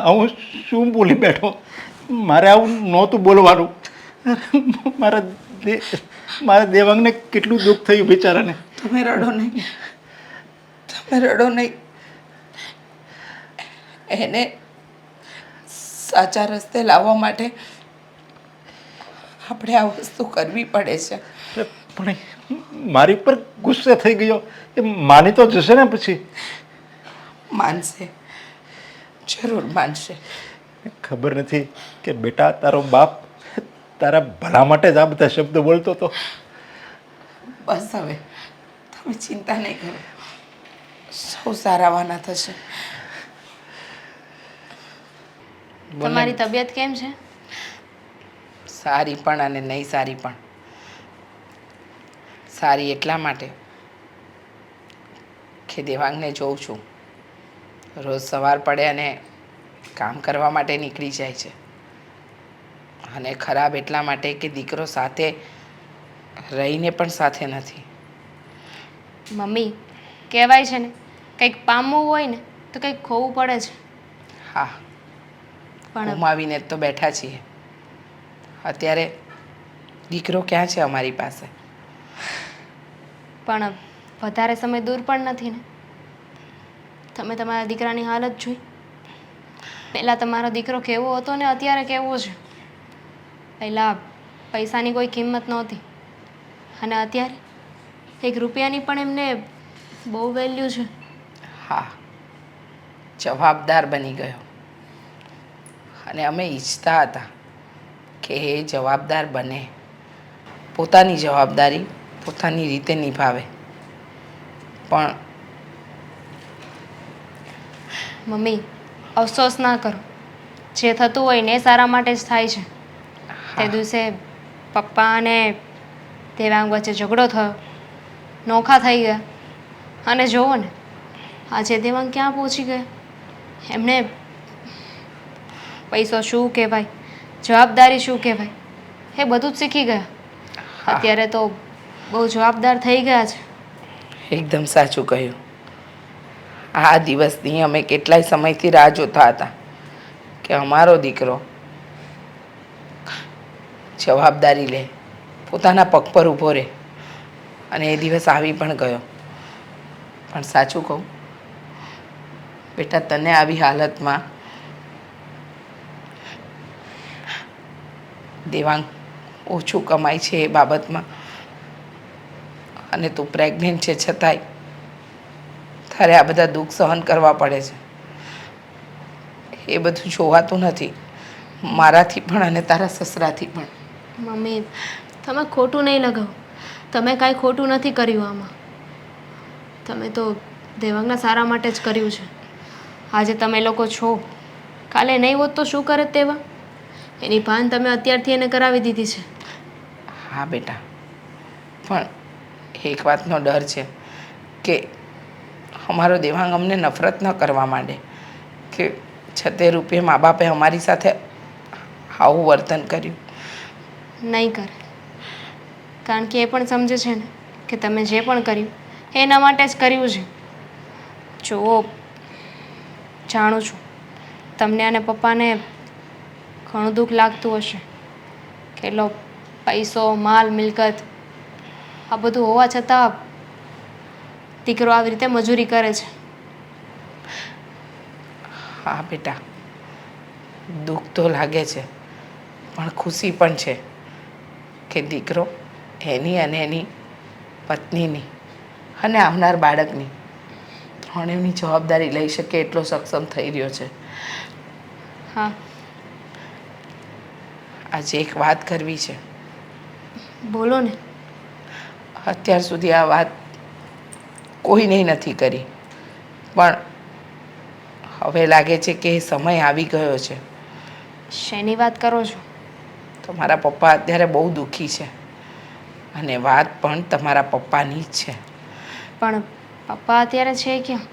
હું શું બોલી બેઠો? મારે આવું નહોતું બોલવાનું. મારા દેવાંગને કેટલું દુઃખ થયું બિચારાને. તમે રડો નહીં, તમે રડો નહીં. એને સાચા રસ્તે લાવવા માટે આપણે આ વસ્તુ કરવી પડે છે. પણ એ મારી પર ગુસ્સે થઈ ગયો. એ માની તો જશે ને પછી? માનશે, જરૂર માનશે. ખબર નથી કે બેટા તારો બાપ તારા ભલા માટે જ આ બધા શબ્દો બોલતો હતો. બસ હવે તમે ચિંતા નહીં કરો, સૌ સારાવાના થશે. તમારી તબિયત કેમ છે? સારી પણ અને નહીં સારી પણ. સારી એટલા માટે કે દેવાંગને જોઉં છું રોજ સવાર પડે અને કામ કરવા માટે નીકળી જાય છે. અને ખરાબ એટલા માટે કે દીકરો સાથે રહીને પણ સાથે નથી. મમ્મી, કહેવાય છે ને કંઈક પામવું હોય ને તો કંઈક ખોવું પડે છે. હા, પણ ગુમાવીને જ તો બેઠા છીએ. અત્યારે દીકરો ક્યાં છે અમારી પાસે? પણ વધારે સમય દૂર પણ નથી ને. તમે તમારા દીકરાની હાલત જોઈ. પહેલાં તમારો દીકરો કેવો હતો ને અત્યારે કેવો છે. પહેલાં પૈસાની કોઈ કિંમત નહોતી અને અત્યારે 1 રૂપિયાની પણ એમને બહુ વેલ્યુ છે. હા, જવાબદાર બની ગયો. અને અમે ઈચ્છતા હતા કે એ જવાબદાર બને, પોતાની જવાબદારી પોતાની રીતે નિભાવે. પણ મમ્મી, અફસોસ ના કરો. જે થતું હોય ને એ સારા માટે જ થાય છે. તે દિવસે પપ્પા અને દેવાંગ વચ્ચે ઝઘડો થયો, નોખા થઈ ગયા. અને જુઓ ને આજે દેવાંગ ક્યાં પહોંચી ગયા. એમણે પૈસો શું કહેવાય, જવાબદારી શું કહેવાય એ બધું જ શીખી ગયા. અત્યારે તો બહુ જવાબદાર થઈ ગયા છે. એકદમ સાચું કહ્યું. આ દિવસની અમે કેટલાય સમયથી રાહ જોતા હતા કે અમારો દીકરો જવાબદારી લે, પોતાના પગ પર ઊભો રહે. અને એ દિવસ આવી પણ ગયો. પણ સાચું કહું બેટા, તને આવી હાલતમાં દેવાંગ ઓછું કમાય છે એ બાબતમાં, અને તું પ્રેગ્નેન્ટ છે છતાંય તારે આ બધા દુઃખ સહન કરવા પડે છે. એ બધું જોવાતું નથી મારાથી પણ અને તારા સસરાથી પણ. મમ્મી, તમે ખોટું નહીં લગાવો. તમે કાંઈ ખોટું નથી કર્યું આમાં. તમે તો દેવાંગના સારા માટે જ કર્યું છે. આજે તમે લોકો છો, કાલે નહીં હોત તો શું કરે તેવા? એની ભાન તમે અત્યારથી એને કરાવી દીધી છે. હા બેટા, પણ એક વાતનો ડર છે કે અમારો દેવાંગ અમને નફરત ન કરવા માંડે કે 76 રૂપિયે મા બાપે અમારી સાથે આવું વર્તન કર્યું. નહીં કરે, કારણ કે એ પણ સમજે છે ને કે તમે જે પણ કર્યું એના માટે જ કર્યું છે. જુઓ, જાણું છું તમને અને પપ્પાને ઘણું દુઃખ લાગતું હશે કે લો પૈસો, માલ, મિલકત આ બધું હોવા છતાં દીકરો આવી રીતે મજૂરી કરે છે. હા બેટા, દુઃખ તો લાગે છે પણ ખુશી પણ છે કે દીકરો એની અને એની પત્નીની અને આવનાર બાળકની ત્રણેયની જવાબદારી લઈ શકે એટલો સક્ષમ થઈ રહ્યો છે. હા, આજે એક વાત કરવી છે. બોલો ને. અત્યાર સુધી આ વાત કોઈને નથી કરી, પણ હવે લાગે છે કે સમય આવી ગયો છે. શેની વાત કરો છો? તમારા પપ્પા અત્યારે બહુ દુઃખી છે અને વાત પણ તમારા પપ્પાની જ છે. પણ પપ્પા અત્યારે છે ક્યાં?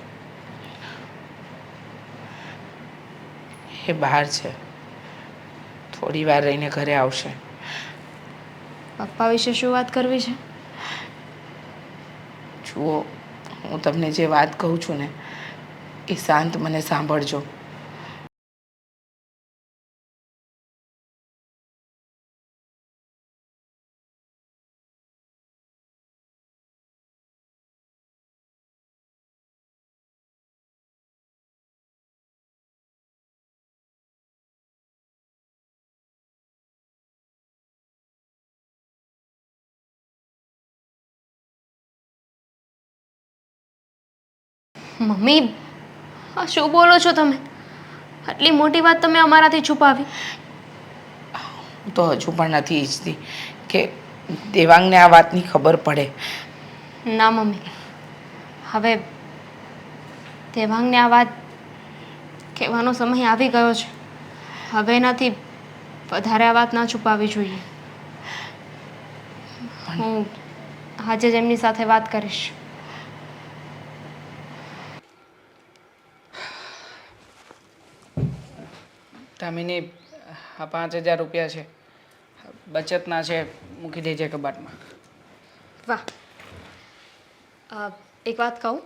એ બહાર છે, થોડી વાર રહીને ઘરે આવશે. પપ્પા વિશે શું વાત કરવી છે? જુઓ, હું તમને જે વાત કહું છું ને એ શાંત મને સાંભળજો. મમ્મી, આ શું બોલો છો તમે? આટલી મોટી વાત તમે અમારાથી છુપાવી? હું તો હજુ પણ નથી ઈચ્છતી કે દેવાંગને આ વાતની ખબર પડે. ના મમ્મી, હવે દેવાંગને આ વાત કહેવાનો સમય આવી ગયો છે. હવે એનાથી વધારે આ વાત ના છુપાવવી જોઈએ. હું આજે જ એમની સાથે વાત કરીશ. દામિની, આ 5,000 રૂપિયા છે, બચતના છે, મૂકી દેજે કબાટમાં. વાહ! એક વાત કહું?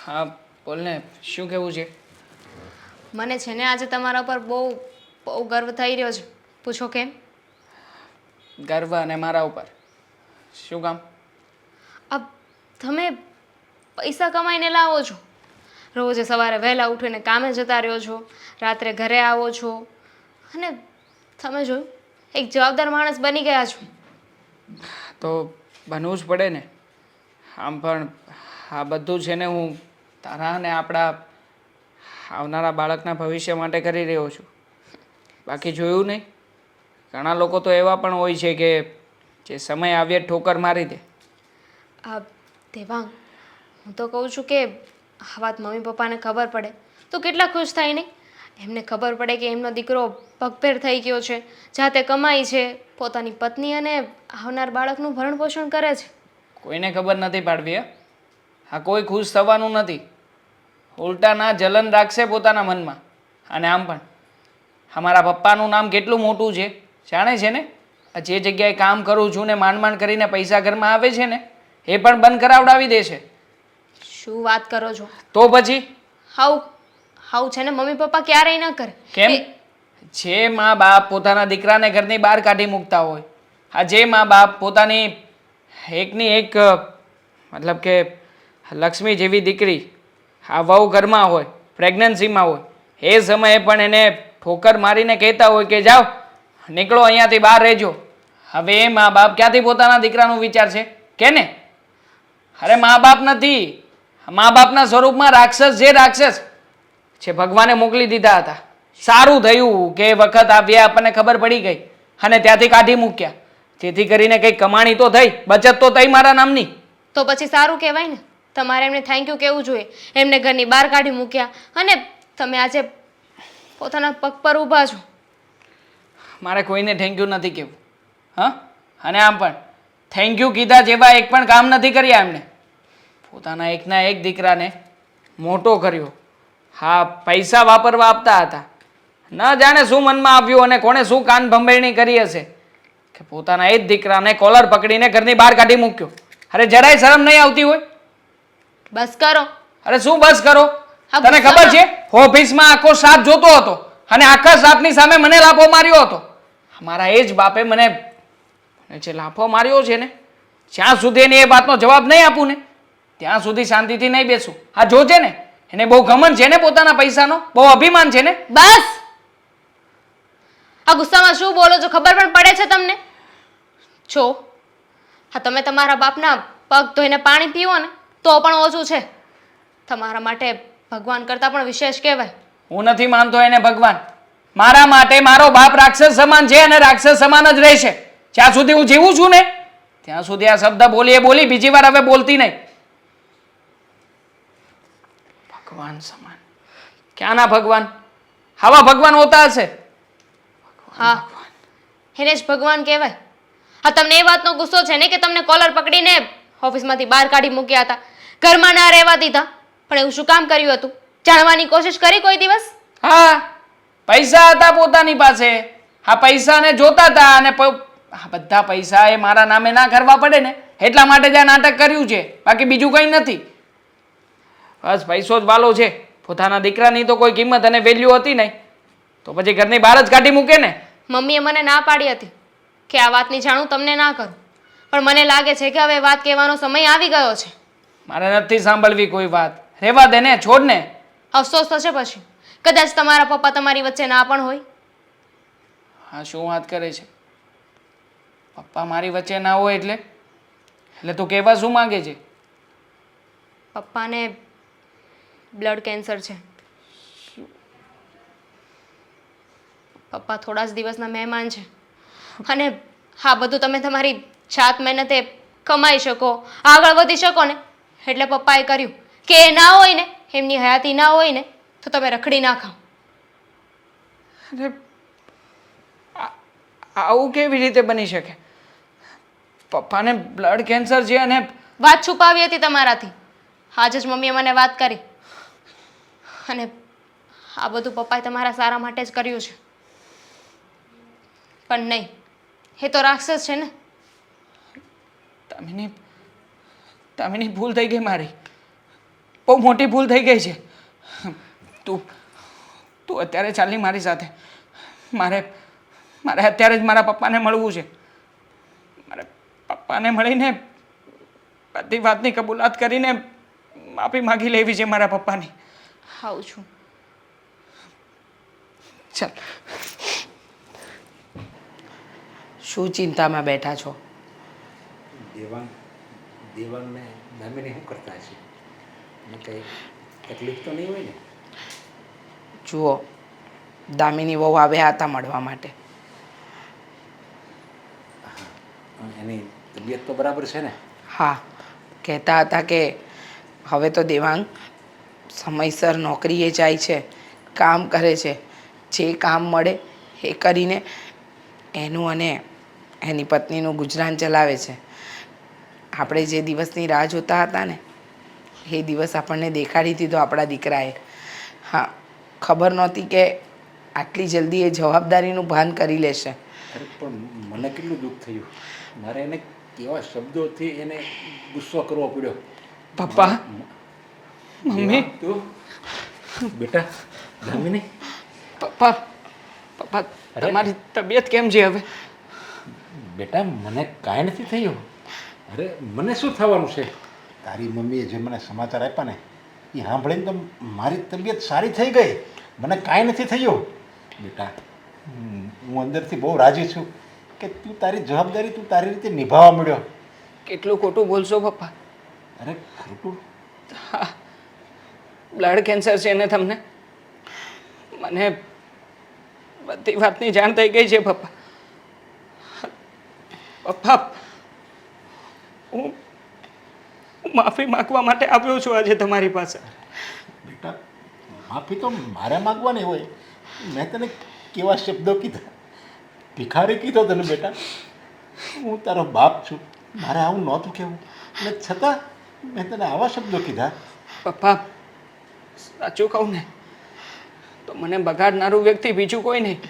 હા બોલ ને, શું કહેવું છે? મને છે ને આજે તમારા પર બહુ બહુ ગર્વ થઈ રહ્યો છે. પૂછો કેમ? ગર્વ અને મારા ઉપર શું કામ? તમે પૈસા કમાઈને લાવો છો, રોજ સવારે વહેલા ઉઠીને કામે જતા રહ્યો છો, રાત્રે ઘરે આવો છો અને તમે જોયું એક જવાબદાર માણસ બની ગયા છો. તો બનવું જ પડે ને. આમ પણ આ બધું છે ને હું તારા અને આપણા આવનારા બાળકના ભવિષ્ય માટે કરી રહ્યો છું. બાકી જોયું નહીં, ઘણા લોકો તો એવા પણ હોય છે કે જે સમય આવ્યે ઠોકર મારી દે. દેવાંગ, હું તો કહું છું કે આ વાત મમ્મી પપ્પાને ખબર પડે તો કેટલા ખુશ થાય નહીં? એમને ખબર પડે કે એમનો દીકરો પગભેર થઈ ગયો છે, જાતે કમાય છે, પોતાની પત્ની અને આવનાર બાળકનું ભરણ પોષણ કરે છે. કોઈને ખબર નથી પાડવી. હા, કોઈ ખુશ થવાનું નથી, ઉલટાના જલન રાખશે પોતાના મનમાં. અને આમ પણ અમારા પપ્પાનું નામ કેટલું મોટું છે જાણે છે ને. જે જગ્યાએ કામ કરું છું ને માંડ માંડ કરીને પૈસા ઘરમાં આવે છે ને એ પણ બંધ કરાવડાવી દે છે. શું વાત કરો છો? તો પછી હાઉ હાઉ છે ને મમ્મી પપ્પા ક્યારેય ન કરે. કેમ? જે મા બાપ પોતાના દીકરાને ઘરની બહાર કાઢી મૂકતા હોય, જે મા બાપ પોતાની એકની એક મતલબ કે લક્ષ્મી જેવી દીકરી વહુ ઘરમાં હોય, પ્રેગ્નન્સીમાં હોય, એ સમયે પણ એને ઠોકર મારીને કહેતા હોય કે જાઓ નીકળો અહીંયાથી બહાર રહેજો. હવે એ મા બાપ ક્યાંથી પોતાના દીકરાનું વિચાર છે કે ને? અરે મા બાપ નથી, મા બાપના સ્વરૂપમાં રાક્ષસ જે ભગવાને મોકલી દીધા હતા. સારું થયું કે વખત આવ્યા આપણને ખબર પડી ગઈ અને ત્યાંથી કાઢી મૂક્યા, જેથી કરીને કંઈક કમાણી તો થઈ, બચત તો થઈ મારા નામની. તો પછી સારું કહેવાય ને. તમારે એમને થેન્ક યુ કહેવું જોઈએ. એમને ઘરની બહાર કાઢી મૂક્યા અને તમે આજે પોતાના પગ પર ઊભા છો. મારે કોઈને થેન્ક યુ નથી કહેવું. હા, અને આમ પણ થેન્ક યુ કીધા જેવા એક પણ કામ નથી કર્યા એમણે. પોતાના એકના એક દીકરાને મોટો કર્યો. હા, પૈસા વાપરવા આપતા હતા. ન જાણે શું મનમાં આવ્યું અને કોણે શું કાન ભંભેરણી કરી હશે કે પોતાના એ જ દીકરાને કોલર પકડીને ઘરની બહાર કાઢી મૂક્યો. અરે જરાય શરમ નહીં આવતી હોય? બસ કરો. અરે શું બસ કરો? હા, તને ખબર છે ઓફિસમાં આખો સાપ જોતો હતો અને આખા સાપની સામે મને લાફો માર્યો હતો. મારા એ જ બાપે મને જે લાફો માર્યો છે ને, જ્યાં સુધી એને એ વાતનો જવાબ નહીં આપું ને ત્યાં સુધી શાંતિથી નહીં બેસું. આ જોજે ને, એને બહુ ઘમંડ છે ને પોતાના પૈસાનો, બહુ અભિમાન છે ને. બસ! આ ગુસ્સામાં શું બોલો છો ખબર પણ પડે છે તમને? જો હા, તમે તમારા બાપના પગ ધોઈને પાણી પીવો ને તો પણ ઓછું છે. તમારા માટે ભગવાન કરતાં પણ વિશેષ કહેવાય. હું નથી માનતો એને ભગવાન. મારા માટે મારો બાપ રાક્ષસ સમાન છે અને રાક્ષસ સમાન જ રહેશે. જ્યાં સુધી હું જીવું છું ને ત્યાં સુધી આ શબ્દ બોલી બીજી વાર હવે બોલતી નહીં. ભગવાન સમાન ક્યાંના ભગવાન? આવા ભગવાન હોતા હશે? હા એને જ ભગવાન કહેવાય. હા તમને એ વાતનો ગુસ્સો છે ને કે તમને કોલર પકડીને ઓફિસમાંથી બહાર કાઢી મૂક્યા હતા, ઘરમાં ના રહેવા દીધા. પણ એવું શું કામ કર્યું હતું? જાણવાની કોશિશ કરી કોઈ દિવસ? હા, પૈસા હતા પોતાની પાસે, આ પૈસાને જોતા હતા અને આ બધા પૈસા એ મારા નામે ના કરવા પડે ને એટલા માટે જ આ નાટક કર્યું છે, બાકી બીજું કંઈ નથી. બસ પૈસો જ વાલો છે. પોતાના દીકરાની તો કોઈ કિંમત અને વેલ્યુ હતી નહીં તો પછી ઘરની બહાર જ કાઢી મૂકે ને. મમ્મીએ મને ના પાડી હતી કે આ વાતની જાણ હું તમને ના કરું, પણ મને લાગે છે કે હવે વાત કહેવાનો સમય આવી ગયો છે. મારે નથી સાંભળવી કોઈ વાત. રહેવા દે ને, છોડ ને. અફસોસ થશે પછી. કદાચ તમારા પપ્પા તમારી વચ્ચે ના પણ હોય. હા, શું વાત કરે છે? પપ્પા મારી વચ્ચે ના હોય એટલે તું કહેવા શું માંગે છે? પપ્પાને બ્લડ કેન્સર છે. પપ્પા થોડા જ દિવસના મહેમાન છે અને હા બધું તમે તમારી જાત મહેનતે કમાઈ શકો, આગળ વધી શકો ને એટલે પપ્પાએ કર્યું કે એ ના હોય ને, એમની હયાતી ના હોય ને તો તમે રખડી ના ખાઓ. અરે આવું કેવી રીતે બની શકે? પપ્પાને બ્લડ કેન્સર છે અને વાત છુપાવી હતી તમારાથી. આજે જ મમ્મીએ મને વાત કરી અને આ બધું પપ્પાએ તમારા સારા માટે જ કર્યું છે. પણ નહીં, એ તો રાક્ષસ છે ને. તામીની ભૂલ થઈ ગઈ મારી, બહુ મોટી ભૂલ થઈ ગઈ છે. તું અત્યારે ચાલી મારી સાથે. મારે અત્યારે જ મારા પપ્પાને મળવું છે. મારે પપ્પાને મળીને બધી વાતની કબૂલાત કરીને માફી માગી લેવી છે મારા પપ્પાની. આવું છું. ચાલ, શું ચિંતામાં બેઠા છો? દેવાંગને દામિની શું કરતા હશે? એને કંઈ તકલીફ તો નહીં હોય ને? જુઓ, દામિની વહુ આવ્યા હતા મળવા માટે. એની તબિયત તો બરાબર છે ને? હા, કહેતા હતા કે હવે તો દેવાંગ સમયસર નોકરીએ જાય છે, કામ કરે છે, જે કામ મળે એ કરીને એનું અને એની પત્નીનું ગુજરાન ચલાવે છે. આપણે જે દિવસની રાહ જોતા હતા ને એ દિવસ આપણને દેખાડી દીધો આપણા દીકરાએ. હા, ખબર નહોતી કે આટલી જલ્દી એ જવાબદારીનું ભાન કરી લેશે. અરે પણ મને કેટલું દુઃખ થયું. મારે એને કેવા શબ્દોથી એને ગુસ્સો કરવો પડ્યો. પપ્પા, મમ્મી, તું બેટા દામિની. પપ્પા તમારી તબિયત કેમ છે હવે? બેટા મને કાંઈ નથી થયું. અરે મને શું થવાનું છે? તારી મમ્મીએ જે મને સમાચાર આપ્યા ને એ સાંભળીને તો મારી તબિયત સારી થઈ ગઈ. મને કાંઈ નથી થયું. બેટા હું અંદરથી બહુ રાજી છું કે તું તારી જવાબદારી તું તારી રીતે નિભાવવા મળ્યો. કેટલું ખોટું બોલશો પપ્પા? અરે ખોટું? હા, બ્લડ કેન્સર છે ને તમને? મને બધી વાતની જાણ થઈ ગઈ છે પપ્પા. પપ્પા, હું માફી માંગવા માટે આવ્યો છું આજે તમારી પાસે. બેટા માફી તો મારે માગવાની હોય. મેં તને કેવા શબ્દો કીધા? ભિખારી કીધો તને બેટા? હું તારો બાપ છું, મારે આવું નહોતું કહેવું અને છતાં મેં તને આવા શબ્દો કીધા. પપ્પા, સાચું કહું ને તો મને બગાડનારું વ્યક્તિ બીજું કોઈ નહીં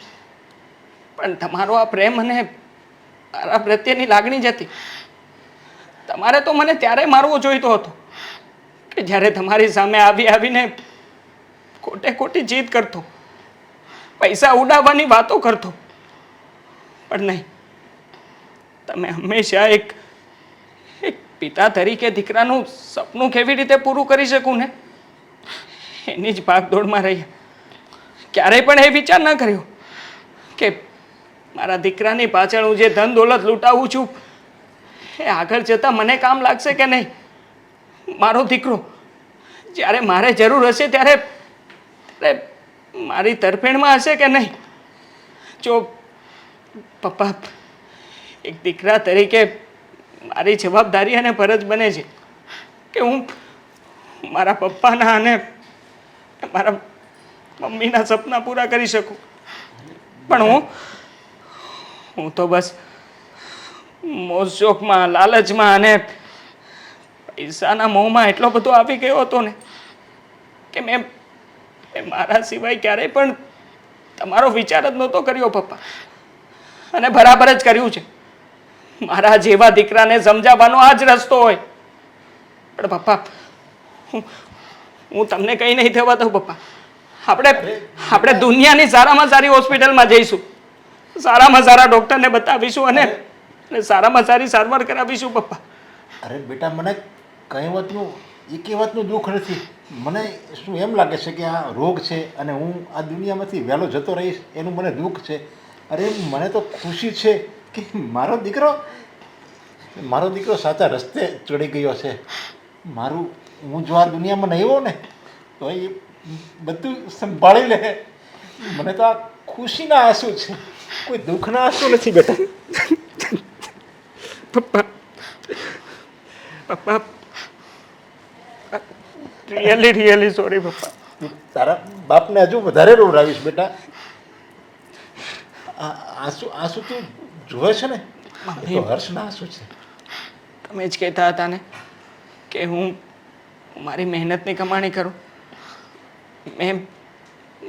પણ તમારો આ પ્રેમ અને મારા પ્રત્યેની લાગણી જ હતી. તમારે તો મને ત્યારે મારવો જોઈતો હતો કે જ્યારે તમારી સામે આવીને ખોટી જીદ કરતો, પૈસા ઉડાવવાની વાતો કરતો. પણ નહીં, તમે હંમેશા એક પિતા તરીકે દીકરાનું સપનું કેવી રીતે પૂરું કરી શકું ને એની જ ભાગદોડમાં રહ્યા. ક્યારેય પણ એ વિચાર ન કર્યો કે મારા દીકરાની પાછળ હું જે ધન દોલત લૂંટાવું છું એ આગળ જતાં મને કામ લાગશે કે નહીં. મારો દીકરો જ્યારે મારે જરૂર હશે ત્યારે મારી તરફેણમાં હશે કે નહીં. જો પપ્પા એક દીકરા તરીકે મારી જવાબદારી અને ફરજ બને છે કે હું મારા પપ્પાના અને મારા મમ્મીના સપના પૂરા કરી શકું, પણ હું તો બસ મોજ શોખમાં, લાલચમાં અને પૈસાના મોહમાં એટલો બધો આવી ગયો હતો ને કે મેં મારા સિવાય ક્યારેય પણ તમારો વિચાર જ નહોતો કર્યો પપ્પા, અને બરાબર જ કર્યું છે. મારા જેવા દીકરાને સમજાવવાનો આ જ રસ્તો હોય. પણ પપ્પા હું તમને કંઈ નહીં થવા દઉં પપ્પા. આપણે દુનિયાની સારામાં સારી હોસ્પિટલમાં જઈશું, સારામાં સારા ડૉક્ટરને બતાવીશું અને સારામાં સારી સારવાર કરાવીશું પપ્પા. અરે બેટા, મને કઈ વાતનું એકે વાતનું દુઃખ નથી. મને શું એમ લાગે છે કે આ રોગ છે અને હું આ દુનિયામાંથી વહેલો જતો રહીશ એનું મને દુઃખ છે. અરે મને તો ખુશી છે કે મારો દીકરો સાચા રસ્તે ચડી ગયો છે. હું જો આ દુનિયામાં નહીં હોઉં ને તો એ બધું સંભાળી લે. મને તો આ ખુશીના આંસુ છે, કોઈ દુઃખના આંસુ નથી બેટા. પપ્પા રિયલી સોરી પપ્પા. તારા બાપને હજુ વધારે રોવડાવીશ બેટા. આંસુ તું જોવે છે ને, એ તો હર્ષના આંસુ છે. તમે જ કહેતા હતા ને કે હું મારી મહેનતની કમાણી કરું. મેં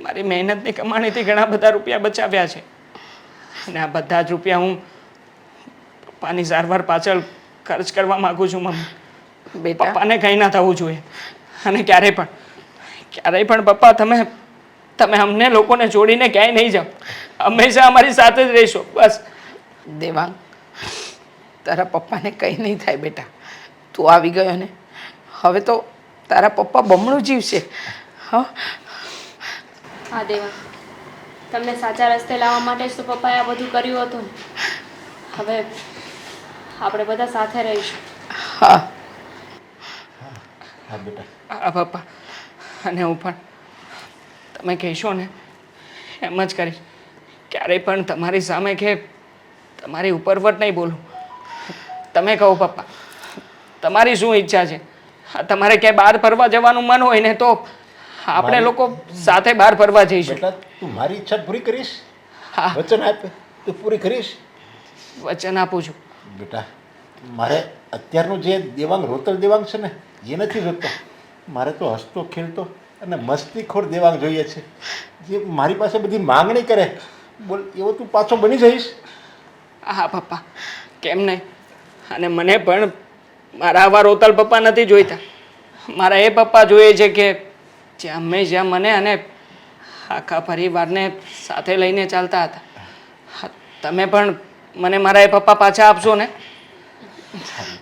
મારી મહેનતની કમાણીથી ઘણા બધા રૂપિયા બચાવ્યા છે અને આ બધા જ રૂપિયા હું પપ્પાની સારવાર પાછળ ખર્ચ કરવા માગું છું. મમ્મી, બેટા પપ્પાને કંઈ ના થવું જોઈએ અને ક્યારેય પણ પપ્પા તમે અમને લોકોને છોડીને ક્યાંય નહીં જાઓ. હંમેશા અમારી સાથે જ રહીશો બસ. દેવાંગ, તારા પપ્પાને કંઈ નહીં થાય બેટા. તું આવી ગયો ને, હવે તો તારા પપ્પા બમણું જીવશે. હા હા દેવા, તમને સાચા રસ્તે લાવવા માટે જ તો પપ્પાએ આ બધું કર્યું હતું ને. હવે આપણે બધા સાથે રહીશું. હા હા બેટા. હા પપ્પા, અને હું પણ તમે કહેશો ને એમ જ કરીશ. ક્યારેય પણ તમારી સામે કે તમારી ઉપરવટ નહીં બોલું. તમે કહો પપ્પા, તમારી શું ઈચ્છા છે? તમારે ક્યાંય બહાર ફરવા જવાનું મન હોય ને તો આપણે લોકો સાથે બહાર ફરવા જઈશું. બેટા, તું મારી ઈચ્છા પૂરી કરીશ? હા, વચન આપ, તું પૂરી કરીશ? વચન આપું છું. બેટા, મારે અત્યારનું જે રોતલ દેવાંગ છે ને એ નથી જોતો. મારે તો હસતો ખેલતો અને મસ્તીખોર દેવાંગ જોઈએ છે, જે મારી પાસે બધી માંગણી કરે. બોલ, એવો તું પાછો બની જઈશ? હા પપ્પા, કેમ નહીં. અને મને પણ મારા આવા રોતલ પપ્પા નથી જોઈતા. મારા એ પપ્પા જોઈએ છે કે જે હંમેશા મને અને આખા પરિવારને સાથે લઈને ચાલતા હતા. હા, તમે પણ મને મારા એ પપ્પા પાછા આપશો ને? સારું.